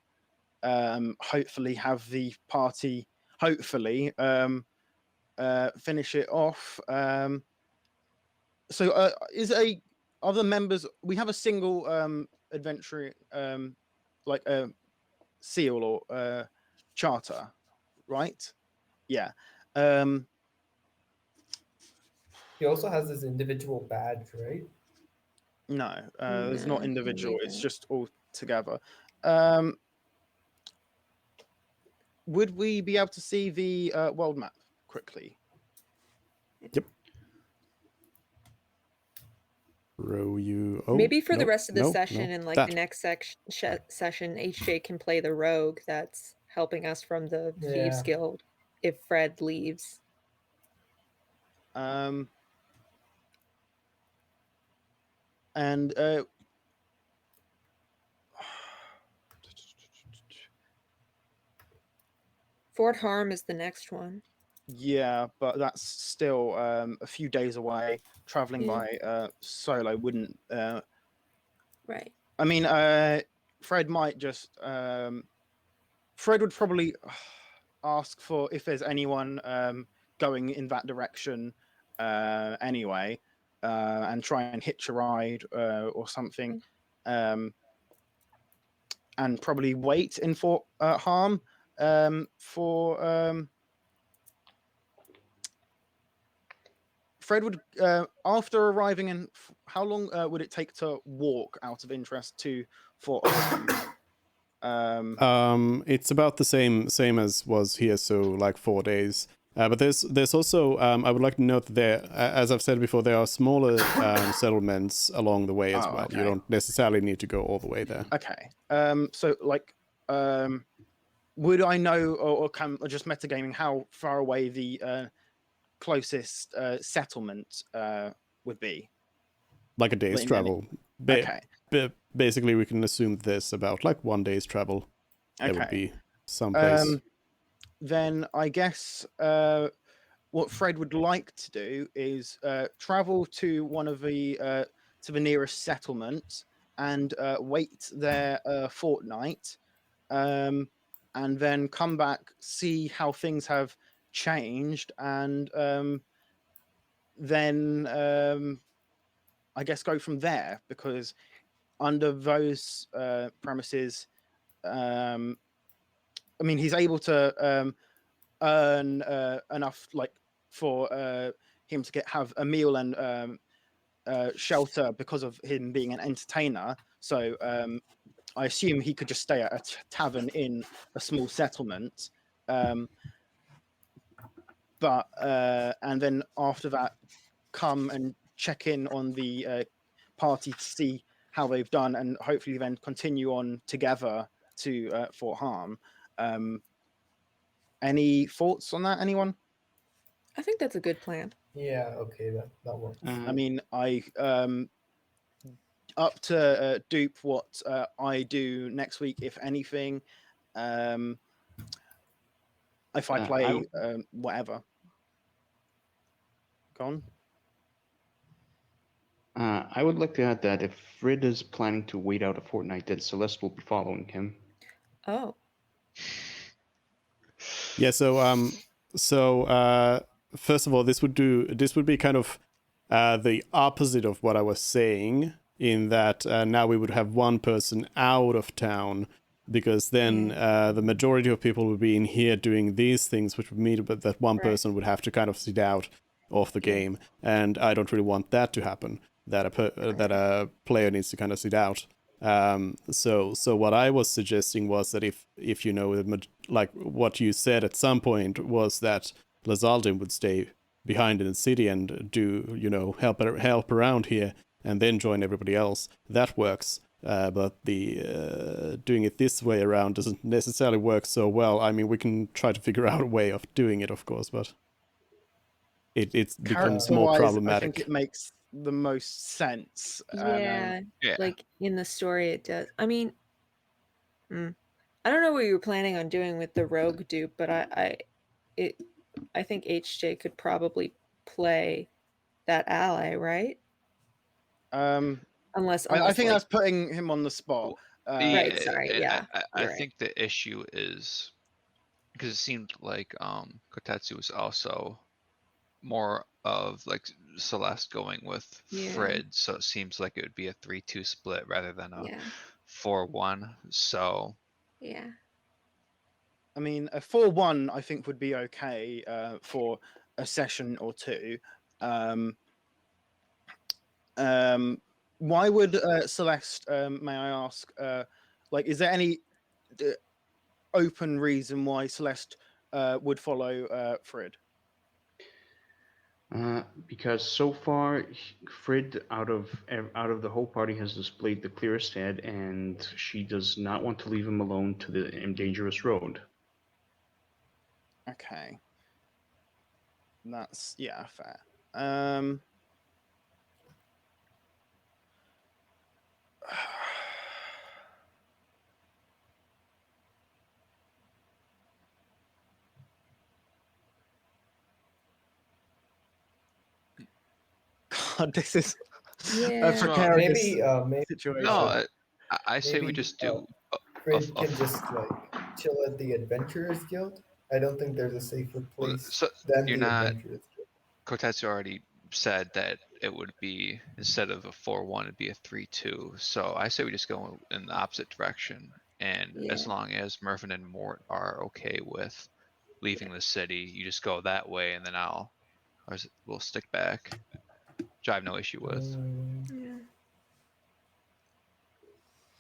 hopefully have the party, hopefully finish it off. So is a other members, we have a single adventure, like a seal or charter, right? Yeah. He also has his individual badge, right? No, it's not No, individual, maybe it's not. just all together. Would we be able to see the world map quickly? Yep. Row you. Oh, Maybe for the no, rest of the no, session no, and like that. the next session, HJ can play the rogue that's helping us from the Thieves Yeah. Guild if Fred leaves. And Fort Harm is the next one. Yeah, but that's still a few days away. Traveling Yeah. by solo wouldn't. Right. I mean, Fred might just. Fred would probably ask for if there's anyone going in that direction anyway, and try and hitch a ride or something, and probably wait in Fort Harm for. Fred would, after arriving in, how long would it take to walk out of interest to Fort Harm? It's about the same as was here, so like 4 days. But there's also I would like to note that there, as I've said before, there are smaller settlements along the way as well. You Okay. don't necessarily need to go all the way there. Okay. So like, would I know or can or just metagaming how far away the closest settlement would be? Like a day's in any- travel. Okay. Basically, we can assume there's about like 1 day's travel. There would Okay. be someplace. Then I guess what Fred would like to do is travel to one of the to the nearest settlement and wait there a fortnight, and then come back, see how things have changed, and then I guess go from there, because under those premises, I mean, he's able to earn enough like for him to have a meal and shelter because of him being an entertainer. So I assume he could just stay at a tavern in a small settlement. But and then after that, come and check in on the party to see how they've done, and hopefully then continue on together to Fort Harm. Any thoughts on that, anyone? I think that's a good plan. Yeah, okay, that works. I mean, I up to dupe what I do next week, if anything. If I play whatever. Go on. I would like to add that if Frid is planning to wait out a fortnight, then Celeste will be following him. Oh. Yeah, so first of all, this would be kind of the opposite of what I was saying, in that now we would have one person out of town, because then the majority of people would be in here doing these things, which would mean that one person would have to kind of sit out of the game, and I don't really want that to happen. That a player needs to kind of sit out. So what I was suggesting was that if you know, like what you said at some point was that Lazaldin would stay behind in the city and do, you know, help around here and then join everybody else. That works. But the doing it this way around doesn't necessarily work so well. I mean, we can try to figure out a way of doing it, of course, but it becomes more Character-wise, problematic. I think it makes the most sense. Yeah, Yeah. like in the story it does. I mean, I don't know what you were planning on doing with the rogue dupe, but I think HJ could probably play that ally, right? Unless I think like, that's putting him on the spot. Right, sorry, yeah, I you're right. think the issue is because it seemed like Kotetsu was also more of like Celeste going with Frid, so it seems like it would be a 3-2 split rather than a 4-1. So yeah. I mean, a 4-1 I think would be okay for a session or two. Why would Celeste, may I ask, like, is there any open reason why Celeste would follow Frid? Because so far, Frid out of the whole party has displayed the clearest head, and she does not want to leave him alone to the dangerous road. Okay, that's fair. God, this is Yeah. a precarious Maybe situation. No, I say we Maybe, just do Frid can just like chill at the Adventurers Guild. I don't think there's a safer place so than you're the not. Adventurers Guild. Kotetsu already said that it would be, instead of a 4-1, it'd be a 3-2. So I say we just go in the opposite direction. And as Yeah. long as Mervin and Mort are okay with leaving the city, you just go that way, and then we'll stick back, which I have no issue with. Mm,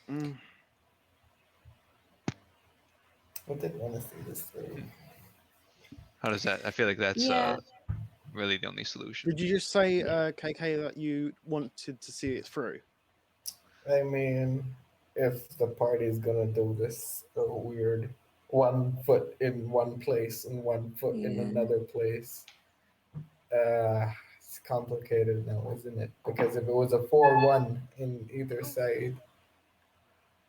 Yeah. Mm. I did want to see this through. How does that? I feel like that's Yeah. really the only solution. Did you just say, KK, that you wanted to see it through? I mean, if the party's gonna do this weird 1 foot in one place and 1 foot in Yeah. another place, it's complicated now, isn't it? Because if it was a 4-1 in either side,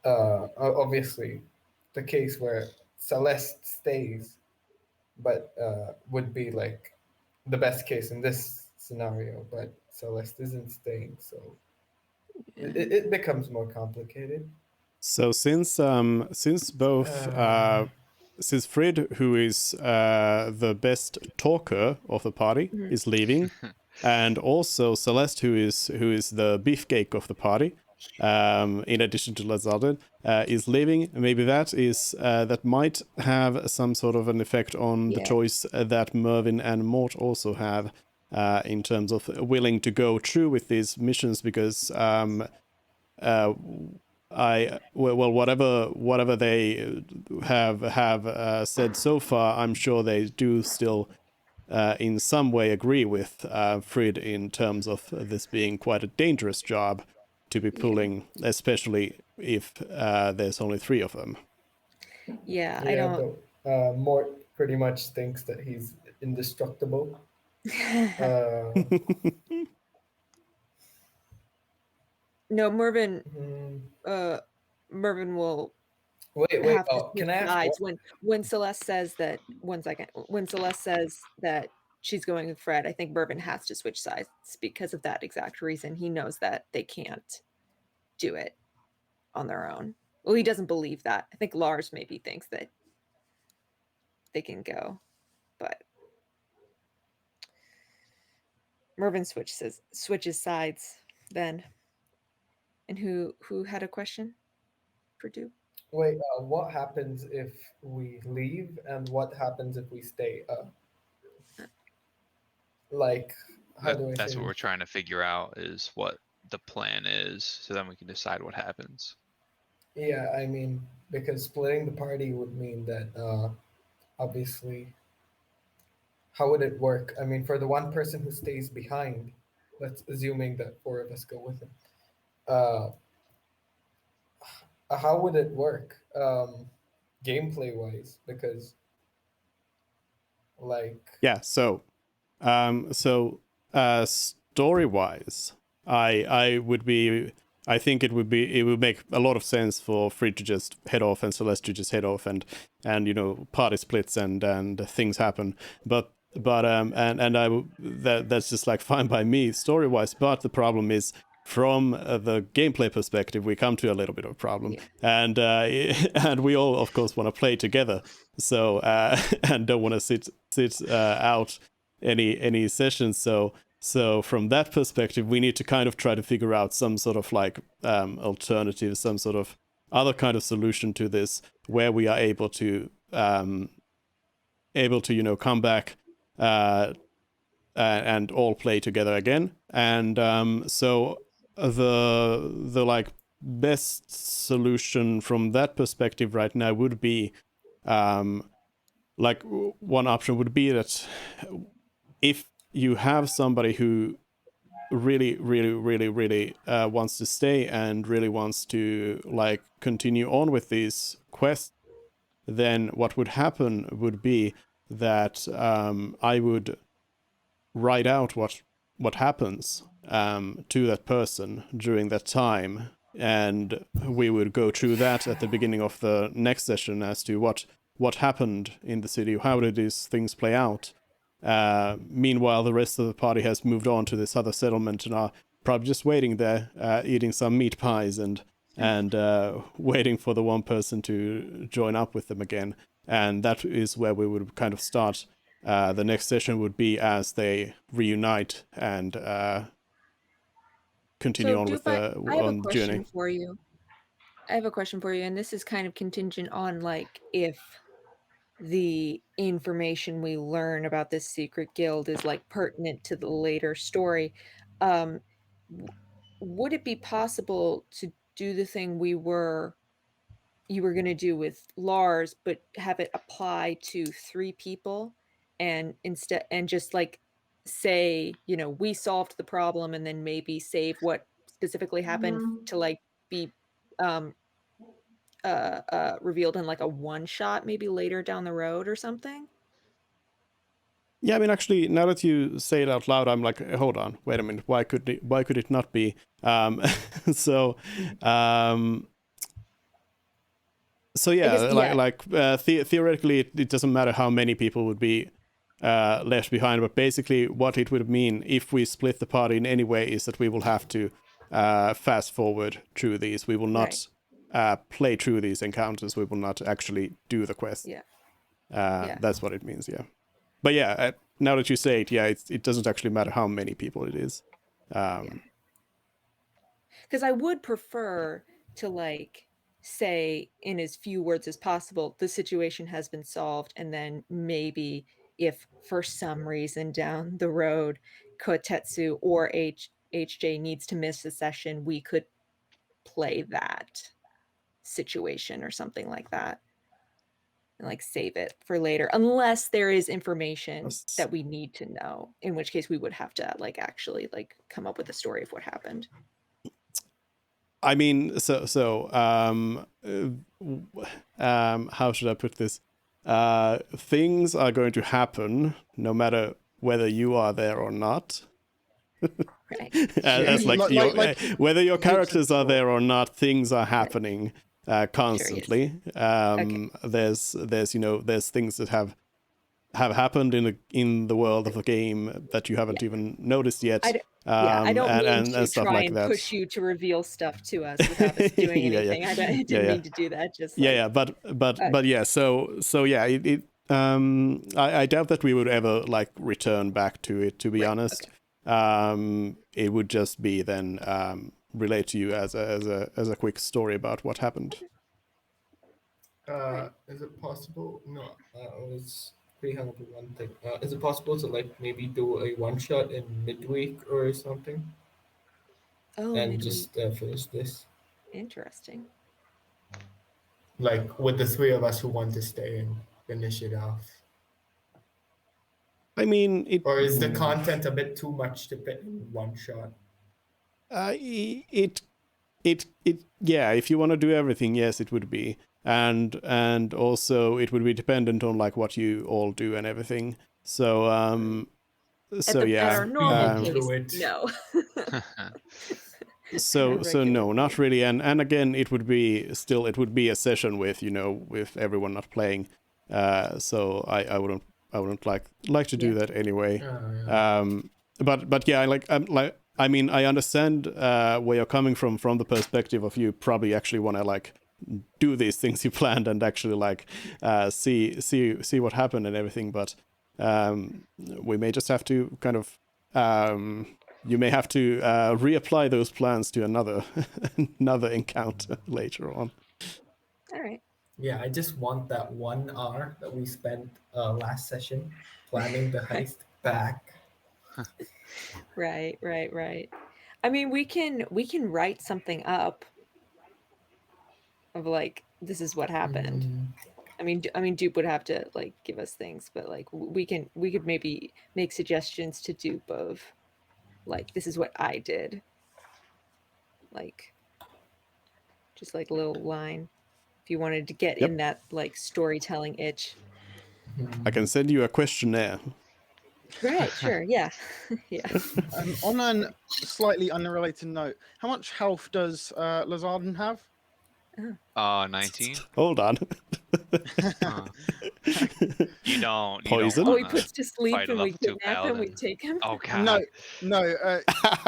obviously, the case where Celeste stays, but would be like the best case in this scenario. But Celeste isn't staying, so it becomes more complicated. So since both Uh, since Frid, who is the best talker of the party, Mhm. is leaving, and also Celeste, who is the beefcake of the party, in addition to Lazarden, is leaving. Maybe that might have some sort of an effect on the Yeah. choice that Mervin and Mort also have, in terms of willing to go through with these missions, because whatever they have said so far, I'm sure they do still in some way agree with Frid in terms of this being quite a dangerous job to be pulling, especially if there's only 3 of them. Yeah. I yeah, don't. but Mort pretty much thinks that he's indestructible. Uh, No, Mervin. hmm, Mervin will wait. have to Oh, switch can I ask sides what? when Celeste says that. 1 second. When Celeste says that she's going with Fred, I think Mervin has to switch sides because of that exact reason. He knows that they can't do it on their own. Well, he doesn't believe that. I think Lars maybe thinks that they can go, but Mervin switches sides then. And who had a question for Du? Wait, what happens if we leave, and what happens if we stay? Like, how do I That's say what this? we're trying to figure out, is what the plan is, so then we can decide what happens. Yeah, I mean, because splitting the party would mean that, obviously, how would it work? I mean, for the one person who stays behind, let's assuming that 4 of us go with him. Uh, how would it work, gameplay wise? Because, like, Yeah, so story wise, I think it would make a lot of sense for Frid to just head off and Celeste to just head off, and party splits and things happen. But that's just like fine by me story wise. But the problem is, from the gameplay perspective, we come to a little bit of a problem, Yeah. and and we all of course want to play together. So and don't want to sit out any sessions. So from that perspective, we need to kind of try to figure out some sort of like alternative, some sort of other kind of solution to this, where we are able to come back and all play together again. And so the like best solution from that perspective right now would be like one option would be that if you have somebody who really wants to stay and really wants to like continue on with these quests, then what would happen would be that I would write out what happens to that person during that time, and we would go through that at the beginning of the next session as to what happened in the city, how did these things play out, Meanwhile, the rest of the party has moved on to this other settlement and are probably just waiting there, eating some meat pies and waiting for the one person to join up with them again. And that is where we would kind of start. The next session would be as they reunite and continue So, on Dupe, with the I have a on the question journey. for you. I have a question for you, and this is kind of contingent on like if the information we learn about this secret guild is like pertinent to the later story. Um, would it be possible to do the thing you were going to do with Lars, but have it apply to 3 people, and just like say, we solved the problem, and then maybe save what specifically happened to like be revealed in like a one shot maybe later down the road or something? Yeah, I mean, actually, now that you say it out loud, I'm like, hold on, wait a minute, why could it not be? So, so yeah, guess, theoretically, it doesn't matter how many people would be left behind, but basically, what it would mean if we split the party in any way is that we will have to fast forward through these. We will not play through these encounters. We will not actually do the quest. Yeah. That's what it means. Yeah. But yeah, now that you say it, yeah, it doesn't actually matter how many people it is. Because I would prefer to like say in as few words as possible, the situation has been solved, and then maybe if for some reason down the road Kotetsu or HJ needs to miss a session, we could play that situation or something like that. And like save it for later, unless there is information that we need to know, in which case we would have to like actually like come up with a story of what happened. I mean, how should I put this? Things are going to happen no matter whether you are there or not. Right. As whether your characters are there or not, things are happening constantly. Okay. There's things that have happened in the world of the game that you haven't even noticed yet. I don't mean to stuff try like and that. push you to reveal stuff to us without us doing anything. I didn't mean to do that. Just but yeah. So yeah, I doubt that we would ever like return back to it. To be honest, it would just be then relate to you as a quick story about what happened. Is it possible? No, I was pretty hung up on one thing. Is it possible to like maybe do a one shot in midweek or something? And midweek. just finish this? Interesting. Like with the 3 of us who want to stay and finish it off. I mean, or is the content a bit too much to fit in one shot? Yeah, if you want to do everything, yes, it would be. And also it would be dependent on like what you all do and everything. So At our normal pace, no. so no, not really. And again, it would be a session with with everyone not playing. So I wouldn't like to do that anyway. But yeah, I mean, I understand where you're coming from the perspective of you probably actually want to like do these things you planned and actually like see what happened and everything. But we may just have to kind of you may have to reapply those plans to another encounter later on. All right. Yeah, I just want that 1 hour that we spent last session planning the heist back. Right. I mean, we can write something up of like, this is what happened. I mean, Dupe would have to like give us things, but like we could maybe make suggestions to Dupe of like, this is what I did. Like, just like a little line, if you wanted to get in that like storytelling itch. I can send you a questionnaire. Right, sure, yeah. Yeah. On a slightly unrelated note, how much health does Lazardin have? 19. Hold on. You don't. You Poison? don't Oh, he wanna puts to sleep fight and we enough to a kidnap him, we paladin. take him. Oh No, god. no.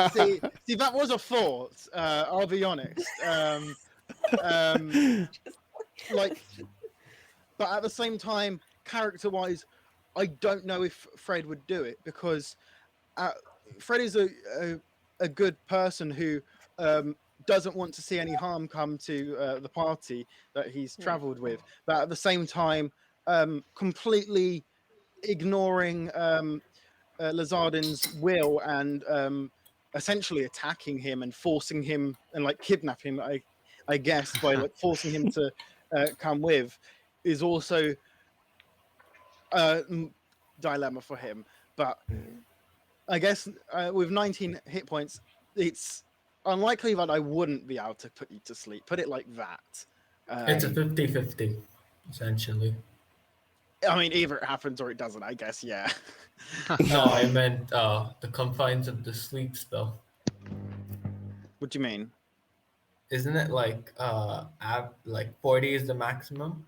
See, that was a thought. I'll be honest. Like, but at the same time, character-wise, I don't know if Fred would do it because Fred is a good person who doesn't want to see any harm come to the party that he's Right. travelled with, but at the same time, completely ignoring Lazardin's will and essentially attacking him and forcing him and like kidnap him. I guess by like forcing him to come with is also a dilemma for him. But I guess with 19 hit points, it's unlikely that I wouldn't be able to put you to sleep. Put it like that. It's a 50-50, essentially. I mean, either it happens or it doesn't. I guess, yeah. No, I meant the confines of the sleep spell. What do you mean? Isn't it like 40 is the maximum?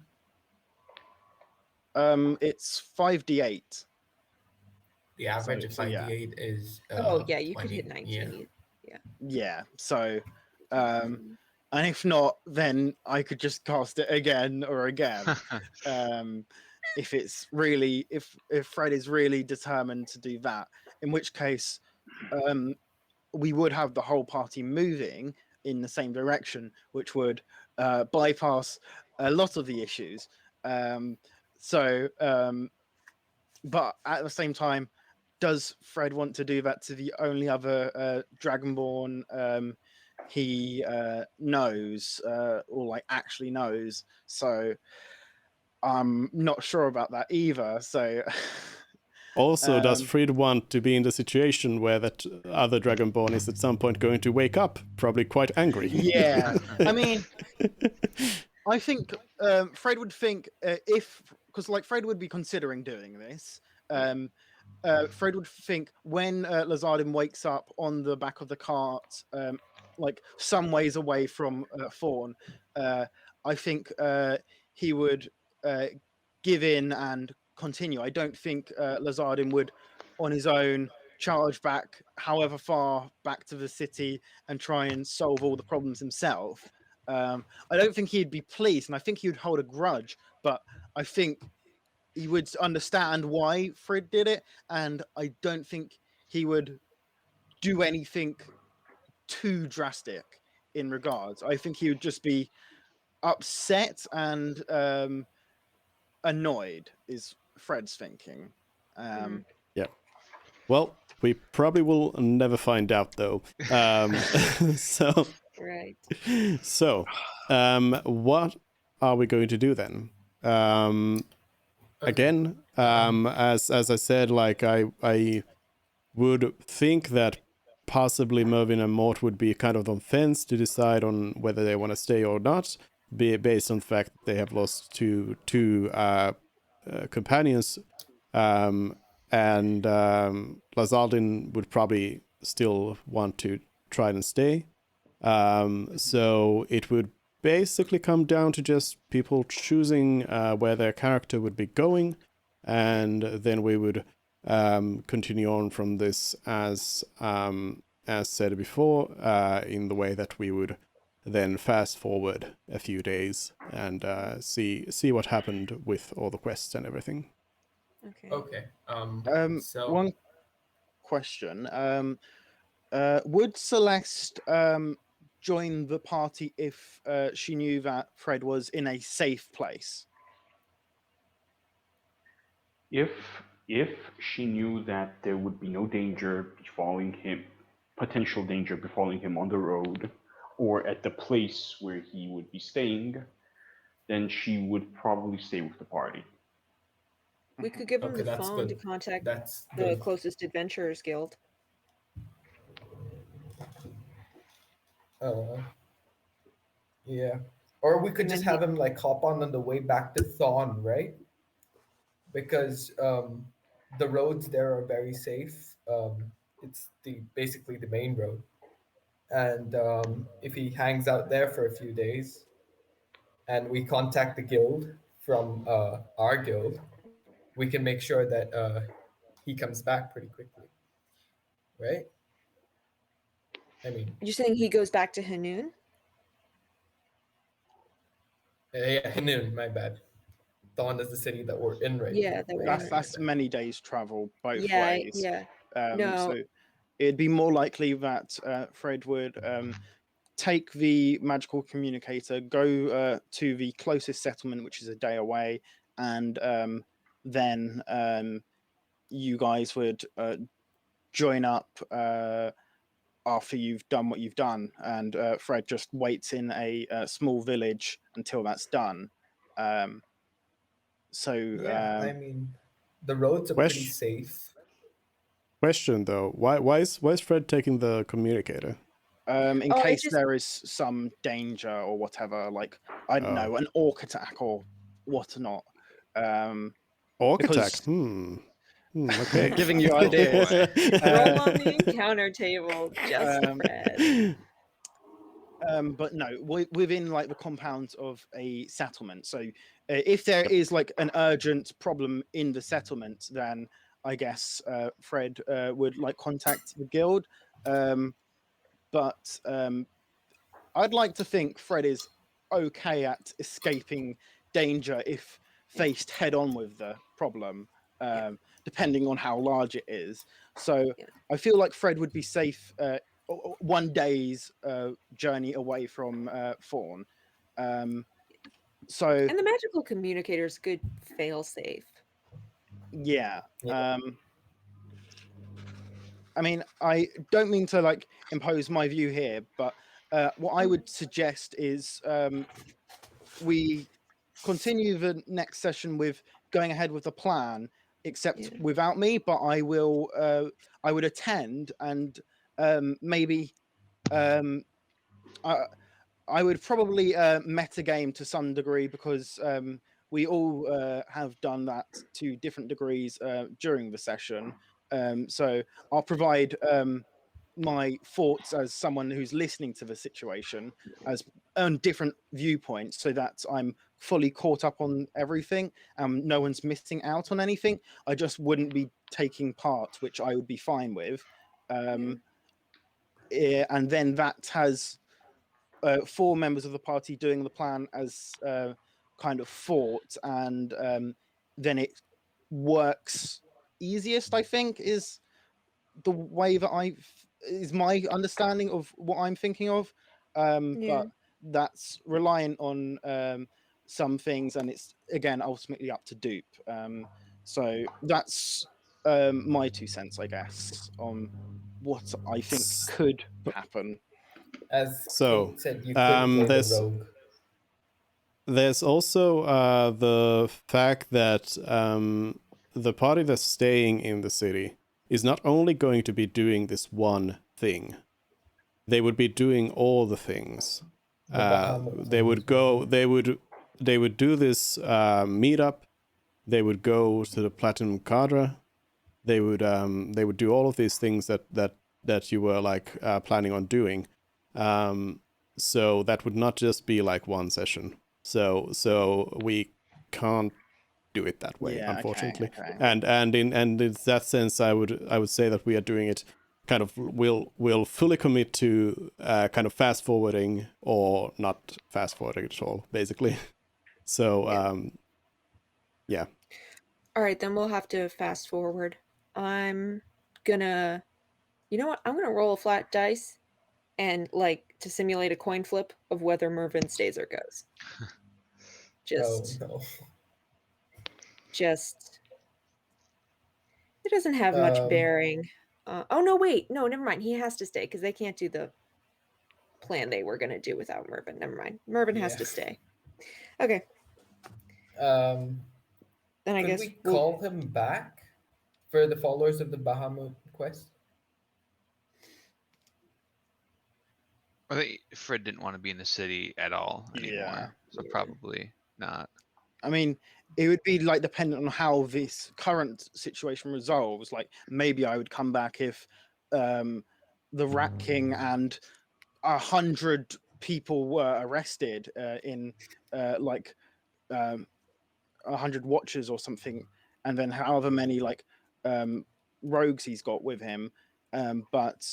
It's 5d8. The average of So, yeah. 5d8 is Oh yeah, you could 20. hit 19. Yeah. Yeah. So, and if not, then I could just cast it again or again. If it's really, if Fred is really determined to do that, in which case, we would have the whole party moving in the same direction, which would bypass a lot of the issues. But at the same time, does Fred want to do that to the only other Dragonborn he knows or like actually knows? So I'm not sure about that either. So Also, does Fred want to be in the situation where that other Dragonborn is at some point going to wake up, probably quite angry? yeah, I mean, I think Fred would think because like Fred would be considering doing this. Fred would think when Lazardin wakes up on the back of the cart, like some ways away from Thorn, I think he would give in and continue. I don't think Lazardin would, on his own, charge back however far back to the city and try and solve all the problems himself. I don't think he'd be pleased, and I think he would hold a grudge. But I think he would understand why Fred did it, and I don't think he would do anything too drastic in regards. I think he would just be upset and annoyed, is Fred's thinking. Yeah. Well, we probably will never find out, though. So, Right. so, what are we going to do then? Again, as I said, like I would think that possibly Mervyn and Mort would be kind of on fence to decide on whether they want to stay or not, based on the fact that they have lost two companions, and Lazardin would probably still want to try and stay. So it would basically come down to just people choosing where their character would be going, and then we would continue on from this as said before, in the way that we would then fast forward a few days and see what happened with all the quests and everything. Okay. Okay. So One question: would Celeste join the party if she knew that Fred was in a safe place? If she knew that there would be no danger befalling him, potential danger befalling him on the road or at the place where he would be staying, then she would probably stay with the party. We could give him okay, the that's phone to good. contact That's the good. closest adventurers guild. Yeah. Or we could And just then have him like hop on the way back to Thon, right? Because the roads there are very safe. It's basically the main road, and if he hangs out there for a few days, and we contact the guild from our guild, we can make sure that he comes back pretty quickly, right? I mean, You're saying he goes back to Hanoun? yeah, Noon, my bad. Dawn is the city that we're in right Yeah, now. that we're right? in right That's many days travel both Yeah, ways. yeah. So No. it'd be more likely that Fred would take the magical communicator, go to the closest settlement, which is a day away, and then you guys would join up after you've done what you've done, and Fred just waits in a small village until that's done. So Yeah, I mean, the roads are pretty Wesh. safe. Question though, why is Fred taking the communicator? in Oh, it case just there is some danger or whatever, like I don't Oh. know, an orc attack or whatnot. Orc Because attack. Okay. giving you Oh, ideas. boy. roll on the encounter table, just Um, Fred. But no, within like the compounds of a settlement. So if there is like an urgent problem in the settlement, then I guess Fred would like contact the guild. But I'd like to think Fred is okay at escaping danger if faced head on with the problem, depending on how large it is. So Yeah. I feel like Fred would be safe one day's journey away from Fawn. So And the magical communicator is good fail safe. yeah. Yeah. I mean, I don't mean to like impose my view here, but what I would suggest is we continue the next session with going ahead with the plan, except Yeah. without me. But I would attend, and maybe I would probably metagame to some degree, because we all have done that to different degrees during the session. So I'll provide my thoughts as someone who's listening to the situation as on different viewpoints, so that I'm fully caught up on everything. No one's missing out on anything. I just wouldn't be taking part, which I would be fine with. And then that has 4 members of the party doing the plan as kind of fought, and then it works easiest, I think, is the way that is my understanding of what I'm thinking of. Yeah. But that's reliant on some things, and it's again ultimately up to Dupe. So that's my 2 cents, I guess, on what I think could happen. As So, Kate said, you could play the there's rogue. there's also the fact that the party that's staying in the city is not only going to be doing this one thing. They would be doing all the things. The Bahamut They would go. They would do this meetup. They would go to the Platinum Cadre. They would do all of these things that you were like planning on doing. So that would not just be like one session. So we can't do it that way, Yeah, unfortunately. okay. And in that sense, I would say that we are doing it kind of will fully commit to kind of fast forwarding or not fast forwarding at all, basically. So yeah. All right, then we'll have to fast forward. I'm gonna, you know what? I'm gonna roll a flat dice and like to simulate a coin flip of whether Mervyn stays or goes. Just, Oh, just. It doesn't have much bearing. Oh no, wait, no, never mind. He has to stay because they can't do the plan they were gonna do without Mervyn. Never mind. Mervyn has Yeah. to stay. Okay, no. then I Could guess we we'll. call him back for the followers of the Bahamut quest? I think Fred didn't want to be in the city at all anymore, Yeah. so probably not. I mean, it would be like dependent on how this current situation resolves. Like maybe I would come back if the Rat King and 100 people were arrested in like 100 watchers or something, and then however many like rogues he's got with him. But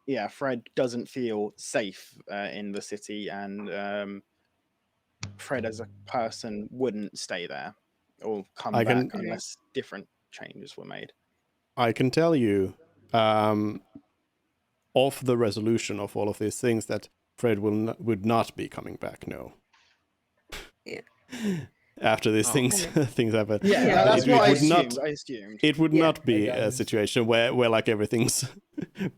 yeah, Fred doesn't feel safe in the city, and Fred as a person wouldn't stay there or come I back can unless different changes were made. I can tell you of the resolution of all of these things that Fred would not be coming back. No. Yeah. After these Oh. things things happen. Yeah, Yeah, that's it what I would not. assumed. I assumed. It would Yeah. not be a Again. situation where like everything's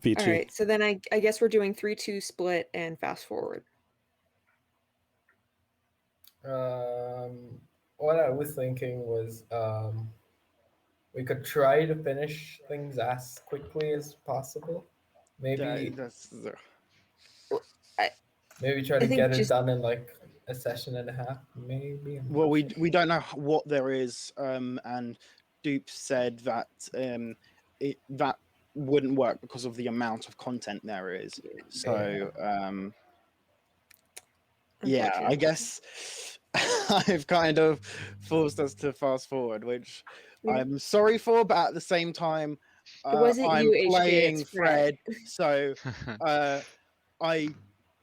peachy. All right, so then I guess we're doing 3-2 split and fast forward. What I was thinking was we could try to finish things as quickly as possible. Maybe maybe try I to think get it just- done in like a session and a half. Maybe. I'm well, not we sure. don't know what there is, and Dupe said that that wouldn't work because of the amount of content there is. So yeah, I Unfortunately. guess I've kind of forced us to fast forward, which Yeah. I'm sorry for, but at the same time, It wasn't I'm you, HJ, playing it's Fred. so I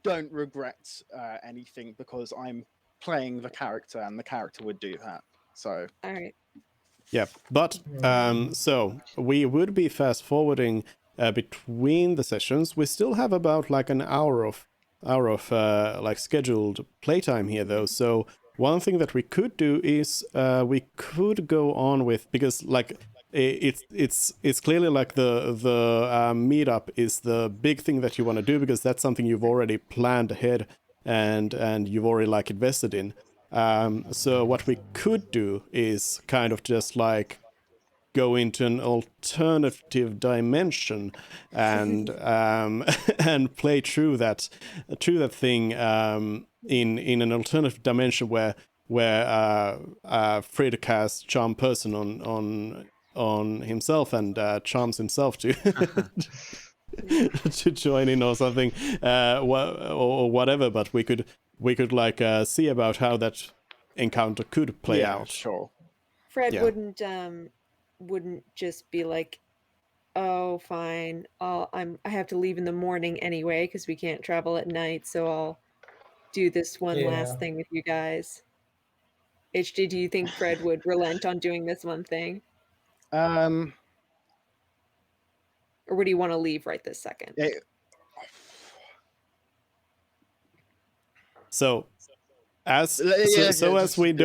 don't regret anything because I'm playing the character, and the character would do that. So All right. Yeah, but so we would be fast forwarding between the sessions. We still have about like an hour of like scheduled playtime here, though. So one thing that we could do is we could go on with, because like it's clearly like the meetup is the big thing that you want to do, because that's something you've already planned ahead and you've already like invested in. So what we could do is kind of just like go into an alternative dimension and and play through that thing in an alternative dimension where Fred casts charm person on himself and charms himself to to join in or something or whatever. But we could like see about how that encounter could play yeah, out. sure. Fred Yeah. wouldn't just be like, "Oh, fine. I have to leave in the morning anyway because we can't travel at night, so I'll do this one last Yeah. thing with you guys." HD, do you think Fred would relent on doing this one thing, or would he want to leave right this second? So as Yeah, so as just we do the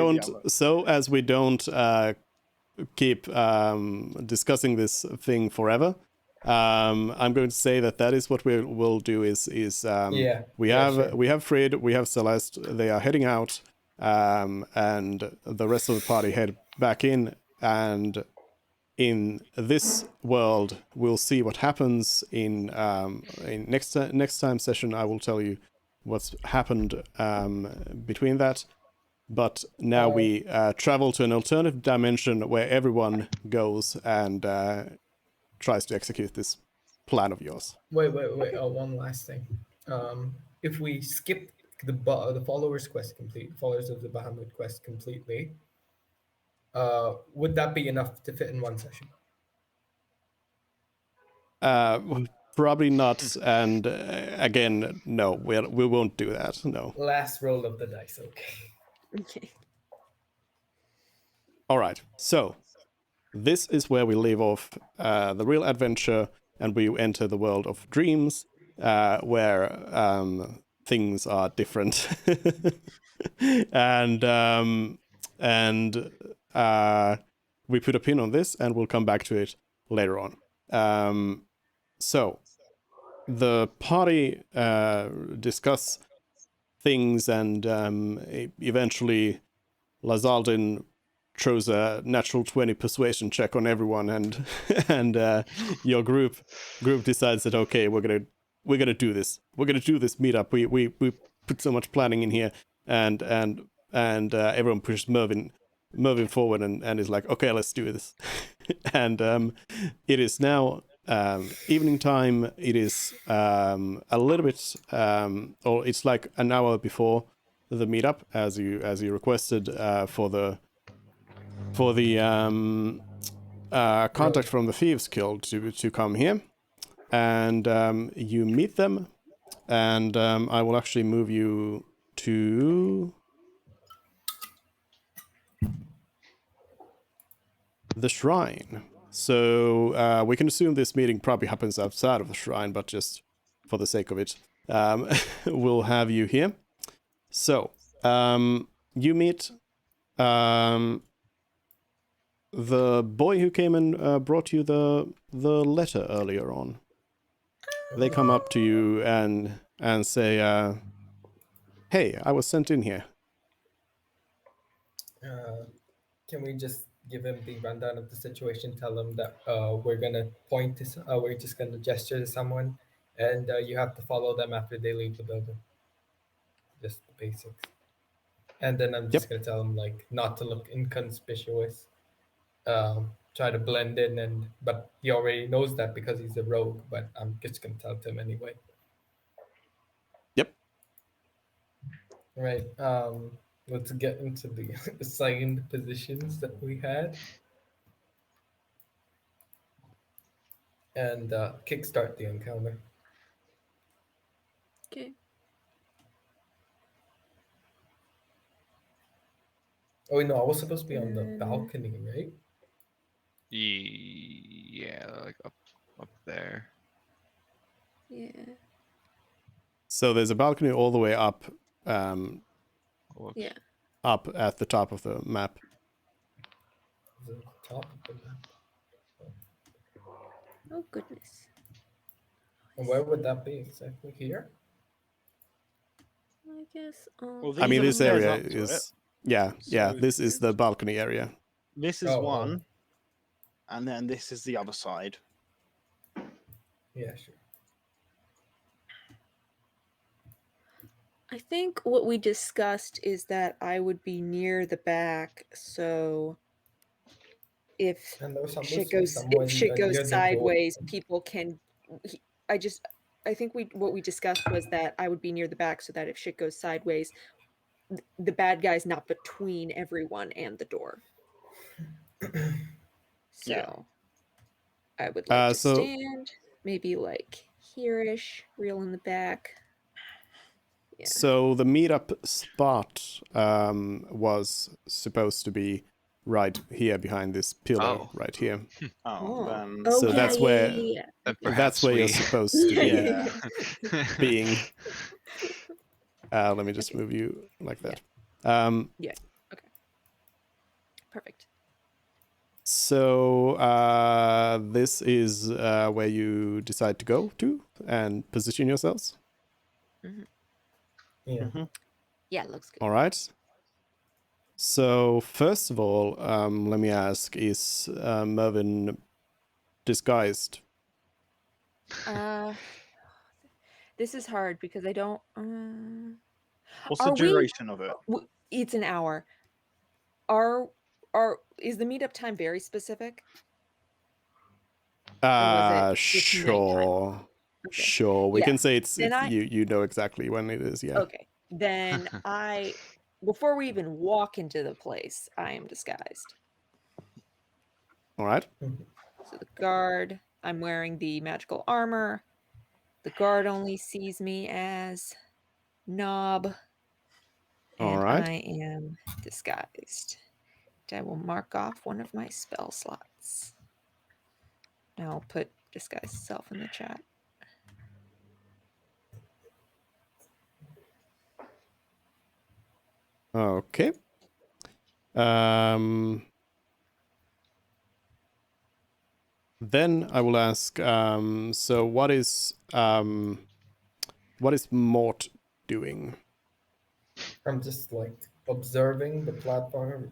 don't other. keep discussing this thing forever, I'm going to say that is what we will do is we have Fred, we have Celeste, they are heading out, and the rest of the party head back in, and in this world we'll see what happens in next time session. I will tell you what's happened between that. But now we travel to an alternative dimension where everyone goes and tries to execute this plan of yours. Wait. One last thing. If we skip the followers quest followers of the Bahamut quest completely, would that be enough to fit in one session? Probably not. And again, no, we won't do that. No. Last roll of the dice. Okay. Okay. All right. So this is where we leave off the real adventure, and we enter the world of dreams, where things are different, and we put a pin on this, and we'll come back to it later on. So the party discuss things, and eventually Lazaldin throws a natural 20 persuasion check on everyone, and and your group decides that okay, we're gonna do this. We're gonna do this meetup. We put so much planning in here, and everyone pushes Mervyn forward and is like, okay, let's do this. And it is now evening time. It is a little bit or it's like an hour before the meetup, as you requested for the contact from the Thieves Guild to come here, and you meet them, and I will actually move you to the shrine. So we can assume this meeting probably happens outside of the shrine, but just for the sake of it, we'll have you here. So you meet the boy who came and brought you the letter earlier on. They come up to you and say, "Hey, I was sent in here." Can we just give him the rundown of the situation? Tell him that we're gonna point to, we're just gonna gesture to someone, and you have to follow them after they leave the building. Just the basics. And then I'm just gonna tell him like not to look inconspicuous. Try to blend in, but he already knows that because he's a rogue. But I'm just gonna tell it to him anyway. Yep. Right. Let's get into the assigned positions that we had. And kickstart the encounter. Okay. Oh no, I was supposed to be on the balcony, right? Yeah, like up there. Yeah. So there's a balcony all the way up, Whoops. Yeah. up at the top of the map. The top of the map. Oh goodness. And where would that be exactly? Here? I guess. Well, I mean, these this are stairs area up to it. is yeah. So- This is the balcony area. This is Oh, one, and then this is the other side. Yeah, sure. I think what we discussed is that I would be near the back, so if And there was shit supposed to be someone shit near goes the door. sideways, people can. I think what we discussed was that I would be near the back, so that if shit goes sideways, the bad guy's not between everyone and the door. So Yeah. I would like to so- stand, maybe like here-ish, real in the back. Yeah. So the meetup spot was supposed to be right here behind this pillar, Oh. right here. Oh, then Oh, So yeah, that's yeah, where- yeah, Then That's perhaps where you're we- supposed to be yeah. being. Let me just move you like that. Perfect. So this is where you decide to go to and position yourselves. Yeah. Mhm. Yeah, looks good. All right. So first of all, let me ask: is Mervin disguised? This is hard because I don't. What's Are the we- duration of it? It's an hour. Is the meetup time very specific? was it just Sure. Okay. Sure. We Yeah, can say it's then I- you know exactly when it is, yeah. Okay. Then before we even walk into the place, I am disguised. All right. So the guard, I'm wearing the magical armor. The guard only sees me as Knob. All And right. I am disguised. I will mark off one of my spell slots. Now I'll put disguise self in the chat. Okay. Then I will ask, so what is Mort doing? I'm just like observing the platform.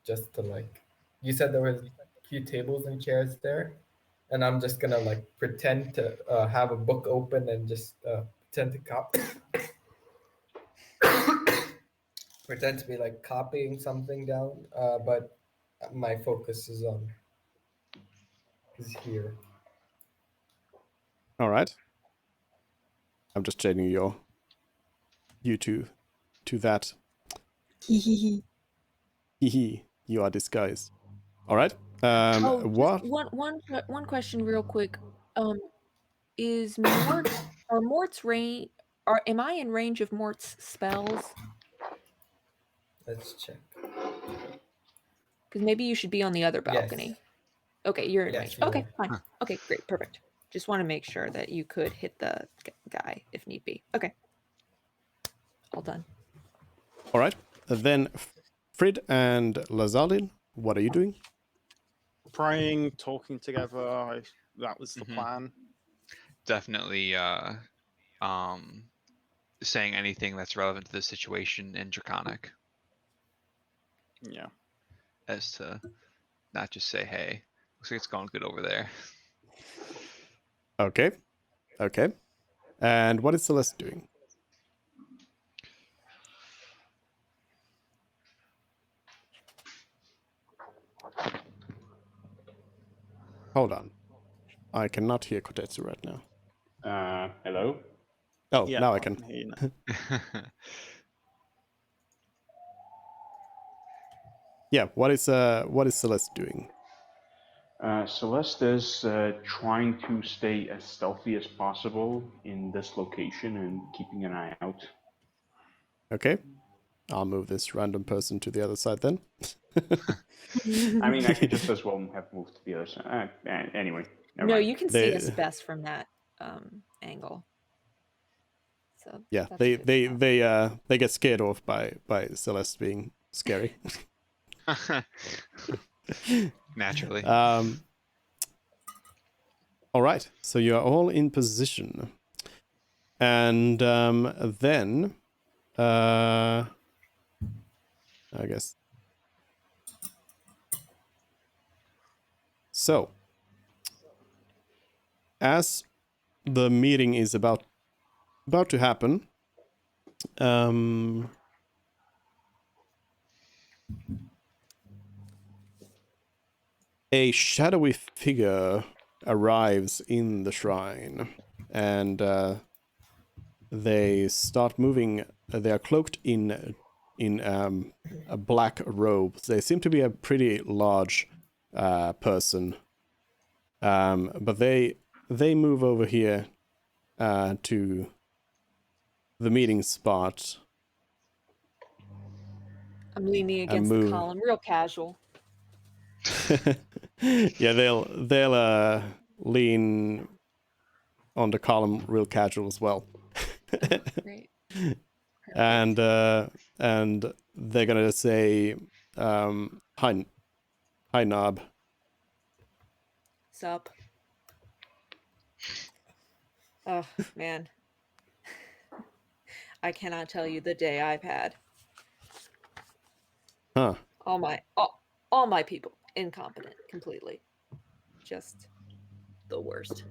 Just to like, you said there was a few tables and chairs there, and I'm just gonna like pretend to have a book open and just pretend to copy. Pretend to be like copying something down, but my focus is here. All right. I'm just changing you to that. Hee. you are disguised. All right. Oh, What? just one question real quick. Is Mort are Mort's range am I in range of Mort's spells? Let's check. Because maybe you should be on the other Yes. balcony. Okay, you're in Yes, range. you Okay, are. fine. Huh. Okay, great, perfect. Just want to make sure that you could hit the guy if need be. Okay. All done. All right. Then Frid and Lazalin, what are you doing? Praying, talking together. That was the Mhm. plan. Definitely saying anything that's relevant to the situation in Draconic, Yeah. as to not just say, hey, looks like it's going good over there. Okay. Okay. And what is Celeste doing? Hold on. I cannot hear Kotetsu right now. Hello? Oh, Yeah, now I I can. can hear you now. Yeah, what is Celeste doing? Celeste is trying to stay as stealthy as possible in this location and keeping an eye out. Okay. I'll move this random person to the other side then. I mean, I could just as well have moved to the other side. Anyway, never No, mind. you can see us They- best from that angle. So Yeah, that's they a good they spot. they get scared off by Celeste being scary. Naturally. All right, so you are all in position, and then I guess so. As the meeting is about to happen, a shadowy figure arrives in the shrine, and they start moving. They are cloaked in a black robe. They seem to be a pretty large person, but they move over here to the meeting spot I'm leaning and against the move. column, real casual. Yeah, they'll lean on the column real casual as well. Great. and they're gonna say hi Knob. Sup? Oh man, I cannot tell you the day I've had. Huh. All my people incompetent completely. Just the worst.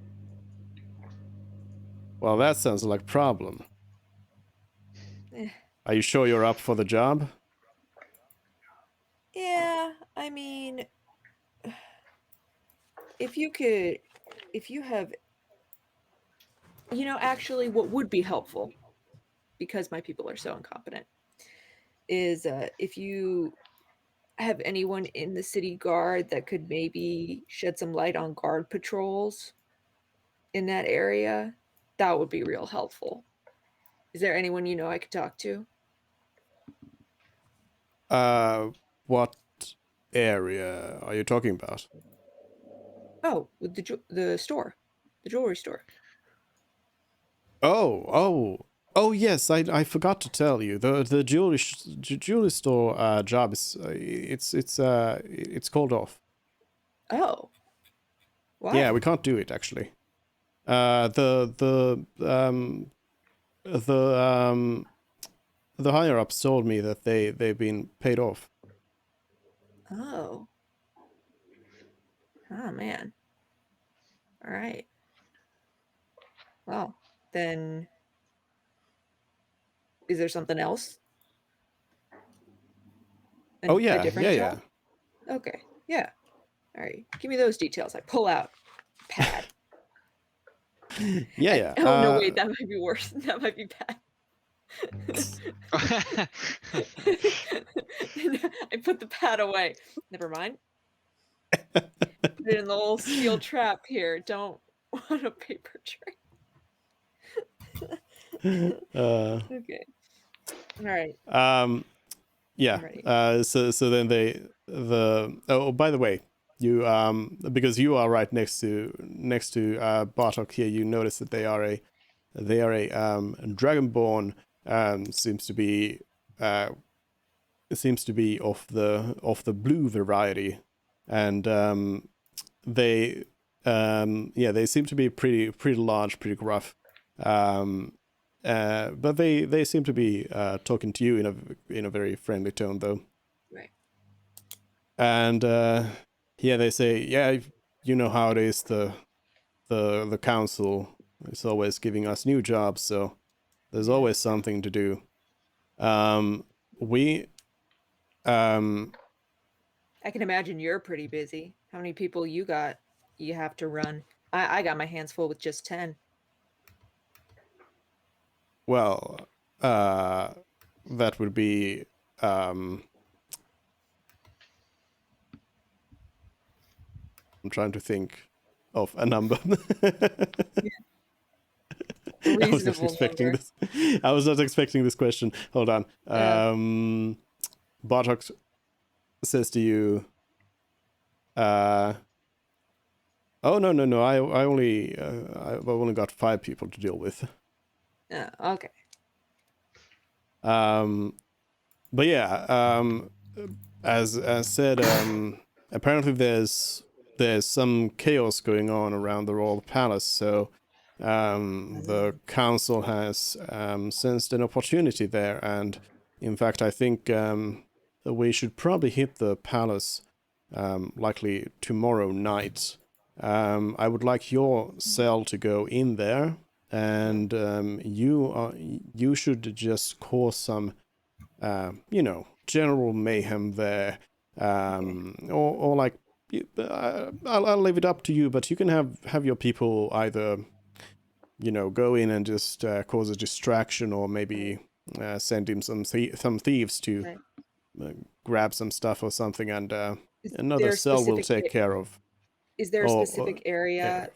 Well, that sounds like a problem. Eh. Are you sure you're up for the job? Yeah, I mean, if you have, actually, what would be helpful, because my people are so incompetent, is if you have anyone in the city guard that could maybe shed some light on guard patrols in that area, that would be real helpful. Is there anyone you know I could talk to? What area are you talking about? Oh, with the store, the jewelry store. Oh, yes. I forgot to tell you the jewelry store job is it's called off. Oh, why? Yeah, we can't do it actually. The higher ups told me that they've been paid off. Oh. Oh man. All right. Well, then is there something else? Oh A yeah, different yeah. job? Okay. Yeah. All right. Give me those details. I pull out pad. Yeah. Oh no, wait, that might be worse. That might be bad. I put the pad away. Never mind. Put it in the little steel trap here. Don't want a paper tray. Okay. All right. Yeah. I'm ready. So then oh, by the way, you because you are right next to Bartok here, you notice that they are a dragonborn. Seems to be of the blue variety, and they they seem to be pretty large, pretty gruff. But they seem to be talking to you in a very friendly tone, though. Right. And they say, yeah, you know how it is. The council is always giving us new jobs, so there's always something to do. We I can imagine you're pretty busy. How many people you have to run? I got my hands full with just 10. well, that would be I'm trying to think of a number. I was not Reasonable expecting number. this. I was not expecting this question. Hold on. Bartok says to you, oh no. I've only got 5 people to deal with. Okay. But yeah, as said, apparently there's some chaos going on around the royal palace, so the council has sensed an opportunity there, and in fact I think we should probably hit the palace likely tomorrow night. I would like your cell to go in there, and you should just cause some general mayhem there, or like I'll leave it up to you, but you can have your people either go in and just cause a distraction, or maybe send him some thieves to Right. grab some stuff or something, and Is another there a cell will specific take care of. Is there a Or specific area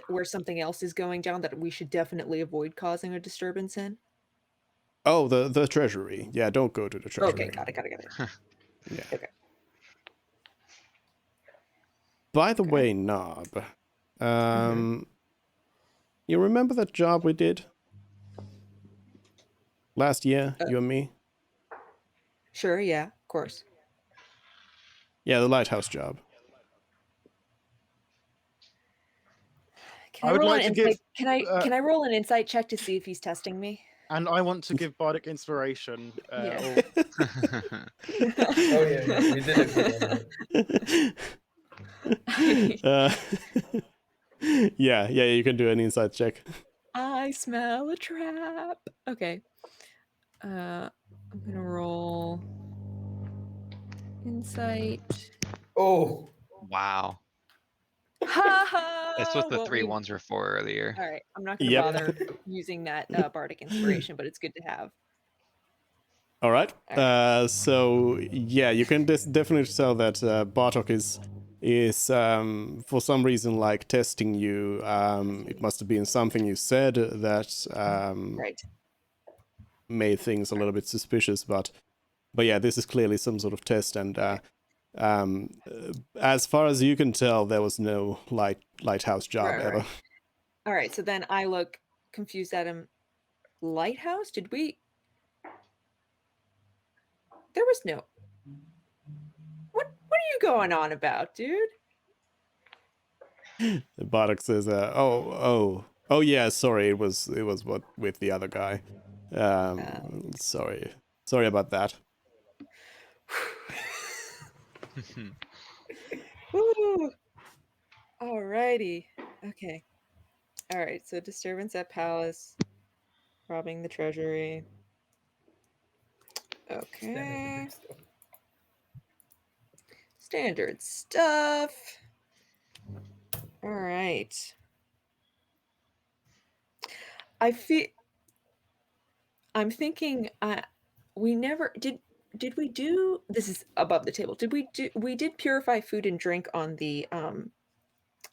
where something else is going down that we should definitely avoid causing a disturbance in? oh, the treasury. Yeah, don't go to the treasury. Okay, got it. Yeah. Okay. By the Okay. way, Knob, you remember that job we did last year, you and me? Sure, yeah, of course. Yeah, the lighthouse job. Can I I would roll like an to give, insight? Can I roll an insight check to see if he's testing me? and I want to give Bardic inspiration. Yeah. Oh yeah, we did agree on that. Yeah, you can do an insight check. I smell a trap. Okay. I'm gonna roll insight. Oh, Wow. Ha ha! That's what the Won't 3 we- ones were for earlier. All right, I'm not gonna Yep. bother using that bardic inspiration, but it's good to have. All right. All So yeah, you can definitely tell that Bartok is for some reason like testing you. It must have been something you said that Right. made things a little bit suspicious, but yeah, this is clearly some sort of test, and as far as you can tell, there was no lighthouse job Right. ever. All right. So then I look confused at him. Lighthouse? Did we? There was no. What are you going on about, dude? Bardock says, oh yeah, sorry, it was what with the other guy. Sorry about that. Woo. Alrighty. Okay. All right. So disturbance at palace, robbing the treasury. Okay. Standard stuff. All right. I I'm thinking we never did we do this is above the table. We did purify food and drink on the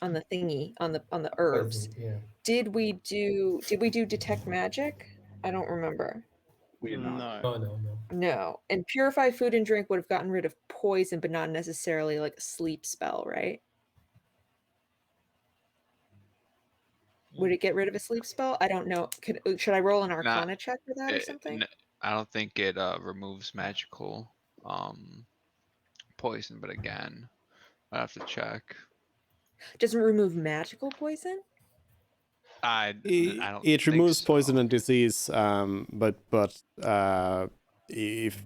thingy on the herbs. Poison, yeah. Did we do detect magic? I don't remember. We're not. No. No, no, no. No. And purify food and drink would have gotten rid of poison, but not necessarily like a sleep spell, right? Would it get rid of a sleep spell? I don't know. Should I roll an Arcana check for that or something? I don't think it removes magical poison, but again, I have to check. Doesn't remove magical poison? I don't. It think removes poison so. and disease, but if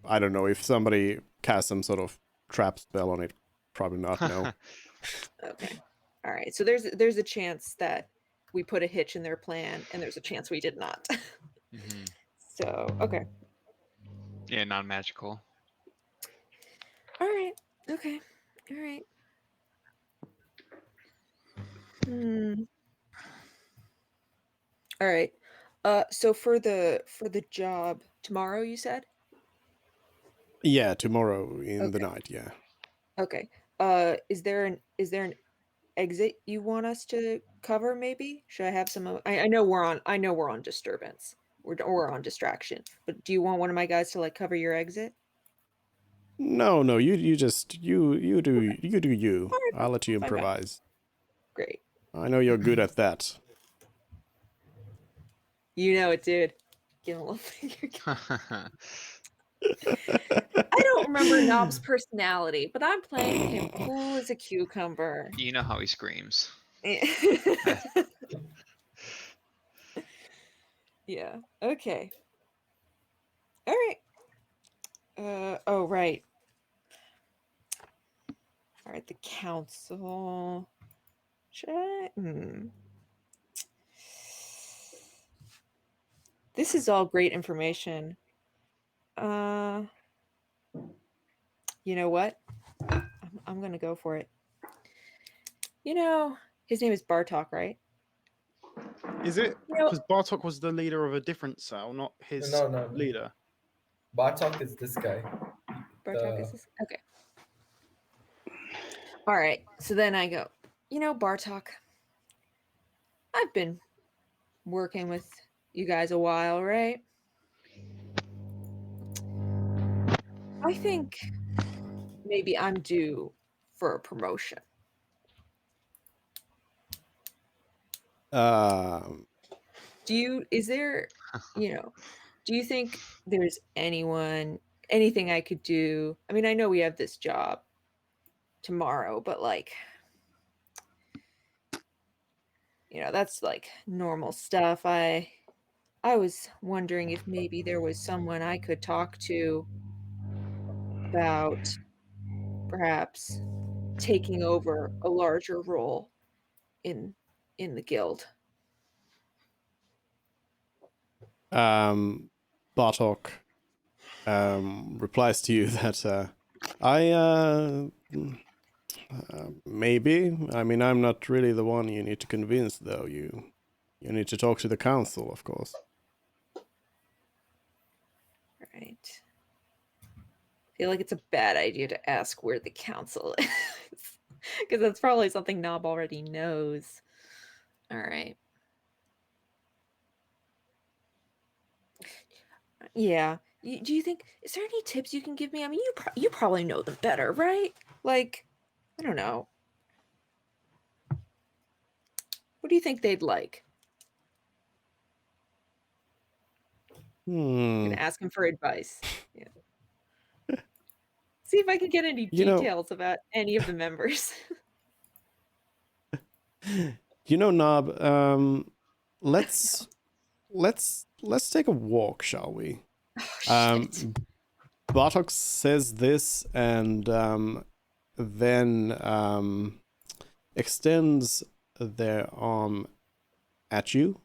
I don't know if somebody casts some sort of trap spell on it, probably not. No. Okay. All right. So there's a chance that we put a hitch in their plan, and there's a chance we did not. Mhm. So okay. Yeah, non-magical. All right. Okay. All right. All right. So for the job tomorrow, you said? Yeah, tomorrow in the Okay. night. Yeah. Okay. Is there an exit you want us to cover? Maybe should I have some? I know we're on disturbance. We're on distraction. But do you want one of my guys to like cover your exit? No, you just you do you. All right, I'll let you fine, fine. improvise. Great. I know you're good at that. You know it, dude. Give him a little finger. I don't remember Knob's personality, but I'm playing him cool as a cucumber. You know how he screams. Yeah. Okay. All right. Oh, right. All right, the council. Should I? This is all great information. You know what? I'm gonna go for it. You know, his name is Bartok, right? Is it? You know, Because Bartok was the leader of a different cell, not his No. leader. Bartok is this guy. Bartok is this? Okay. All right. So then I go, you know, Bartok, I've been working with you guys a while, right? I think maybe I'm due for a promotion. Is there, do you think there's anything I could do? I mean, I know we have this job tomorrow, but like, that's like normal stuff. I was wondering if maybe there was someone I could talk to about perhaps taking over a larger role in the guild. Bartok replies to you that maybe. I mean, I'm not really the one you need to convince, though. You need to talk to the council, of course. Right. I feel like it's a bad idea to ask where the council is, because that's probably something Knob already knows. All right. Yeah. Do you think, is there any tips you can give me? I mean, you probably know them better, right? Like, I don't know. What do you think they'd like? I'm gonna ask him for advice. Yeah. See if I can get any details about any of the members. Knob, let's take a walk, shall we? Oh, shit. Bartok says this and then extends their arm at you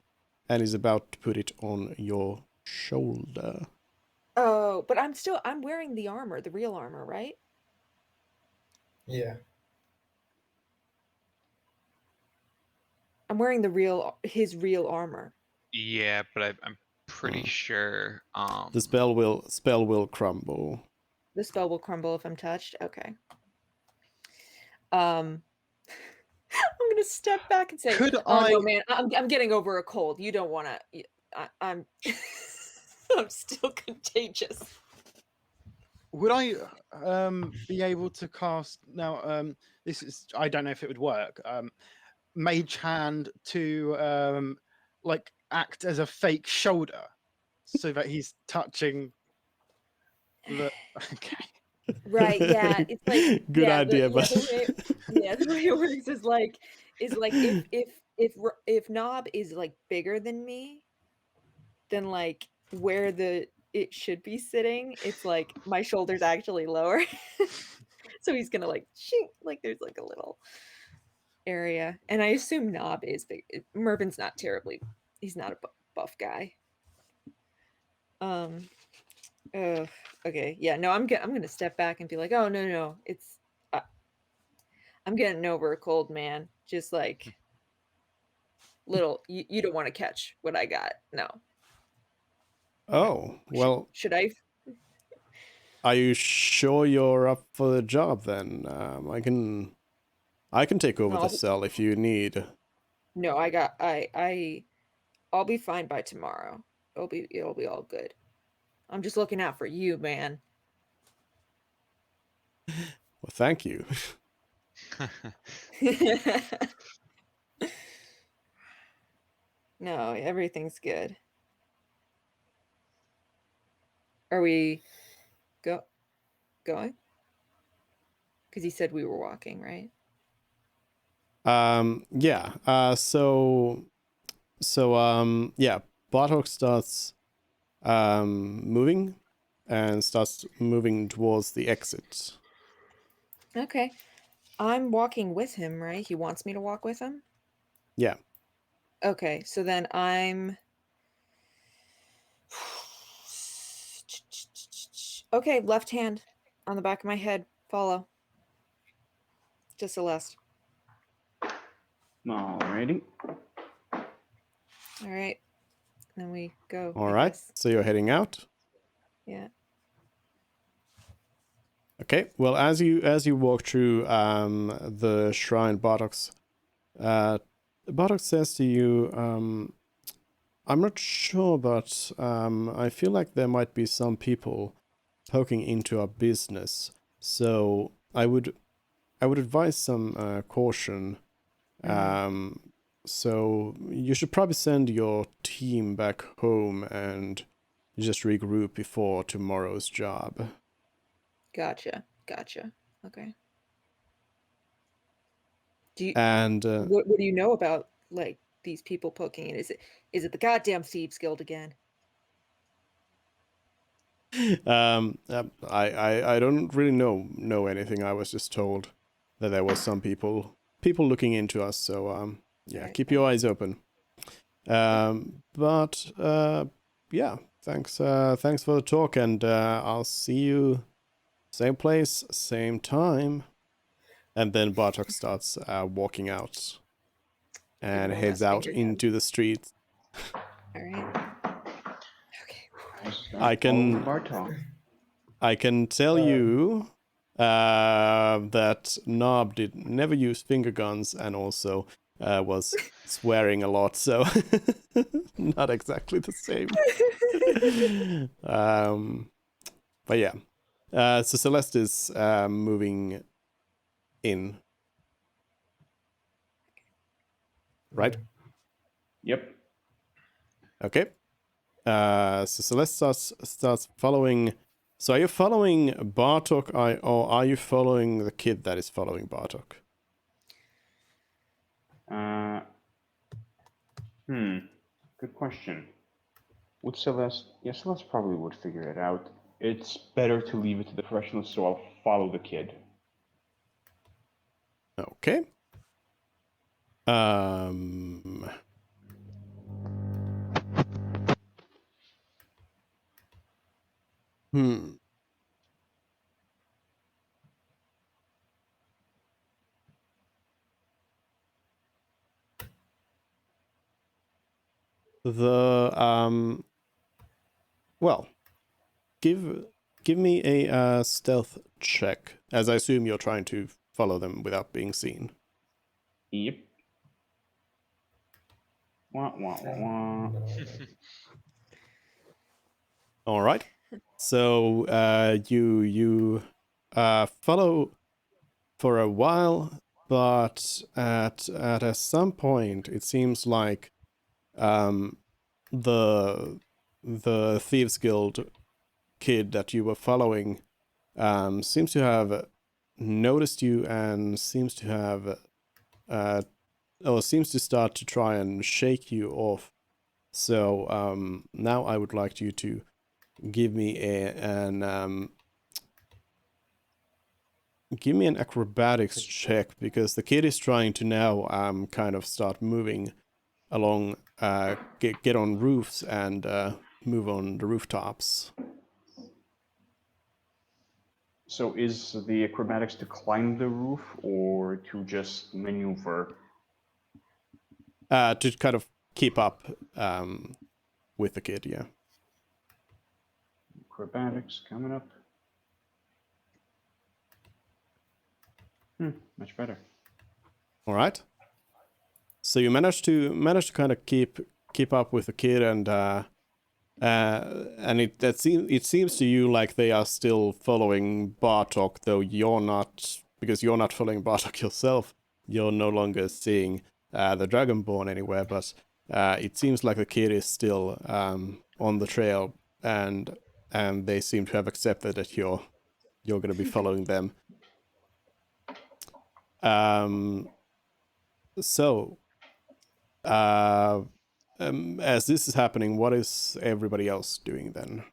and is about to put it on your shoulder. Oh, but I'm wearing the armor, the real armor, right? Yeah. I'm wearing his real armor. Yeah, but I'm pretty sure. The spell will crumble. The spell will crumble if I'm touched. Okay. I'm gonna step back and say, Could "Oh I? no, man, I'm getting over a cold. You don't want to. I'm I'm still contagious." Would I be able to cast now? This is I don't know if it would work. Mage hand to like act as a fake shoulder, so that he's touching the. Okay. Right? Yeah. It's like Good yeah. idea, but The way it works is like if Knob is like bigger than me, then like where it should be sitting, it's like my shoulder's actually lower. So he's gonna like shoot, like there's like a little area. And I assume Knob is big. Mervin's not terribly, he's not a buff guy. Okay, yeah, no, I'm gonna step back and be like, oh no, it's I'm getting over a cold, man. Just like little, you don't want to catch what I got. No. oh well. Should I? Are you sure you're up for the job then? I can take over No, the cell if you need. No, I'll be fine by tomorrow. It'll be all good. I'm just looking out for you, man. Well, thank you. No, everything's good. Are we going? Because you said we were walking, right? Yeah. Yeah, Bartok starts moving and starts moving towards the exit. Okay. I'm walking with him, right? He wants me to walk with him? Yeah. Okay, so then I'm okay, left hand on the back of my head. Follow. To Celeste. Alrighty. All right. Then we go. All I right. guess. So you're heading out. Yeah. Okay. Well, as you walk through the shrine, Bartok says to you, I'm not sure, but I feel like there might be some people poking into our business. So I would advise some caution. So you should probably send your team back home and just regroup before tomorrow's job. Gotcha. Okay. Do you And what do you know about like these people poking in? Is it the goddamn Thieves Guild again? I don't really know anything. I was just told that there was some people looking into us. So yeah, Right, keep your eyes open. But yeah, thanks for the talk, and I'll see you same place, same time. And then Bartok starts walking out and Everyone heads has out finger into the street. All right. Okay. I can- Bartok. I can tell you that Knob did never use finger guns and also was swearing a lot, so not exactly the same. But yeah. So Celeste is moving in. Right? Yep. Okay. So Celeste starts following. So are you following Bartok, or are you following the kid that is following Bartok? Good question. Would Celeste? Yeah, Celeste probably would figure it out. It's better to leave it to the professionals, so I'll follow the kid. Okay. Um. Hmm. The Well, give me a stealth check, as I assume you're trying to follow them without being seen. Yep. Wah, wah, wah, wah. No. All right. So you follow for a while, but at some point it seems like the Thieves Guild kid that you were following seems to have noticed you and seems to have or seems to start to try and shake you off. So now I would like you to give me give me an acrobatics check, because the kid is trying to now kind of start moving along, get on roofs and move on the rooftops. So is the acrobatics to climb the roof or to just maneuver? To kind of keep up with the kid, yeah. Acrobatics coming up. Much better. All right. So you manage to kind of keep up with the kid, and it seems to you like they are still following Bartok, though you're not, because you're not following Bartok yourself. You're no longer seeing the Dragonborn anywhere, but it seems like the kid is still on the trail, and they seem to have accepted that you're going to be following them. So, as this is happening, what is everybody else doing then?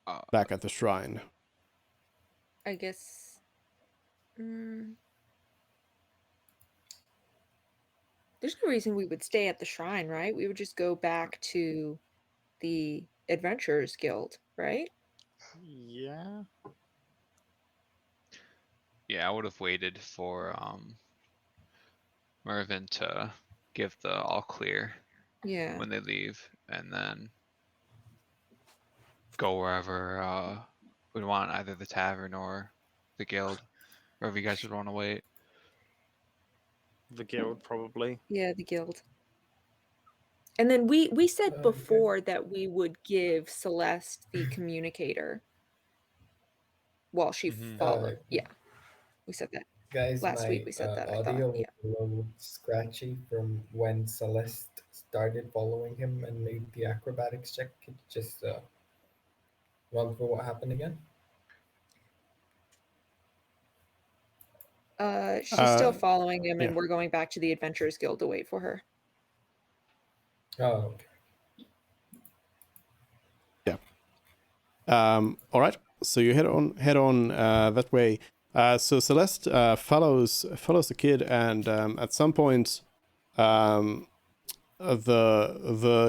Uh, Back at the shrine. I guess. There's no reason we would stay at the shrine, right? We would just go back to the Adventurers Guild, right? Yeah. Yeah, I would have waited for Mervin to give the all clear Yeah. when they leave, and then go wherever we'd want, either the tavern or the guild, wherever you guys would want to wait. The guild, probably. Yeah, the guild. And then we said Okay. before that we would give Celeste the communicator while she Mhm. followed. Yeah, we said that. Guys, Last week my we said that, I thought, audio was yeah. a little scratchy from when Celeste started following him and made the acrobatics check. Could you just run through what happened again? She's still following him, yeah. and we're going back to the Adventurers Guild to wait for her. Oh, okay. All right. So you head on that way. So Celeste follows the kid, and at some point, the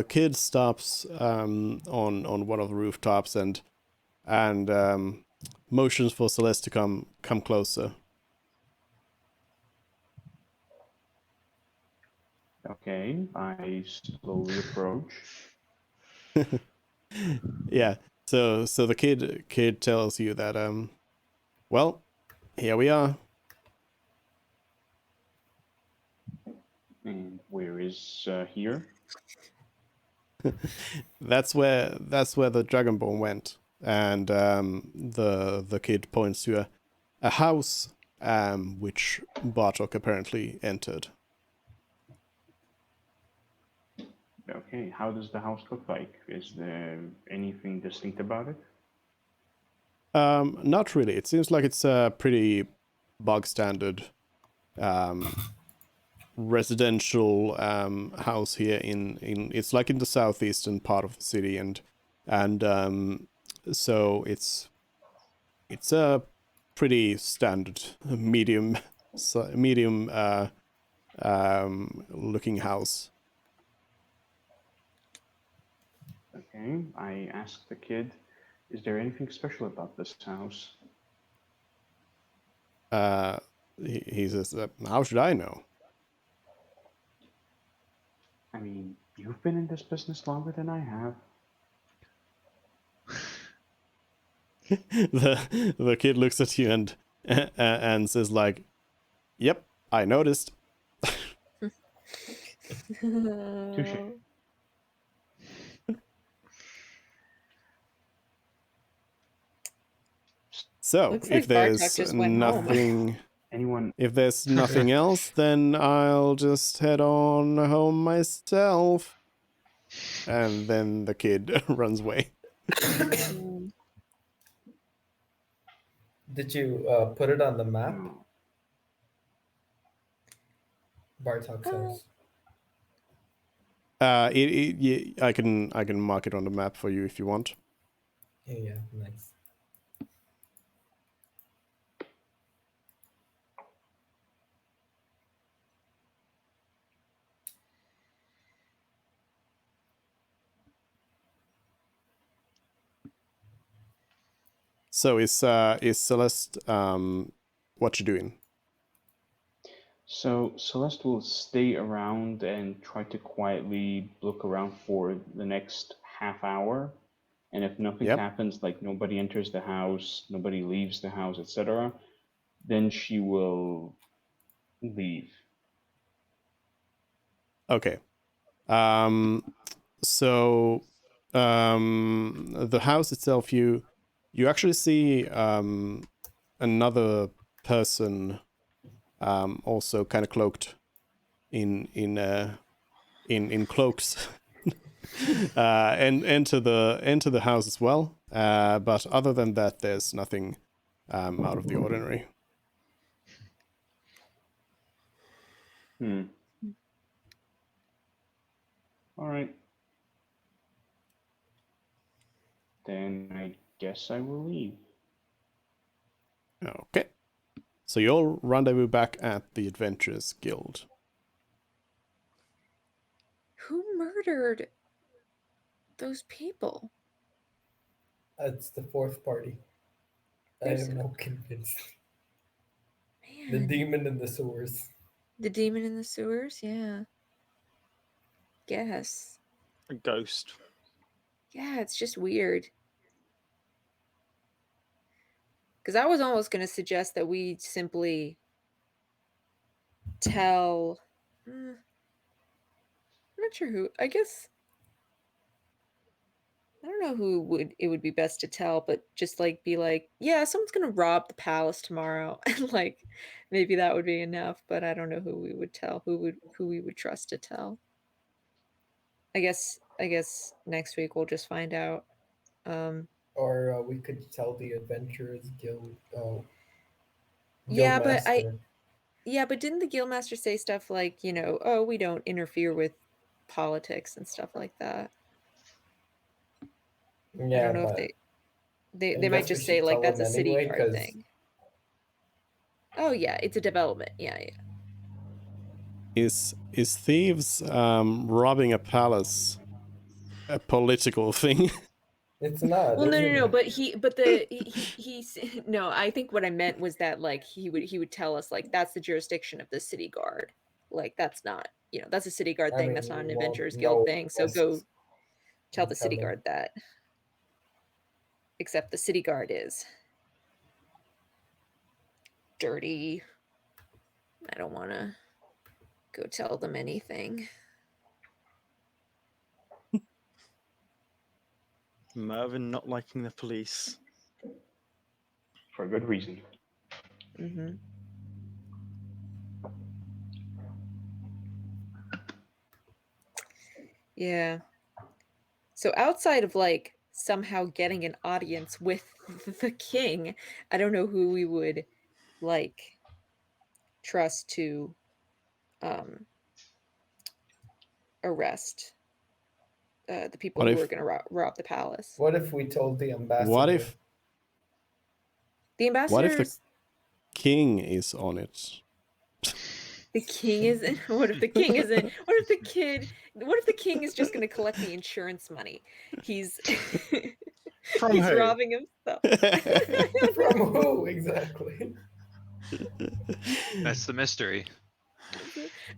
kid stops on one of the rooftops and motions for Celeste to come closer. Okay, I slowly approach. Yeah. So the kid tells you that well, here we are. And where is here? That's where the Dragonborn went, and the kid points to a house which Bartok apparently entered. Okay, how does the house look like? Is there anything distinct about it? Not really. It seems like it's a pretty bog standard residential house here in it's like in the southeastern part of the city, and so it's a pretty standard medium looking house. Okay, I asked the kid, is there anything special about this house? He says, how should I know? I mean, you've been in this business longer than I have. the kid looks at you and says like, "Yep, I noticed." Touche. So Looks if like Bartok there's just went home. nothing, Anyone? if there's nothing else, then I'll just head on home myself. And then the kid runs away. Mm. Did you put it on the map? Bartok says. I can mark it on the map for you if you want. Yeah, nice. So is Celeste what you doing? So Celeste will stay around and try to quietly look around for the next half hour. And if nothing Yep. happens, like nobody enters the house, nobody leaves the house, etc., then she will leave. Okay. So the house itself, you actually see another person also kind of cloaked in cloaks and enter the house as well. But other than that, there's nothing out of the ordinary. All right. Then I guess I will leave. Okay. So you'll rendezvous back at the Adventurers Guild. Who murdered those people? It's the fourth party. There's- I am not convinced. The Man, demon in the sewers. the demon in the sewers? Yeah. Guess. A ghost. Yeah, it's just weird. Because I was almost going to suggest that we simply tell. I'm not sure who. I guess. I don't know who it would be best to tell, but just like be like, yeah, someone's gonna rob the palace tomorrow, and like maybe that would be enough. But I don't know who we would tell, who we would trust to tell. I guess next week we'll just find out. Or we could tell the Adventurers Guild. Yeah, but Guildmaster. yeah, but didn't the guildmaster say stuff like, oh, we don't interfere with politics and stuff like that? I Yeah, don't know if but they I might guess we just say should like tell that's a them city anyway, guard 'cause- thing. Oh yeah, it's a development. Yeah. Is thieves robbing a palace a political thing? It's not. Well, no, isn't it? but he's no. I think what I meant was that like he would tell us like that's the jurisdiction of the city guard. Like that's not that's a city guard I thing. mean, That's not an we won't Adventurers know Guild thing. So unless go tell we the tell city them. guard that. Except the city guard is dirty. I don't want to go tell them anything. Mervyn not liking the police. For a good reason. Mm-hmm. Yeah. So outside of like somehow getting an audience with the king, I don't know who we would like trust to arrest the people What who if- are going to rob the palace. What if we told the ambassador? What if The ambassador? the king is on it? The king isn't. What if the king isn't? What if the kid? What if the king is just going to collect the insurance money? He's From he's who? robbing himself. From who exactly? That's the mystery.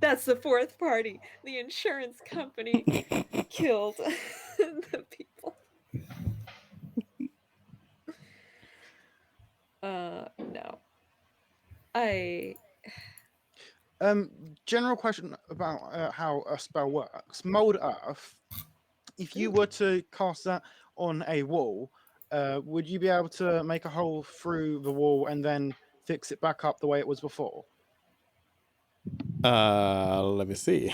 That's the fourth party. The insurance company killed the people. No. I General question about how a spell works. Mold Earth. If you were to cast that on a wall, would you be able to make a hole through the wall and then fix it back up the way it was before? Let me see.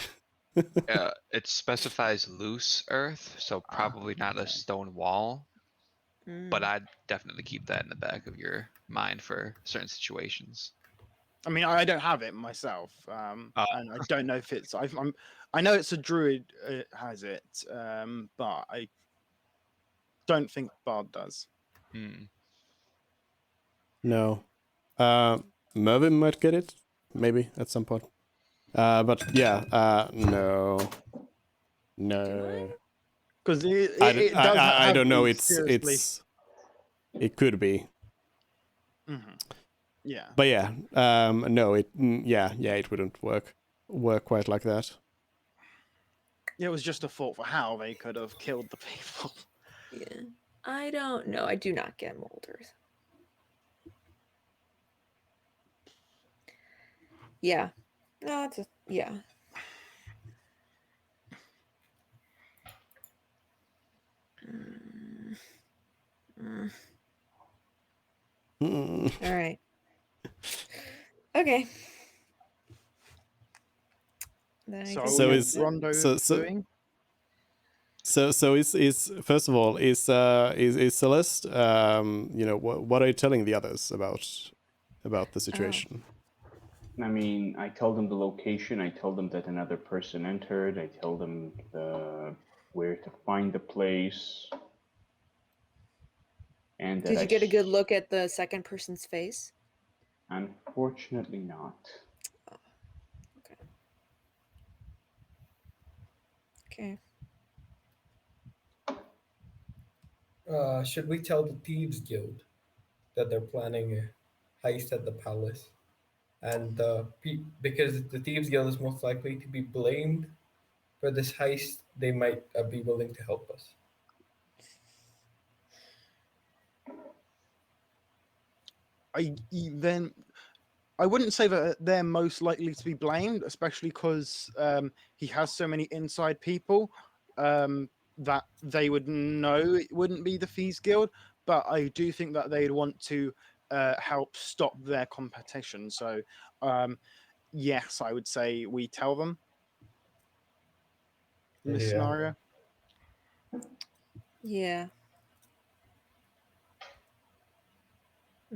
It specifies loose earth, so probably not a okay. stone wall, but mm, I'd definitely keep that in the back of your mind for certain situations. I mean, I don't have it myself, Uh, and I don't know if it's. I know it's a druid has it, but I don't think Bard does. hmm. No. Mervin might get it, maybe at some point. But yeah, no, no. Because it does I have don't know. been It's it could be, Mhm. Yeah. but yeah, no. Yeah, it wouldn't work quite like that. It was just a thought for how they could have killed the people. yeah. I don't know. I do not get molders. Yeah. No, it's a yeah. Mm, mm, Mm. all right. Okay. Then I So, guess So that's is it. Rondo doing? so is first of all is Celeste, you know, what are you telling the others about the situation? I mean, I tell them the location. I tell them that another person entered. I tell them where to find the place, and that Did you get a good look at the second person's face? unfortunately not. Oh, okay. Should we tell the Thieves Guild that they're planning a heist at the palace? And because the Thieves Guild is most likely to be blamed for this heist, they might be willing to help us. Then I wouldn't say that they're most likely to be blamed, especially because he has so many inside people that they would know it wouldn't be the Thieves Guild. But I do think that they'd want to help stop their competition. So, yes, I would say we tell them in this Yeah. scenario. Yeah.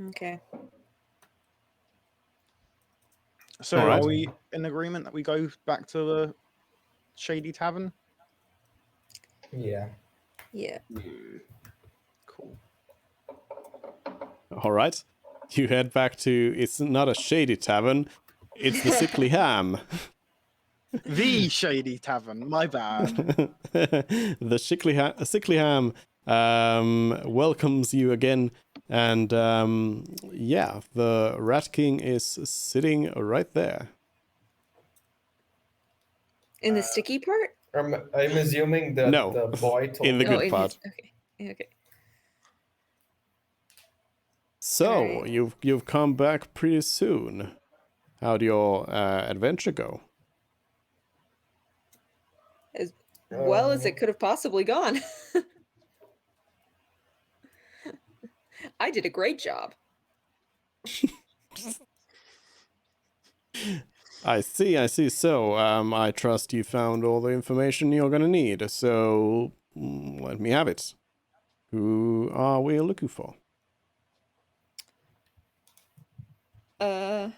Okay. So, All right. are we in agreement that we go back to the Shady Tavern? Yeah. Yeah. Cool. All right. You head back to. It's not a shady tavern. It's the Sickly Ham. The Shady Tavern. My bad. The Sickly Ham welcomes you again, and yeah, the Rat King is sitting right there. In the sticky part? I'm assuming that No, the boy told in the Oh, good in part. his okay. Okay. So Alright. you've come back pretty soon. How'd your adventure go? As well as Uh, it could have possibly gone. I did a great job. I see. So, I trust you found all the information you're gonna need. So, let me have it. Who are we looking for? Uh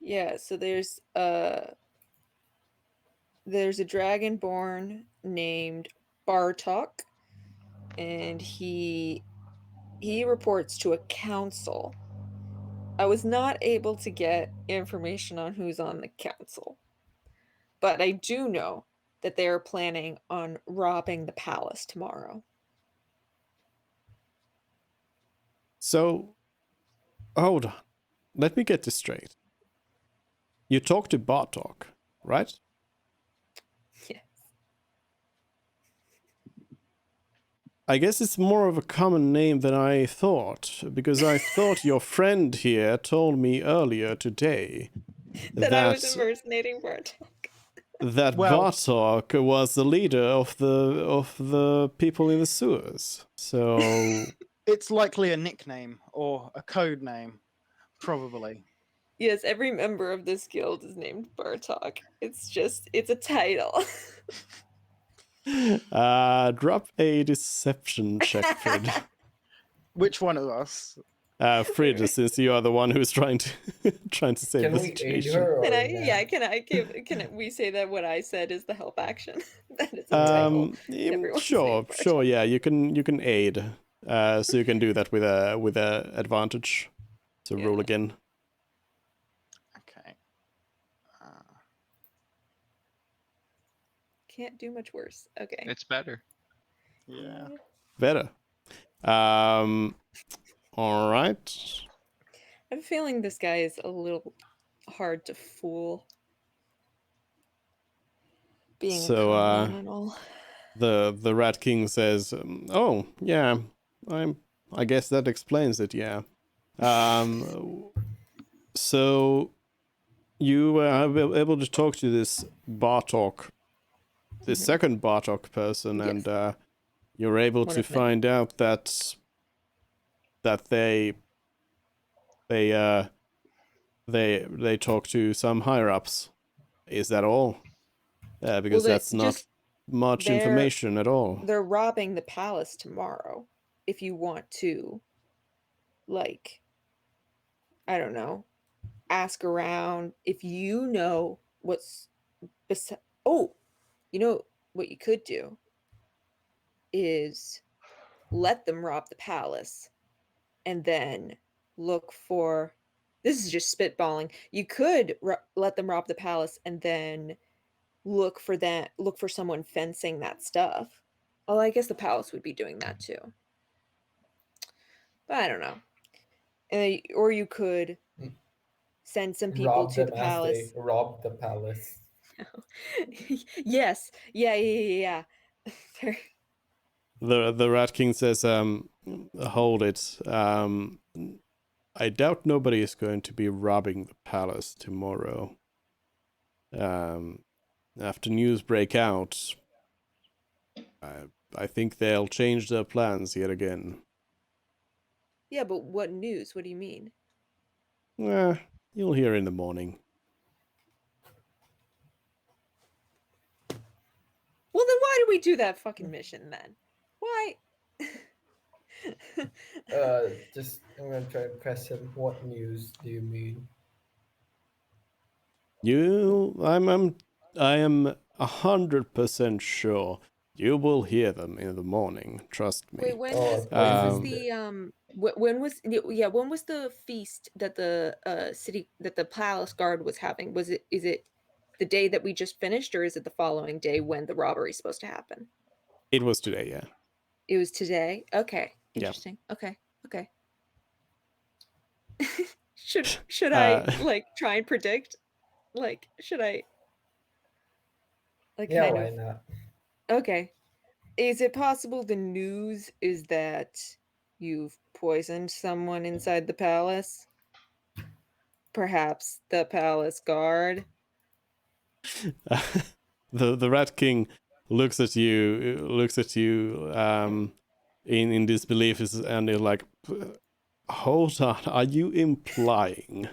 yeah, so there's a dragonborn named Bartok, and he reports to a council. I was not able to get information on who's on the council, but I do know that they are planning on robbing the palace tomorrow. So, hold on. Let me get this straight. You talked to Bartok, right? Yes. I guess it's more of a common name than I thought, because I thought your friend here told me earlier today That I was that impersonating Bartok. that Well- Bartok was the leader of the people in the sewers. So It's likely a nickname or a code name, probably. Yes, every member of this guild is named Bartok. It's a title. drop a deception check, Frid. Which one of us? Frid, since you are the one who's trying to save Can the we aid situation. her? Or Can I? nah? Yeah. Can we say that what I said is the help action? That is a title. Everyone's Sure, named Bartok. sure, yeah, you can aid. So you can do that with a advantage. So roll Yeah. again. Okay. Can't do much worse. Okay. It's better. Yeah. Better. All right. I have a feeling this guy is a little hard to fool. Being So, a con man and all. The Rat King says, "Oh, yeah, I guess that explains it. Yeah. So you were able to talk to this Bartok, the second Bartok person, Yes. and you're able One to of many. find out that they talk to some higher ups. Is that all? Because they that's not just- much they're- information at all. They're robbing the palace tomorrow. If you want to, like, I don't know, ask around if you know what's oh, you know what you could do is let them rob the palace and then look for, this is just spitballing, you could let them rob the palace and then look for someone fencing that stuff. Well, I guess the palace would be doing that too, but I don't know. Or you could send some people Rob to them the as palace. they rob the palace. Yes, yeah. They're- The Rat King says, hold it. I doubt nobody is going to be robbing the palace tomorrow. After news break out, I think they'll change their plans yet again. yeah, but what news? What do you mean? You'll hear in the morning. Well, then why do we do that fucking mission then? Why? I'm gonna try and press him. What news do you mean? I am 100% sure you will hear them in the morning. Trust me. Wait, when Oh, was Um, the when was the feast that the palace guard was having? Is it the day that we just finished, or is it the following day when the robbery is supposed to happen? It was today, yeah. It was today. Okay, Yeah. interesting. Okay. should Uh, I like try and predict? Like, should I like Yeah, kind why of? not? Okay. Is it possible the news is that you've poisoned someone inside the palace? Perhaps the palace guard? the Rat King looks at you in disbelief and is like, hold on, are you implying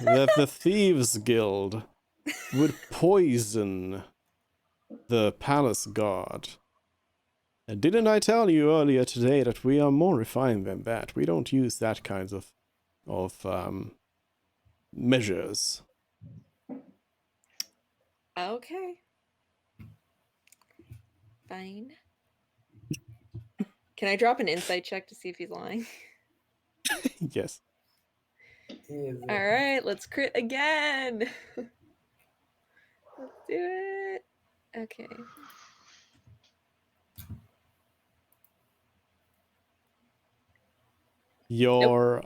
that the Thieves Guild would poison the palace guard? And didn't I tell you earlier today that we are more refined than that? We don't use that kinds of measures. Okay. Fine. Can I drop an insight check to see if he's lying? Yes. Is All it- right, let's crit again. Let's do it. Okay. You're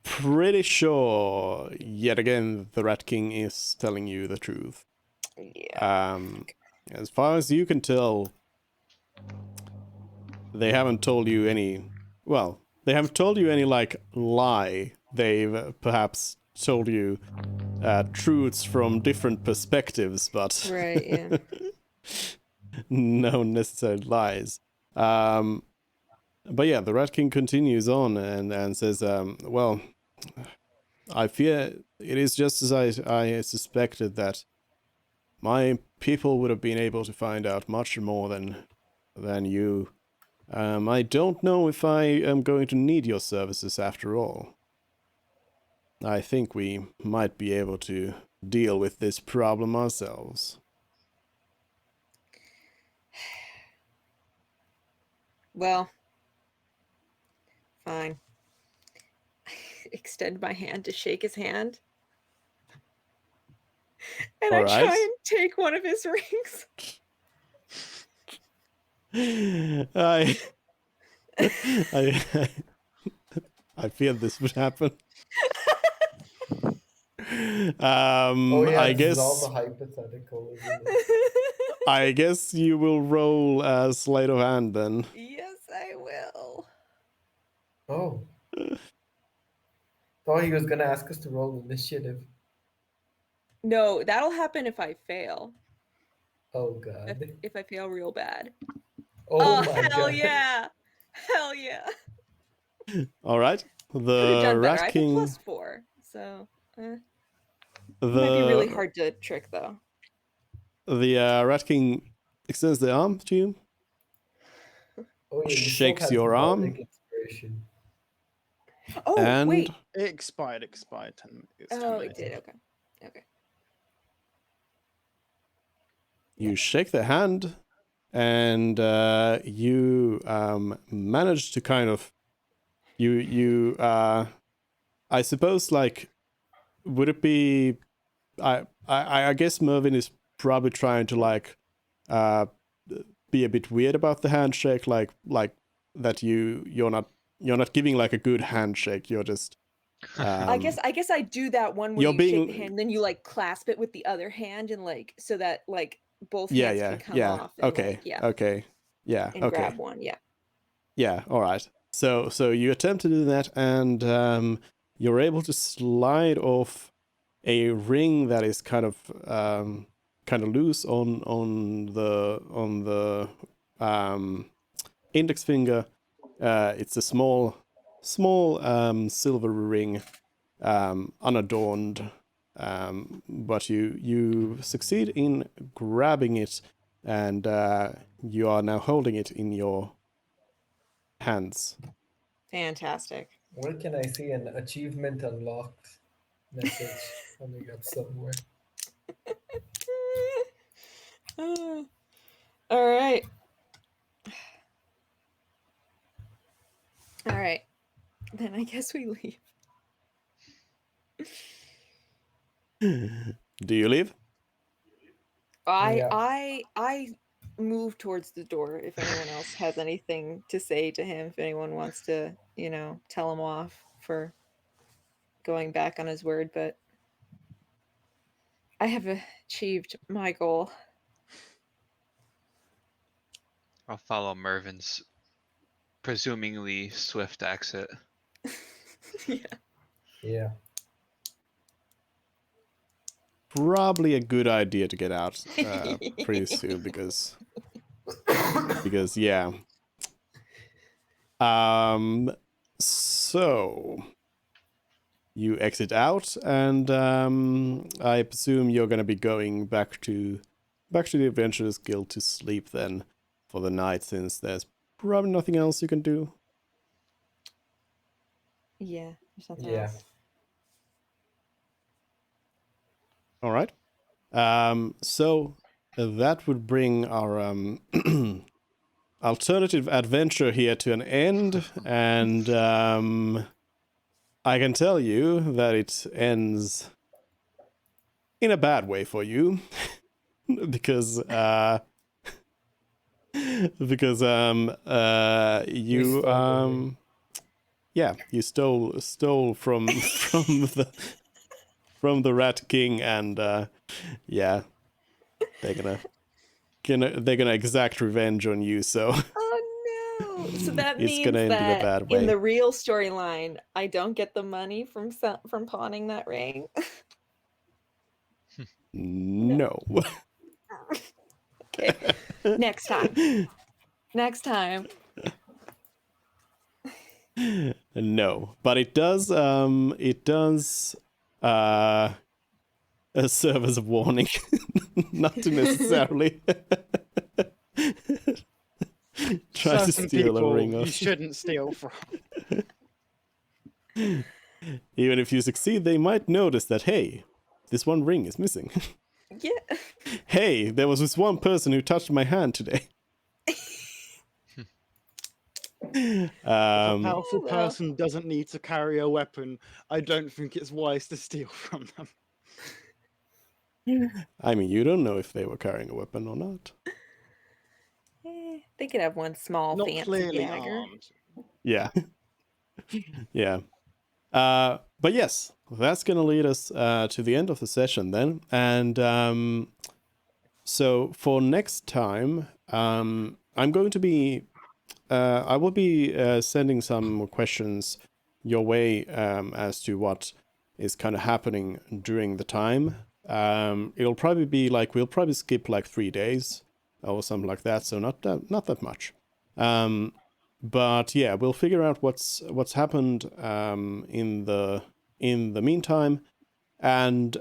pretty sure, yet again, the Rat King is telling you the truth. Yeah. As far as you can tell, they haven't told you any. Well, they haven't told you any like lie. They've perhaps told you truths from different perspectives, but Right, yeah. no necessary lies. But yeah, the Rat King continues on and says, well, I fear it is just as I suspected, that my people would have been able to find out much more than you. I don't know if I am going to need your services after all. I think we might be able to deal with this problem ourselves. Well, fine. Extend my hand to shake his hand. And All I right. try and take one of his rings. I feared this would happen. Oh yeah, I this guess is all the hypothetical, isn't it? I guess you will roll a sleight of hand then. Yes, I will. Oh. Thought he was gonna ask us to roll initiative. No, that'll happen if I fail. Oh god. If I fail real bad. Oh my hell god. yeah! Hell yeah! All right. Could have The done better. I Rat have a King. +4, so it might be really hard to trick though. The Rat King extends the arm to you, Oh yeah, you shakes still have your arm, bardic inspiration. Oh and wait! It expired 10 minutes. Oh, it did. Okay. Okay. you shake the hand, and you manage to kind of I suppose, like, would it be I guess Mervyn is probably trying to like be a bit weird about the handshake, like that you're not giving like a good handshake, you're just I guess I do that one where you're you being- shake the hand, then you like clasp it with the other hand, and like so that like both yeah hands yeah can come yeah off. And, okay like, yeah, okay yeah and okay grab one. Yeah. yeah, all right. So you attempt to do that, and you're able to slide off a ring that is kind of loose on the index finger. It's a small silver ring, unadorned, but you succeed in grabbing it, and you are now holding it in your hands. Fantastic. Where can I see an achievement unlocked message coming up somewhere? All right. All right. Then I guess we leave. Do you leave? Yeah. I move towards the door if anyone else has anything to say to him, if anyone wants to, tell him off for going back on his word, but I have achieved my goal. I'll follow Mervin's presumingly swift exit. Yeah. Yeah. Probably a good idea to get out pretty soon because yeah. So you exit out, and I presume you're gonna be going back to the Adventurers Guild to sleep then for the night, since there's probably nothing else you can do. Yeah, there's nothing Yeah. else. All right. So that would bring our alternative adventure here to an end, and I can tell you that it ends in a bad way for you because you you stole from the Rat King, and yeah, they're gonna they're gonna exact revenge on you. So Oh no! So that It's means gonna end in a that bad in way. the real storyline, I don't get the money from pawning that ring. no. Okay, next time. Next time. No, but it does serve as a warning, not to necessarily try to Certain steal a people ring you off. shouldn't steal from. Even if you succeed, they might notice that, hey, this one ring is missing. Yeah. Hey, there was this one person who touched my hand today. If a powerful Well. person doesn't need to carry a weapon, I don't think it's wise to steal from them. I mean, you don't know if they were carrying a weapon or not. They could have one small Not fancy clearly dagger. armed. Yeah. Yeah. But yes, that's going to lead us to the end of the session then. And so for next time, I'm going to be, I will be sending some questions your way as to what is kind of happening during the time. It'll probably be like, we'll probably skip like 3 days or something like that. So not that much. But yeah, we'll figure out what's happened in the meantime, and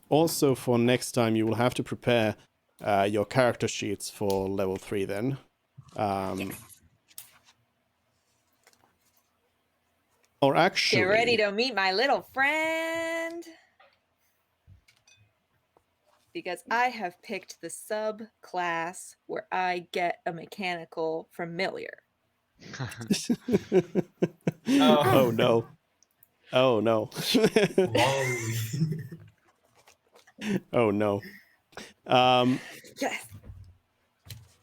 also for next time you will have to prepare your character sheets for level 3 then. Or actually, Get ready to meet my little friend. Because I have picked the subclass where I get a mechanical familiar. Oh no. Oh no. Wally. Oh no. Yes.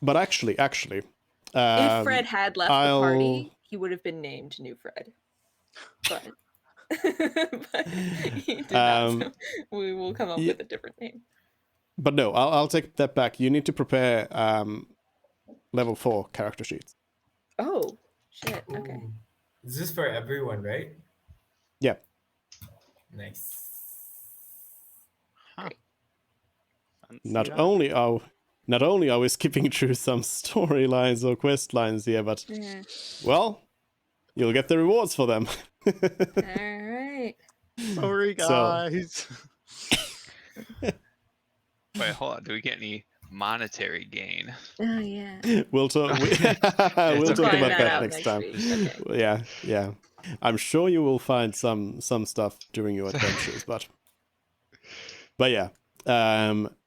But actually, If Fred had left I'll- the party, he would have been named New Fred. But, but he did not. So we will come up with a different name. But no, I'll take that back. You need to prepare level 4 character sheets. Oh, shit. Okay. Ooh. This is for everyone, right? Yeah. Nice. Not only are we skipping through some storylines or quest lines here, but Yeah. well, you'll get the rewards for them. All right. Sorry, So- guys. Wait, hold on. Do we get any monetary gain? Oh yeah. We'll talk. We'll okay. talk Find about that that out next time. week. Okay. Yeah. I'm sure you will find some stuff during your adventures, but yeah.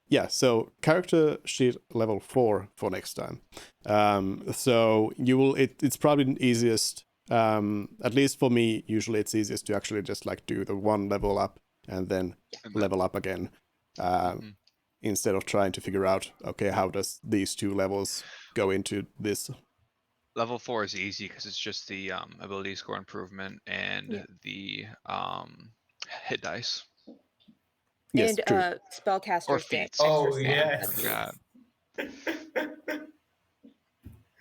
Yeah, so character sheet level 4 for next time. So you will. It's probably easiest. At least for me, usually it's easiest to actually just like do the one level up and then level up again. Instead of trying to figure out, okay, how does these 2 levels go into this? Level 4 is easy because it's just the ability score improvement and the hit dice. Yes, And true. spellcaster Or get feats. extra Oh, slots. yes. I forgot.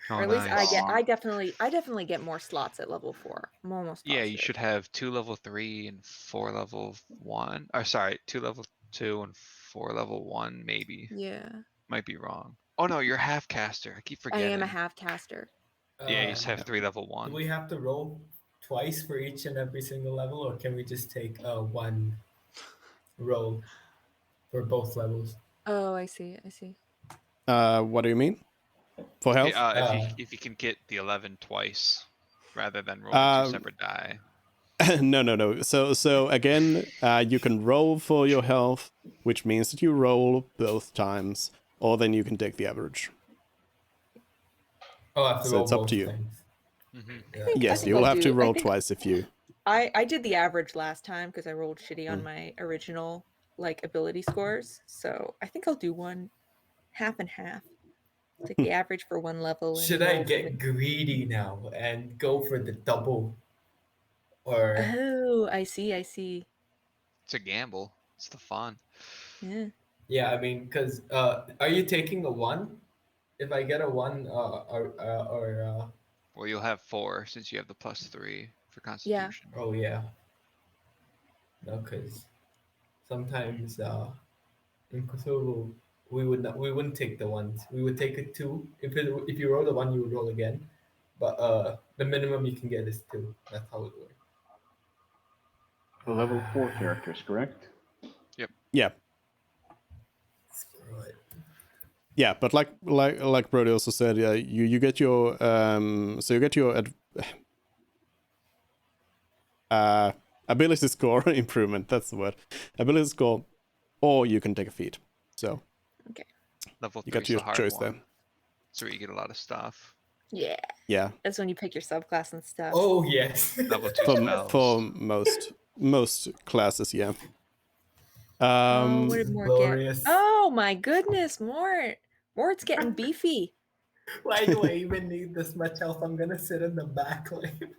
Or Oh, at least nice. I definitely get more slots at level 4. I'm almost Yeah, you positive. should have 2 level 3 and 4 level 1. Or sorry, 2 level 2 and 4 level 1, maybe. Yeah. Might be wrong. Oh no, you're a half caster. I keep I forgetting. am a half caster. Yeah, you just have 3 level Do 1. we have to roll twice for each and every single level, or can we just take one roll for both levels? Oh, I see. What do you mean? For health? If you can get the 11 twice rather than rolling 2 separate die. No. So again, you can roll for your health, which means that you roll both times, or then you can take the average. Oh, I have to So roll it's up both to you. things. Mhm. Yeah. Yes, think you will I'll have to do- I roll think- twice if you. I did the average last time because I rolled shitty on my original like ability scores. So I think I'll do one half and half. Take the average for one level. And Should I roll for get greedy now and go for the double? Or Oh, I see. It's a gamble. It's the fun. Yeah. Yeah, I mean, because are you taking a 1? If I get a 1, Well, you'll have 4 since you have the +3 for Yeah. Constitution. oh yeah, no, because sometimes in Cthulhu we wouldn't take the 1s. We would take a 2. If you roll a 1, you would roll again. But the minimum you can get is 2. That's how it works. For level 4 characters, correct? Yeah, Screw it. yeah, but like Brody also said, yeah, you get your so you get your ability score improvement. That's the word. Ability score, or you can take a feat. So Level you 3 got is the your hard choice one. there. That's where you get a lot of stuff. Yeah. Yeah, That's when you pick your subclass and stuff. Oh yes. Level 2 for spells. most classes, yeah. Oh, what did Mort get? Glorious. Oh my goodness, Mort. Mort's getting beefy. Why do I even need this much health? I'm gonna sit in the back lane.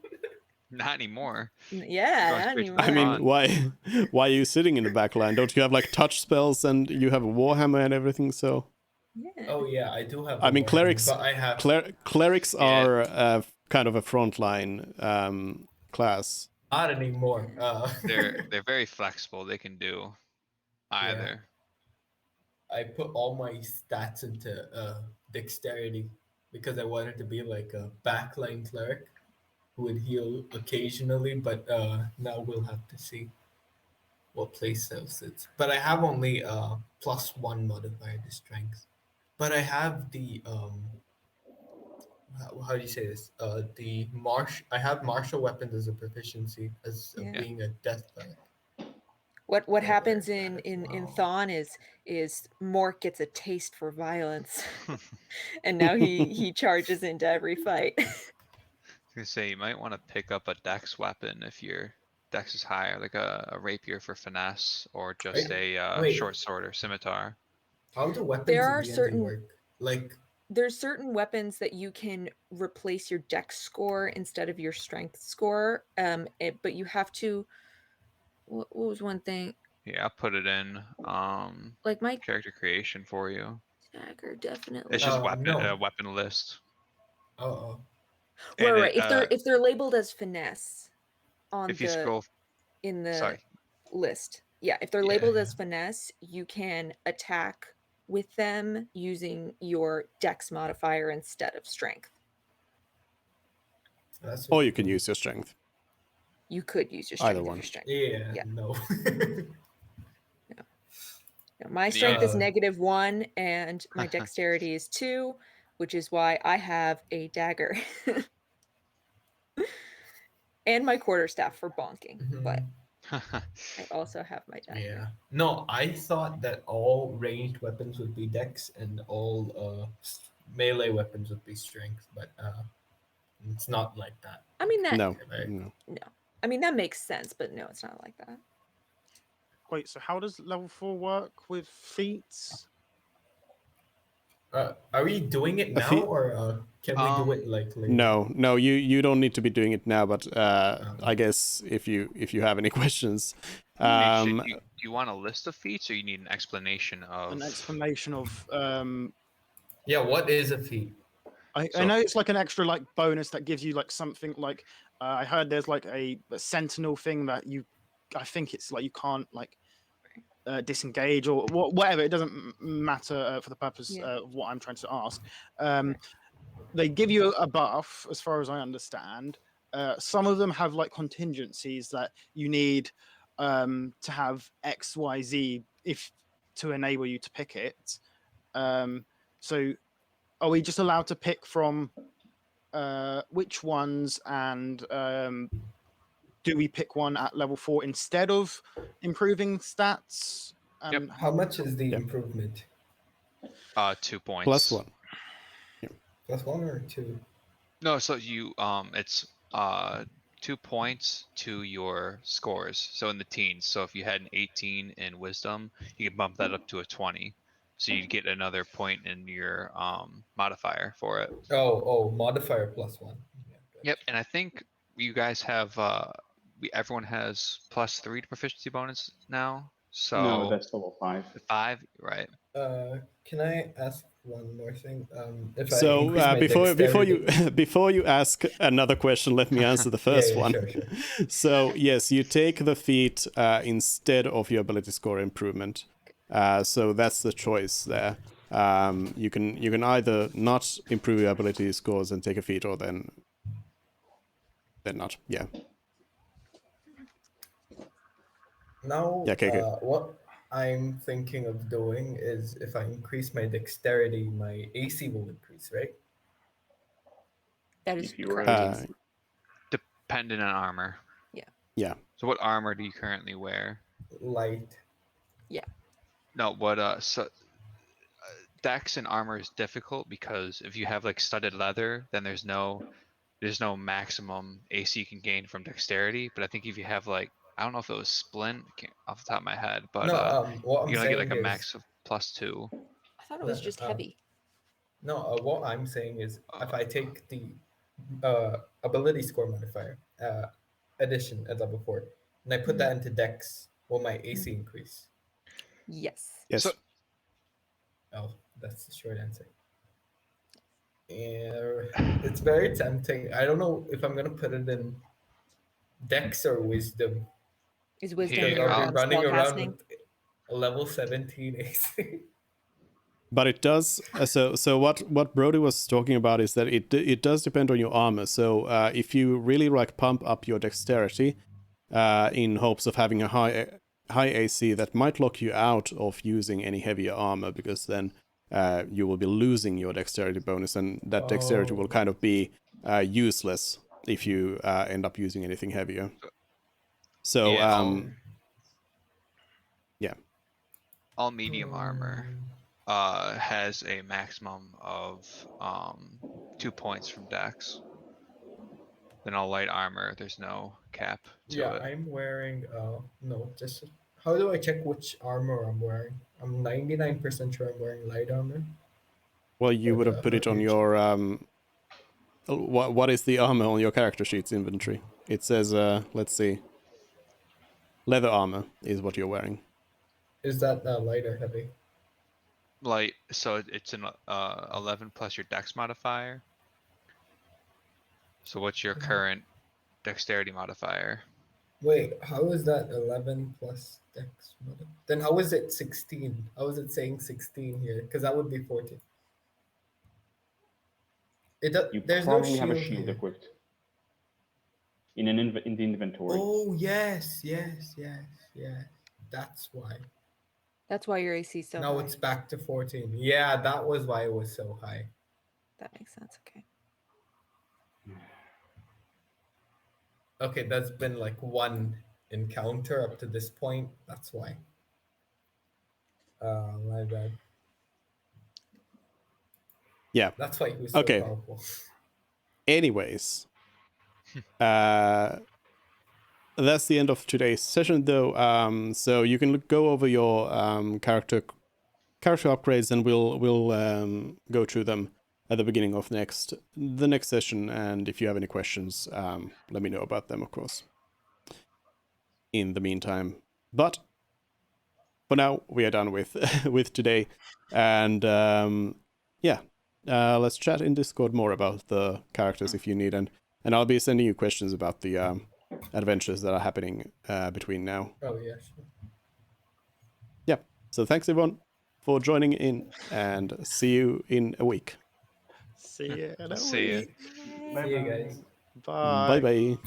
Not anymore. Yeah, Going not straight to anymore. the I mean, front. why are you sitting in the back line? Don't you have like touch spells and you have a warhammer and everything? So Yeah. Oh yeah, I do have. I a mean, Warhammer, clerics but I have. clerics Yeah. are kind of a frontline class. Not anymore. They're very flexible. They can do either. I put all my stats into dexterity because I wanted to be like a backline cleric who would heal occasionally, but now we'll have to see what playstyle sits. But I have only +1 modifier to strength. But I have the how do you say this? I have martial weapons as a proficiency as Yeah. being a death cleric. What So happens there's in that as in well. Thawne is Mort gets a taste for violence, and now he charges into every fight. I was gonna say you might want to pick up a dex weapon if your dex is higher, like a rapier for finesse, or just Wait, a wait. short sword or scimitar. How do weapons There in are D&D certain work? Like, there's certain weapons that you can replace your dex score instead of your strength score. But you have to. What was one thing? Yeah, I'll put it in Like my character creation for you. dagger definitely. It's just no. weapon list. Oh, Right, And right. If they're labeled as finesse on if you scroll, in the sorry, list, yeah, if they're Yeah. labeled as finesse, you can attack with them using your dex modifier instead of strength. that's Or really you can cool. use your strength. You could use your Either strength if one. your strength. Yeah, Yeah. no. No, my strength is Uh, -1 and my dexterity is 2, which is why I have a dagger. And my quarterstaff for bonking, but mhm. I also have my dagger. Yeah. No, I thought that all ranged weapons would be dex and all melee weapons would be strength, but it's not like that. I mean that No, Right? no. no. I mean that makes sense, but no, it's not like that. Wait, so how does level 4 work with feats? Are we doing it A now, feat- or can we do it like later? No, you don't need to be doing it now. But Okay. I guess if you have any questions, do you want a list of feats, or you need an explanation of An explanation of Yeah, what is a feat? I So- know it's like an extra like bonus that gives you like something like I heard there's like a sentinel thing that I think it's like you can't like disengage or whatever. It doesn't matter for the purpose Yeah. of what I'm trying to ask. They give you a buff, as far as I understand. Some of them have like contingencies that you need to have X, Y, Z if to enable you to pick it. So are we just allowed to pick from which ones, and do we pick one at level 4 instead of improving stats? And How much is the Yeah. improvement? 2 points. +1. +1 or 2? No, so you it's 2 points to your scores. So in the teens. So if you had an 18 in wisdom, you can bump that up to a 20. So you get another point in your modifier for it. Oh, modifier +1. Yeah, Yep, and I think you guys have everyone has +3 to proficiency bonus now. So No, that's level 5. 5, right? Can I ask one more thing? If I So increase my before dexterity... you before you ask another question, let me answer the first yeah, one. sure. So yes, you take the feat instead of your ability score improvement. So that's the choice there. You can either not improve your ability scores and take a feat, or then not. Yeah. Now, Yeah. Okay. what I'm thinking of doing is if I increase my dexterity, my AC will increase, right? That is If you were correct. able- Dependent on armor. Yeah. So what armor do you currently wear? Light. No, what dex and armor is difficult because if you have like studded leather, then there's no maximum AC you can gain from dexterity. But I think if you have like, I don't know if it was splint, I can't, off the top of my head, but No, what I'm you only get like saying a is... max of +2. I thought it was just heavy. No, what I'm saying is if I take the Uh, ability score modifier, addition at level 4, and I put that into dex, will my AC increase? Yes. Yes. So- Oh, that's the short answer. Yeah, it's very tempting. I don't know if I'm gonna put it in dex or wisdom, Is wisdom Here, because your I'll be running around spellcasting? with a level 17 AC. But it does. So what Brody was talking about is that it does depend on your armor. So if you really like pump up your dexterity, in hopes of having a high AC, that might lock you out of using any heavier armor, because then you will be losing your dexterity bonus, and that dexterity will kind of be useless if you end up using anything heavier. So Yeah, yeah. all medium armor has a maximum of 2 points from dex. Then all light armor, there's no cap to Yeah, it. I'm wearing no, just how do I check which armor I'm wearing? I'm 99% sure I'm wearing light armor. Well, you But, would have put how it do on you your what is the armor on your character sheet's inventory? It says let's see, leather armor is what you're wearing. Is that light or heavy? Light, so it's an 11 plus your dex modifier. So what's your current dexterity modifier? Wait, how is that 11 plus dex? Then how is it 16? How is it saying 16 here? Because that would be 14. You There's no probably have a shield shield here. equipped in in the inventory. Oh yes. That's why. That's why your AC is so Now high. it's back to 14. Yeah, that was why it was so high. That makes sense. Okay. Okay, that's been like one encounter up to this point. That's why. My bad. Yeah. That's why he was so Okay. powerful. Anyways, that's the end of today's session, though. So you can go over your character upgrades, and we'll go through them at the beginning of the next session. And if you have any questions, let me know about them, of course. In the meantime, but for now, we are done with with today, and yeah, let's chat in Discord more about the characters if you need, and I'll be sending you questions about the adventures that are happening between now. Oh yeah, sure. Yeah. So thanks everyone for joining in, and see you in a week. See you in a See ya. week. See you guys. Bye. Bye bye.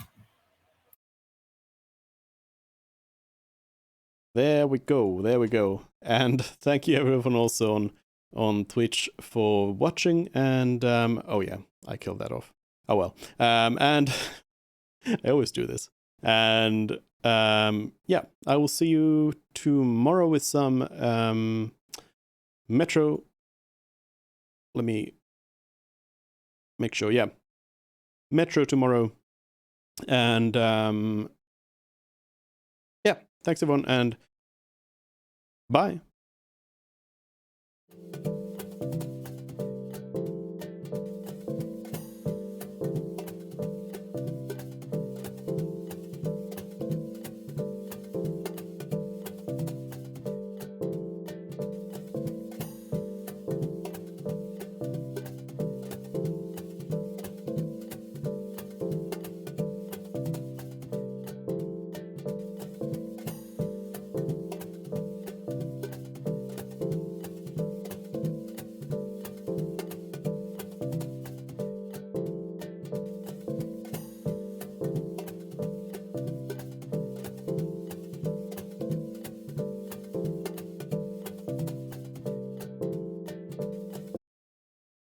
There we go. And thank you everyone also on Twitch for watching. And oh yeah, I killed that off. Oh well. And I always do this. And yeah, I will see you tomorrow with some Metro. Let me make sure. Yeah, Metro tomorrow. And yeah, thanks everyone, and bye.